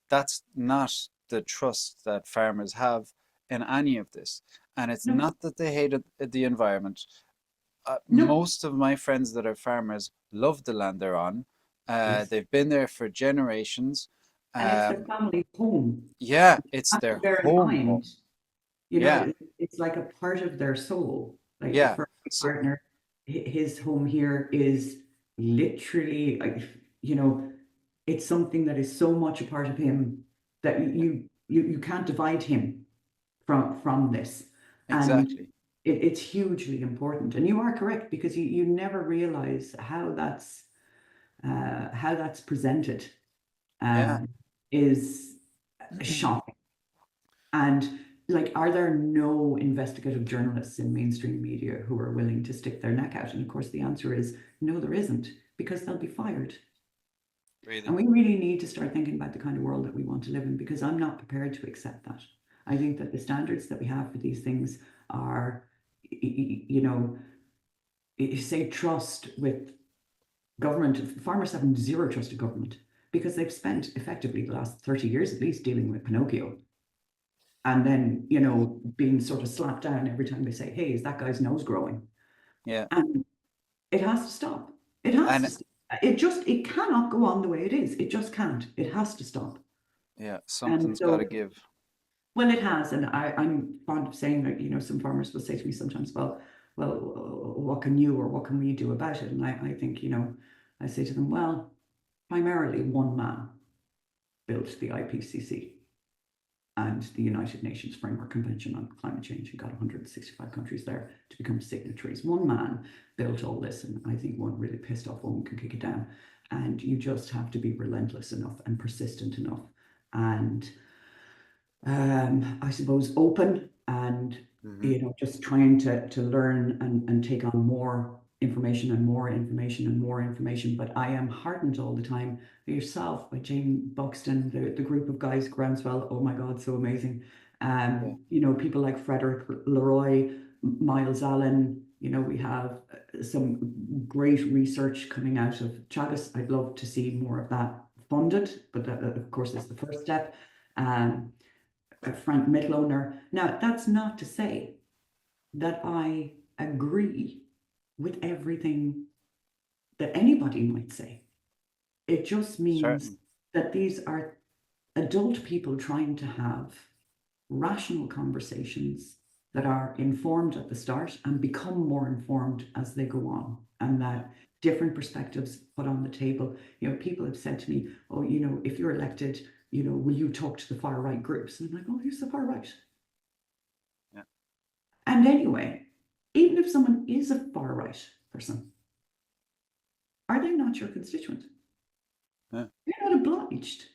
That's not the trust that farmers have in any of this. And it's No, not that they hate the environment. no. Most of my friends that are farmers love the land they're on. Yes. They've been there for generations. And it's their Um, family home. yeah, You it's have to their bear in home mind, home. Yeah, it's like a part of their soul. Like yeah. for my So partner, his home here is literally, it's something that is so much a part of him that you can't divide him from this. And exactly. it's hugely important. And you are correct, because you never realize how that's presented Yeah. is shocking. And like, are there no investigative journalists in mainstream media who are willing to stick their neck out? And of course, the answer is no, there isn't, because they'll be fired. Really. And we really need to start thinking about the kind of world that we want to live in, because I'm not prepared to accept that. I think that the standards that we have for these things are, say trust with government. Farmers have zero trust in government because they've spent effectively the last 30 years at least dealing with Pinocchio. And then, being sort of slapped down every time they say, hey, is that guy's nose growing? Yeah. And it has to stop. It has to And stop. It cannot go on the way it is. It just can't. It has to stop. yeah, And something's got to so, give. well, it has. And I'm fond of saying that, some farmers will say to me sometimes, well, what can you or what can we do about it? And I think, I say to them, well, primarily one man built the IPCC. and the United Nations Framework Convention on Climate Change, and got 165 countries there to become signatories. One man built all this, and I think one really pissed off woman can kick it down. And you just have to be relentless enough and persistent enough, and I suppose open, and just trying to learn and take on more information and more information and more information. But I am heartened all the time by yourself, by Jane Buxton, the group of guys, Groundswell. Oh my God, so amazing. People like Frederick Leroy, Miles Allen. We have some great research coming out of Chagas. I'd love to see more of that funded, but that, of course, is the first step. Frank Mittloner. Now, that's not to say that I agree with everything that anybody might say. It just means that these are adult people trying to have rational conversations that are informed at the start and become more informed as they go on, and that different perspectives put on the table. People have said to me, oh, if you're elected, will you talk to the far right groups? And I'm like, oh, who's the far right? Yeah. And anyway, even if someone is a far right person, are they not your constituent? Yeah. You're not obliged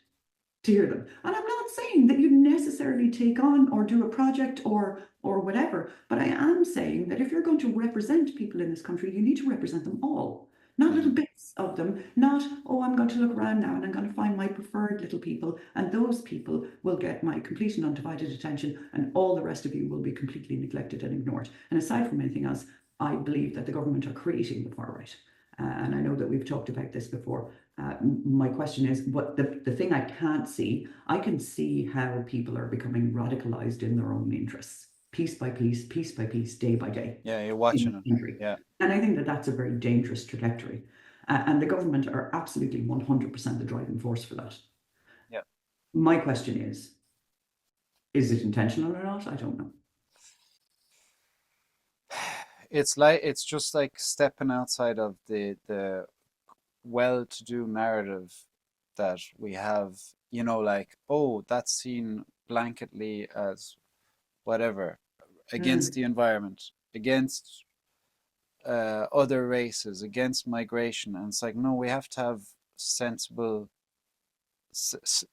to hear them. And I'm not saying that you necessarily take on or do a project or whatever, but I am saying that if you're going to represent people in this country, you need to represent them all. Not little bits of them, not, oh, I'm going to look around now and I'm going to find my preferred little people, and those people will get my complete and undivided attention, and all the rest of you will be completely neglected and ignored. And aside from anything else, I believe that the government are creating the far right. And I know that we've talked about this before. My question is, what the thing I can't see, I can see how people are becoming radicalized in their own interests, piece by piece, day by day. Yeah, you're watching it. Yeah. And I think that that's a very dangerous trajectory. And the government are absolutely 100% the driving force for that. Yeah. My question is it intentional or not? I don't know. It's just like stepping outside of the well-to-do narrative that we have, like, oh, that's seen blanketly as whatever, against the environment, against other races, against migration. And it's like, no, we have to have sensible,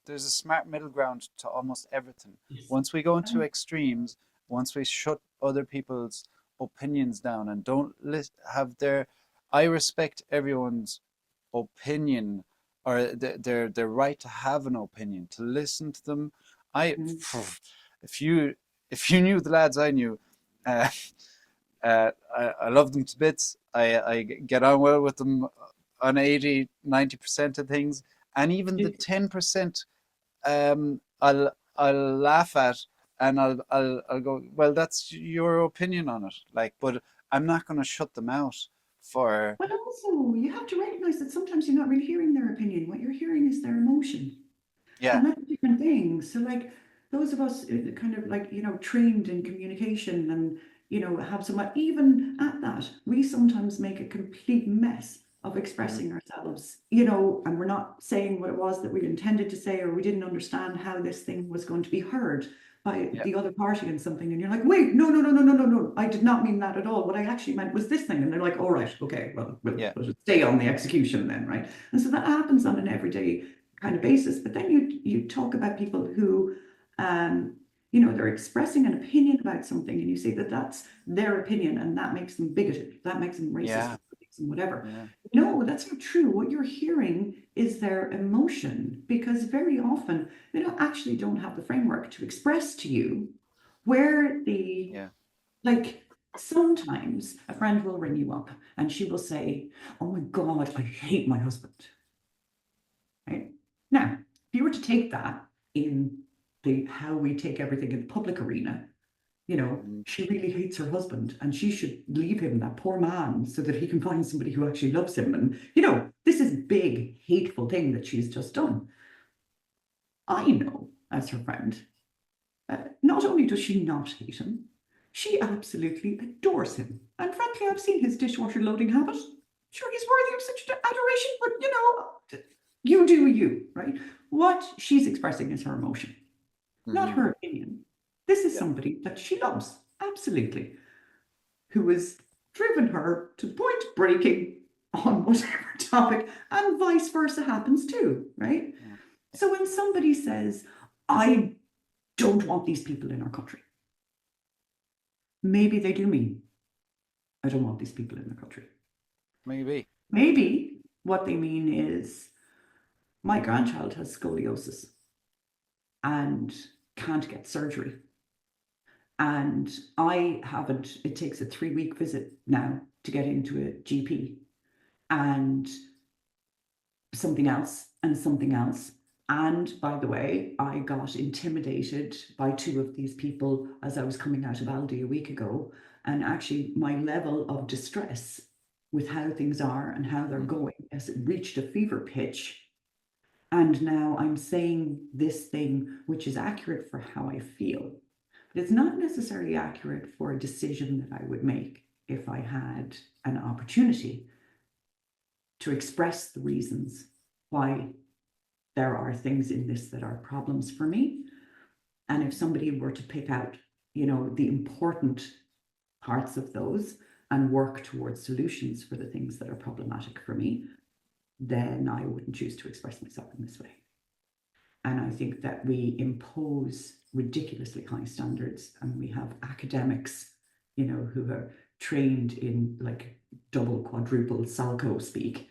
there's a smart middle ground to almost everything. Yes. Once we go into extremes, once we shut other people's opinions down and don't have I respect everyone's opinion, or their right to have an opinion, to listen to them. If you knew the lads I knew, I love them to bits. I get on well with them on 80-90% of things, and even the 10% I'll laugh at, and I'll go, well, that's your opinion on it, like, but I'm not going to shut them out for. But also, you have to recognize that sometimes you're not really hearing their opinion. What you're hearing is their emotion. Yeah. And that's a different thing. So, like, those of us kind of like, trained in communication and, have somewhat, even at that, we sometimes make a complete mess of expressing ourselves, and we're not saying what it was that we intended to say, or we didn't understand how this thing was going to be heard by the other party and something. And you're like, wait, no, I did not mean that at all. What I actually meant was this thing. And they're like, all right, okay, well, we'll just stay on the execution then, right? And so that happens on an everyday kind of basis. But then you talk about people who, they're expressing an opinion about something, and you say that that's their opinion, and that makes them bigoted, that makes them racist, that makes them whatever. Yeah. No, that's not true. What you're hearing is their emotion, because very often they don't have the framework to express to you where like, sometimes a friend will ring you up and she will say, oh my God, I hate my husband. Right? Now, if you were to take that in how we take everything in the public arena, she really hates her husband and she should leave him, that poor man, so that he can find somebody who actually loves him. And, this is big, hateful thing that she's just done. I know, as her friend, not only does she not hate him, she absolutely adores him. And frankly, I've seen his dishwasher loading habit. Sure, he's worthy of such adoration, but, you do you, right? What she's expressing is her emotion. not Hmm. her opinion. This is Yeah. somebody that she loves, absolutely, who has driven her to point breaking on whatever topic, and vice versa happens too, right? Yeah. So when somebody says, I don't want these people in our country, maybe they do mean, I don't want these people in the country. Maybe. Maybe what they mean is, my grandchild has scoliosis and can't get surgery. And I haven't, it takes a 3-week visit now to get into a GP, and something else and something else. And by the way, I got intimidated by 2 of these people as I was coming out of Aldi a week ago. And actually, my level of distress with how things are and how they're going has reached a fever pitch. And now I'm saying this thing, which is accurate for how I feel, but it's not necessarily accurate for a decision that I would make if I had an opportunity to express the reasons why there are things in this that are problems for me. And if somebody were to pick out, the important parts of those and work towards solutions for the things that are problematic for me, then I wouldn't choose to express myself in this way. And I think that we impose ridiculously high standards, and we have academics, who are trained in like double, quadruple Salco speak,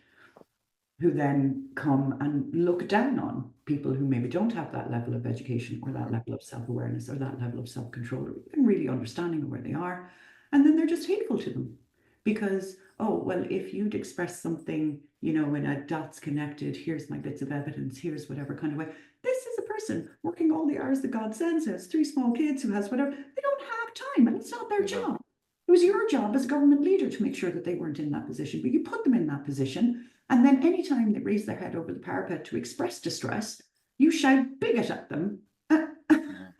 who then come and look down on people who maybe don't have that level of education or that level of self-awareness or that level of self-control or even really understanding of where they are. And then they're just hateful to them because, oh, well, if you'd express something, in a dots connected, here's my bits of evidence, here's whatever kind of way. This is a person working all the hours that God sends, who has 3 small kids, who has whatever. They don't have time, and it's not their They don't. job. It was your job as a government leader to make sure that they weren't in that position, but you put them in that position. And then anytime they raise their head over the parapet to express distress, you shout bigot at them. Yeah.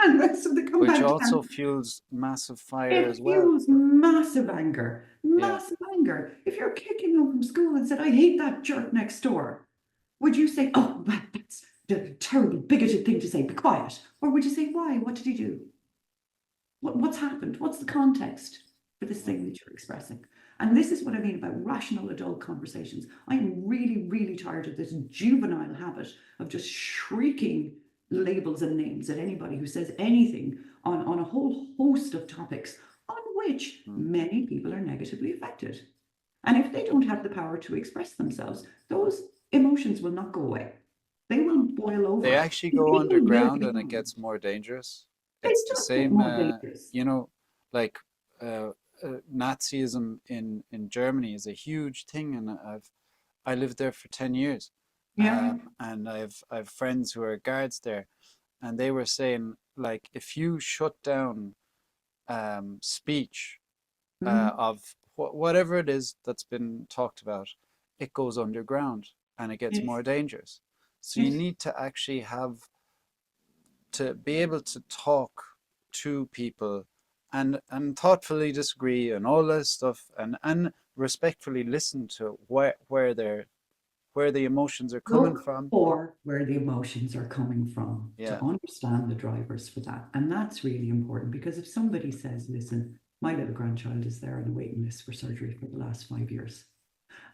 And so they come Which back also down. fuels massive fire It as well. fuels massive anger, Yeah. massive anger. If you're kicking home from school and said, I hate that jerk next door, would you say, oh, that's the terrible bigoted thing to say, be quiet? Or would you say, why? What did he do? What's happened? What's the context for this thing that you're expressing? And this is what I mean about rational adult conversations. I'm really, really tired of this juvenile habit of just shrieking labels and names at anybody who says anything on a whole host of topics on which many people are negatively affected. And if they don't have the power to express themselves, those emotions will not go away. They will boil They over. actually And go people will underground be and it harmed. gets more dangerous. They It's the just get same, more dangerous. like uh, Nazism in Germany is a huge thing, and I lived there for 10 years, Yeah. and I've friends who are guards there, and they were saying like if you shut down speech Mhm. of whatever it is that's been talked about, it goes underground and it gets Yes. more dangerous. So you Yes. need to actually have to be able to talk to people and thoughtfully disagree and all this stuff and respectfully listen to where the emotions are coming Look from. for where the emotions are coming from to Yeah. understand the drivers for that. And that's really important because if somebody says, listen, my little grandchild is there on a waiting list for surgery for the last 5 years,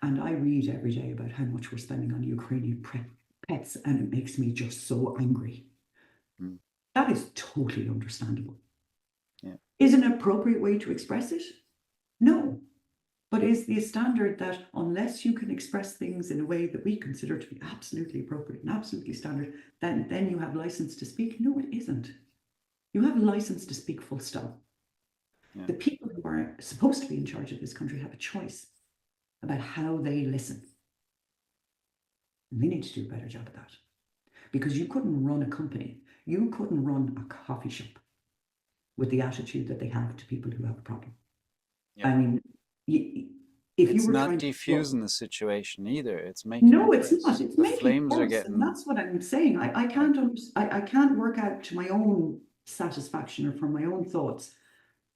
and I read every day about how much we're spending on Ukrainian pets, and it makes me just so angry. Mm. That is totally understandable. Yeah. Is an appropriate way to express it? No. But is the standard that unless you can express things in a way that we consider to be absolutely appropriate and absolutely standard, then you have license to speak? No, it isn't. You have a license to speak full stop. Yeah. The people who are supposed to be in charge of this country have a choice about how they listen. And they need to do a better job of that. Because you couldn't run a company, you couldn't run a coffee shop with the attitude that they have to people who have a problem. Yeah. I mean, if you It's were not trying to defusing the situation either. It's making no, it it's not. worse. It's The making it flames are worse, and getting that's what I'm saying. I yeah. can't I can't work out to my own satisfaction or from my own thoughts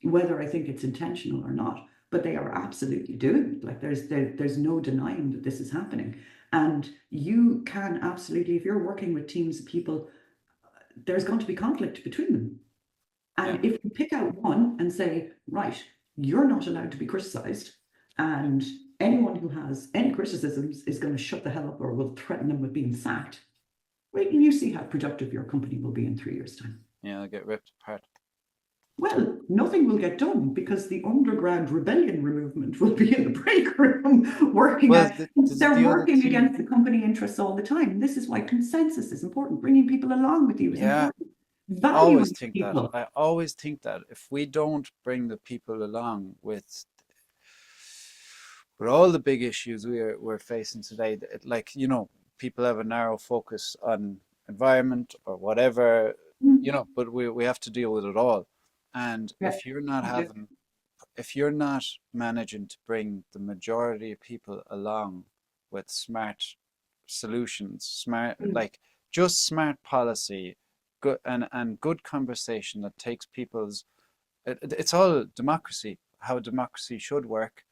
whether I think it's intentional or not. But they are absolutely doing it. Like there's no denying that this is happening, and you can absolutely, if you're working with teams of people, there's going to be conflict between them. And Yeah. if you pick out one and say, right, you're not allowed to be criticized, and anyone who has any criticisms is going to shut the hell up or will threaten them with being sacked, wait till you see how productive your company will be in 3 years' time. Yeah, they'll get ripped apart. Well, nothing will get done because the underground rebellion movement will be in the break room working Well, out. this is They're the other working thing. against the company interests all the time. This is why consensus is important. Bringing people along with you is Yeah, important. always Valuing think that. people. I always think that if we don't bring the people along with all the big issues we're facing today, like, people have a narrow focus on environment or whatever, but we have to deal with it all. And Yeah. if you're not managing to bring the majority of people along with smart solutions, like just smart policy, good and good conversation that takes it's all democracy, how democracy should work.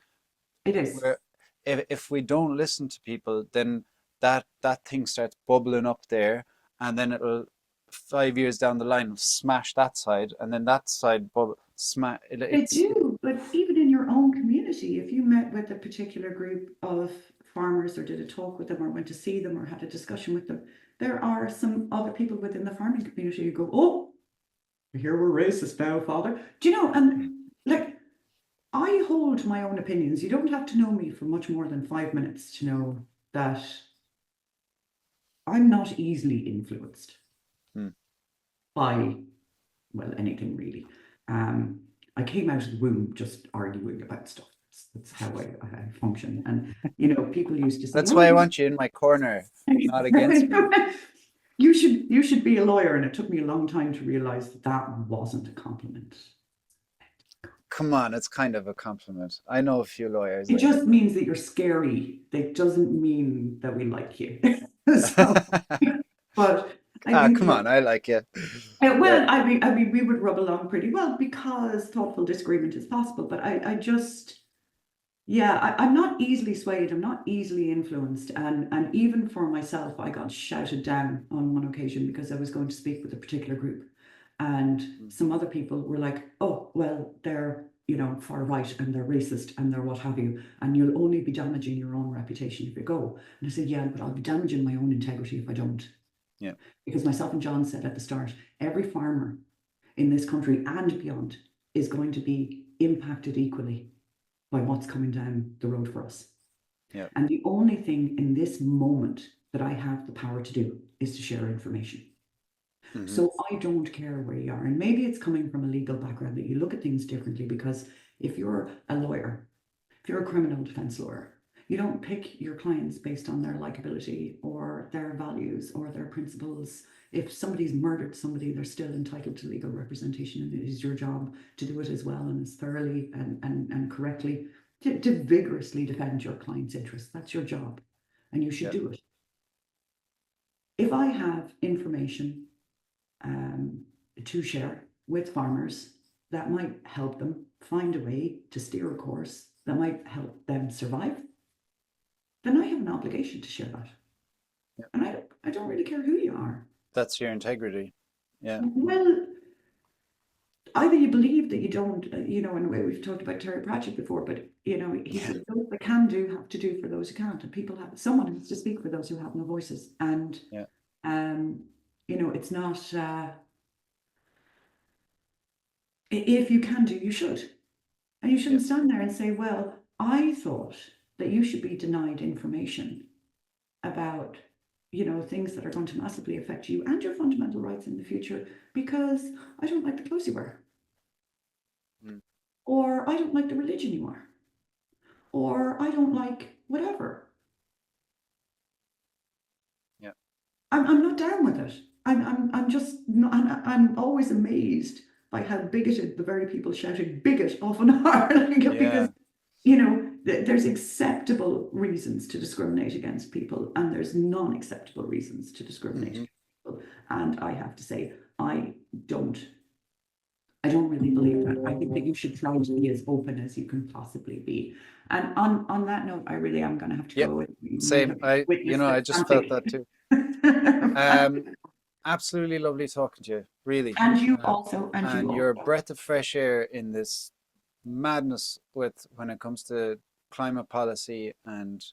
It is. Where if we don't listen to people, then that thing starts bubbling up there, and then it'll 5 years down the line smash that side, and then that side bubble smash. They It's do, but even in your own community, if you met with a particular group of farmers or did a talk with them or went to see them or had a discussion with them, there are some other people within the farming community who go, oh, here we're racist now, father. Do you know, and like, I hold my own opinions. You don't have to know me for much more than 5 minutes to know that I'm not easily influenced Hmm. by, well, anything really. I came out of the womb just arguing about stuff. That's how I function. And, people used to say, That's oh, why I want you in my corner, not against me. you should be a lawyer. And it took me a long time to realize that that wasn't a compliment. Come on, it's kind of a compliment. I know a few lawyers. It just means that you're scary. It doesn't mean that we like you. So, but I think Come on, I like you. Yeah, well, I mean, we would rub along pretty well because thoughtful disagreement is possible. But I just, yeah, I'm not easily swayed. I'm not easily influenced. And even for myself, I got shouted down on one occasion because I was going to speak with a particular group. And some other people were like, oh, well, they're, far right and they're racist and they're what have you. And you'll only be damaging your own reputation if you go. And I said, yeah, but I'll be damaging my own integrity if I don't. yeah, Because myself and John said at the start, every farmer in this country and beyond is going to be impacted equally by what's coming down the road for us. yeah. And the only thing in this moment that I have the power to do is to share information. Mhm. So I don't care where you are. And maybe it's coming from a legal background that you look at things differently, because if you're a lawyer, if you're a criminal defense lawyer, you don't pick your clients based on their likability or their values or their principles. If somebody's murdered somebody, they're still entitled to legal representation, and it is your job to do it as well and as thoroughly and correctly to vigorously defend your client's interests. That's your job, and you should Yeah. do it. If I have information to share with farmers that might help them find a way to steer a course that might help them survive, then I have an obligation to share that. Yeah. And I don't really care who you are. That's your integrity. Yeah. Well, either you believe that you don't, and we've talked about Terry Pratchett before, but he said those that can do have to do for those who can't, and someone has to speak for those who have no voices. And Yeah. it's not. If you can do, you should. And you shouldn't stand there and say, well, I thought that you should be denied information about, things that are going to massively affect you and your fundamental rights in the future because I don't like the clothes you wear. Or I don't like the religion you are. Or I don't like whatever. Yeah. I'm not down with it. I'm just not, I'm always amazed by how bigoted the very people shouting bigot often are. Because, there's acceptable reasons to discriminate against people and there's non-acceptable reasons to discriminate against people. And I have to say, I don't really believe that. I think that you should try to be as open as you can possibly be. And on that note, I really am going to have to go. Same. I just felt that too. Absolutely lovely talking to you, really. And you Um, also, and you and you're a also. breath of fresh air in this madness with when it comes to climate policy and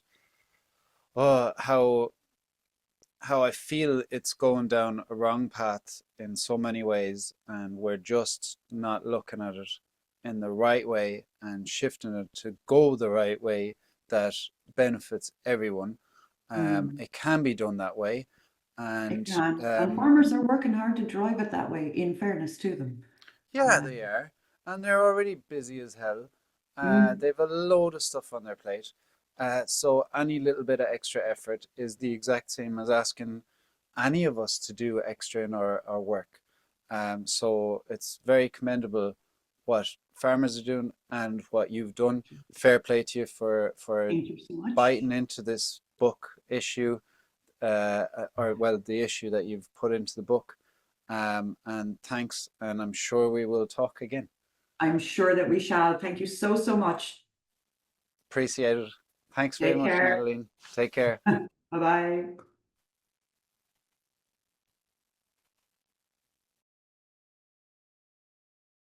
how I feel it's going down a wrong path in so many ways, and we're just not looking at it in the right way and shifting it to go the right way that benefits everyone. Mm, It can be done that way, it and can. And farmers are working hard to drive it that way, in fairness to them. yeah, Uh, they are, and they're already busy as hell. mm, They've a load of stuff on their plate. So any little bit of extra effort is the exact same as asking any of us to do extra in our work. So it's very commendable what farmers are doing and what you've done. Fair play to you for thank you so much. biting into this book issue, or well, the issue that you've put into the book. And thanks, and I'm sure we will talk again. I'm sure that we shall. Thank you so, so much. Appreciate it. Thanks very Take much, care. Nadaline. Take care. Bye bye.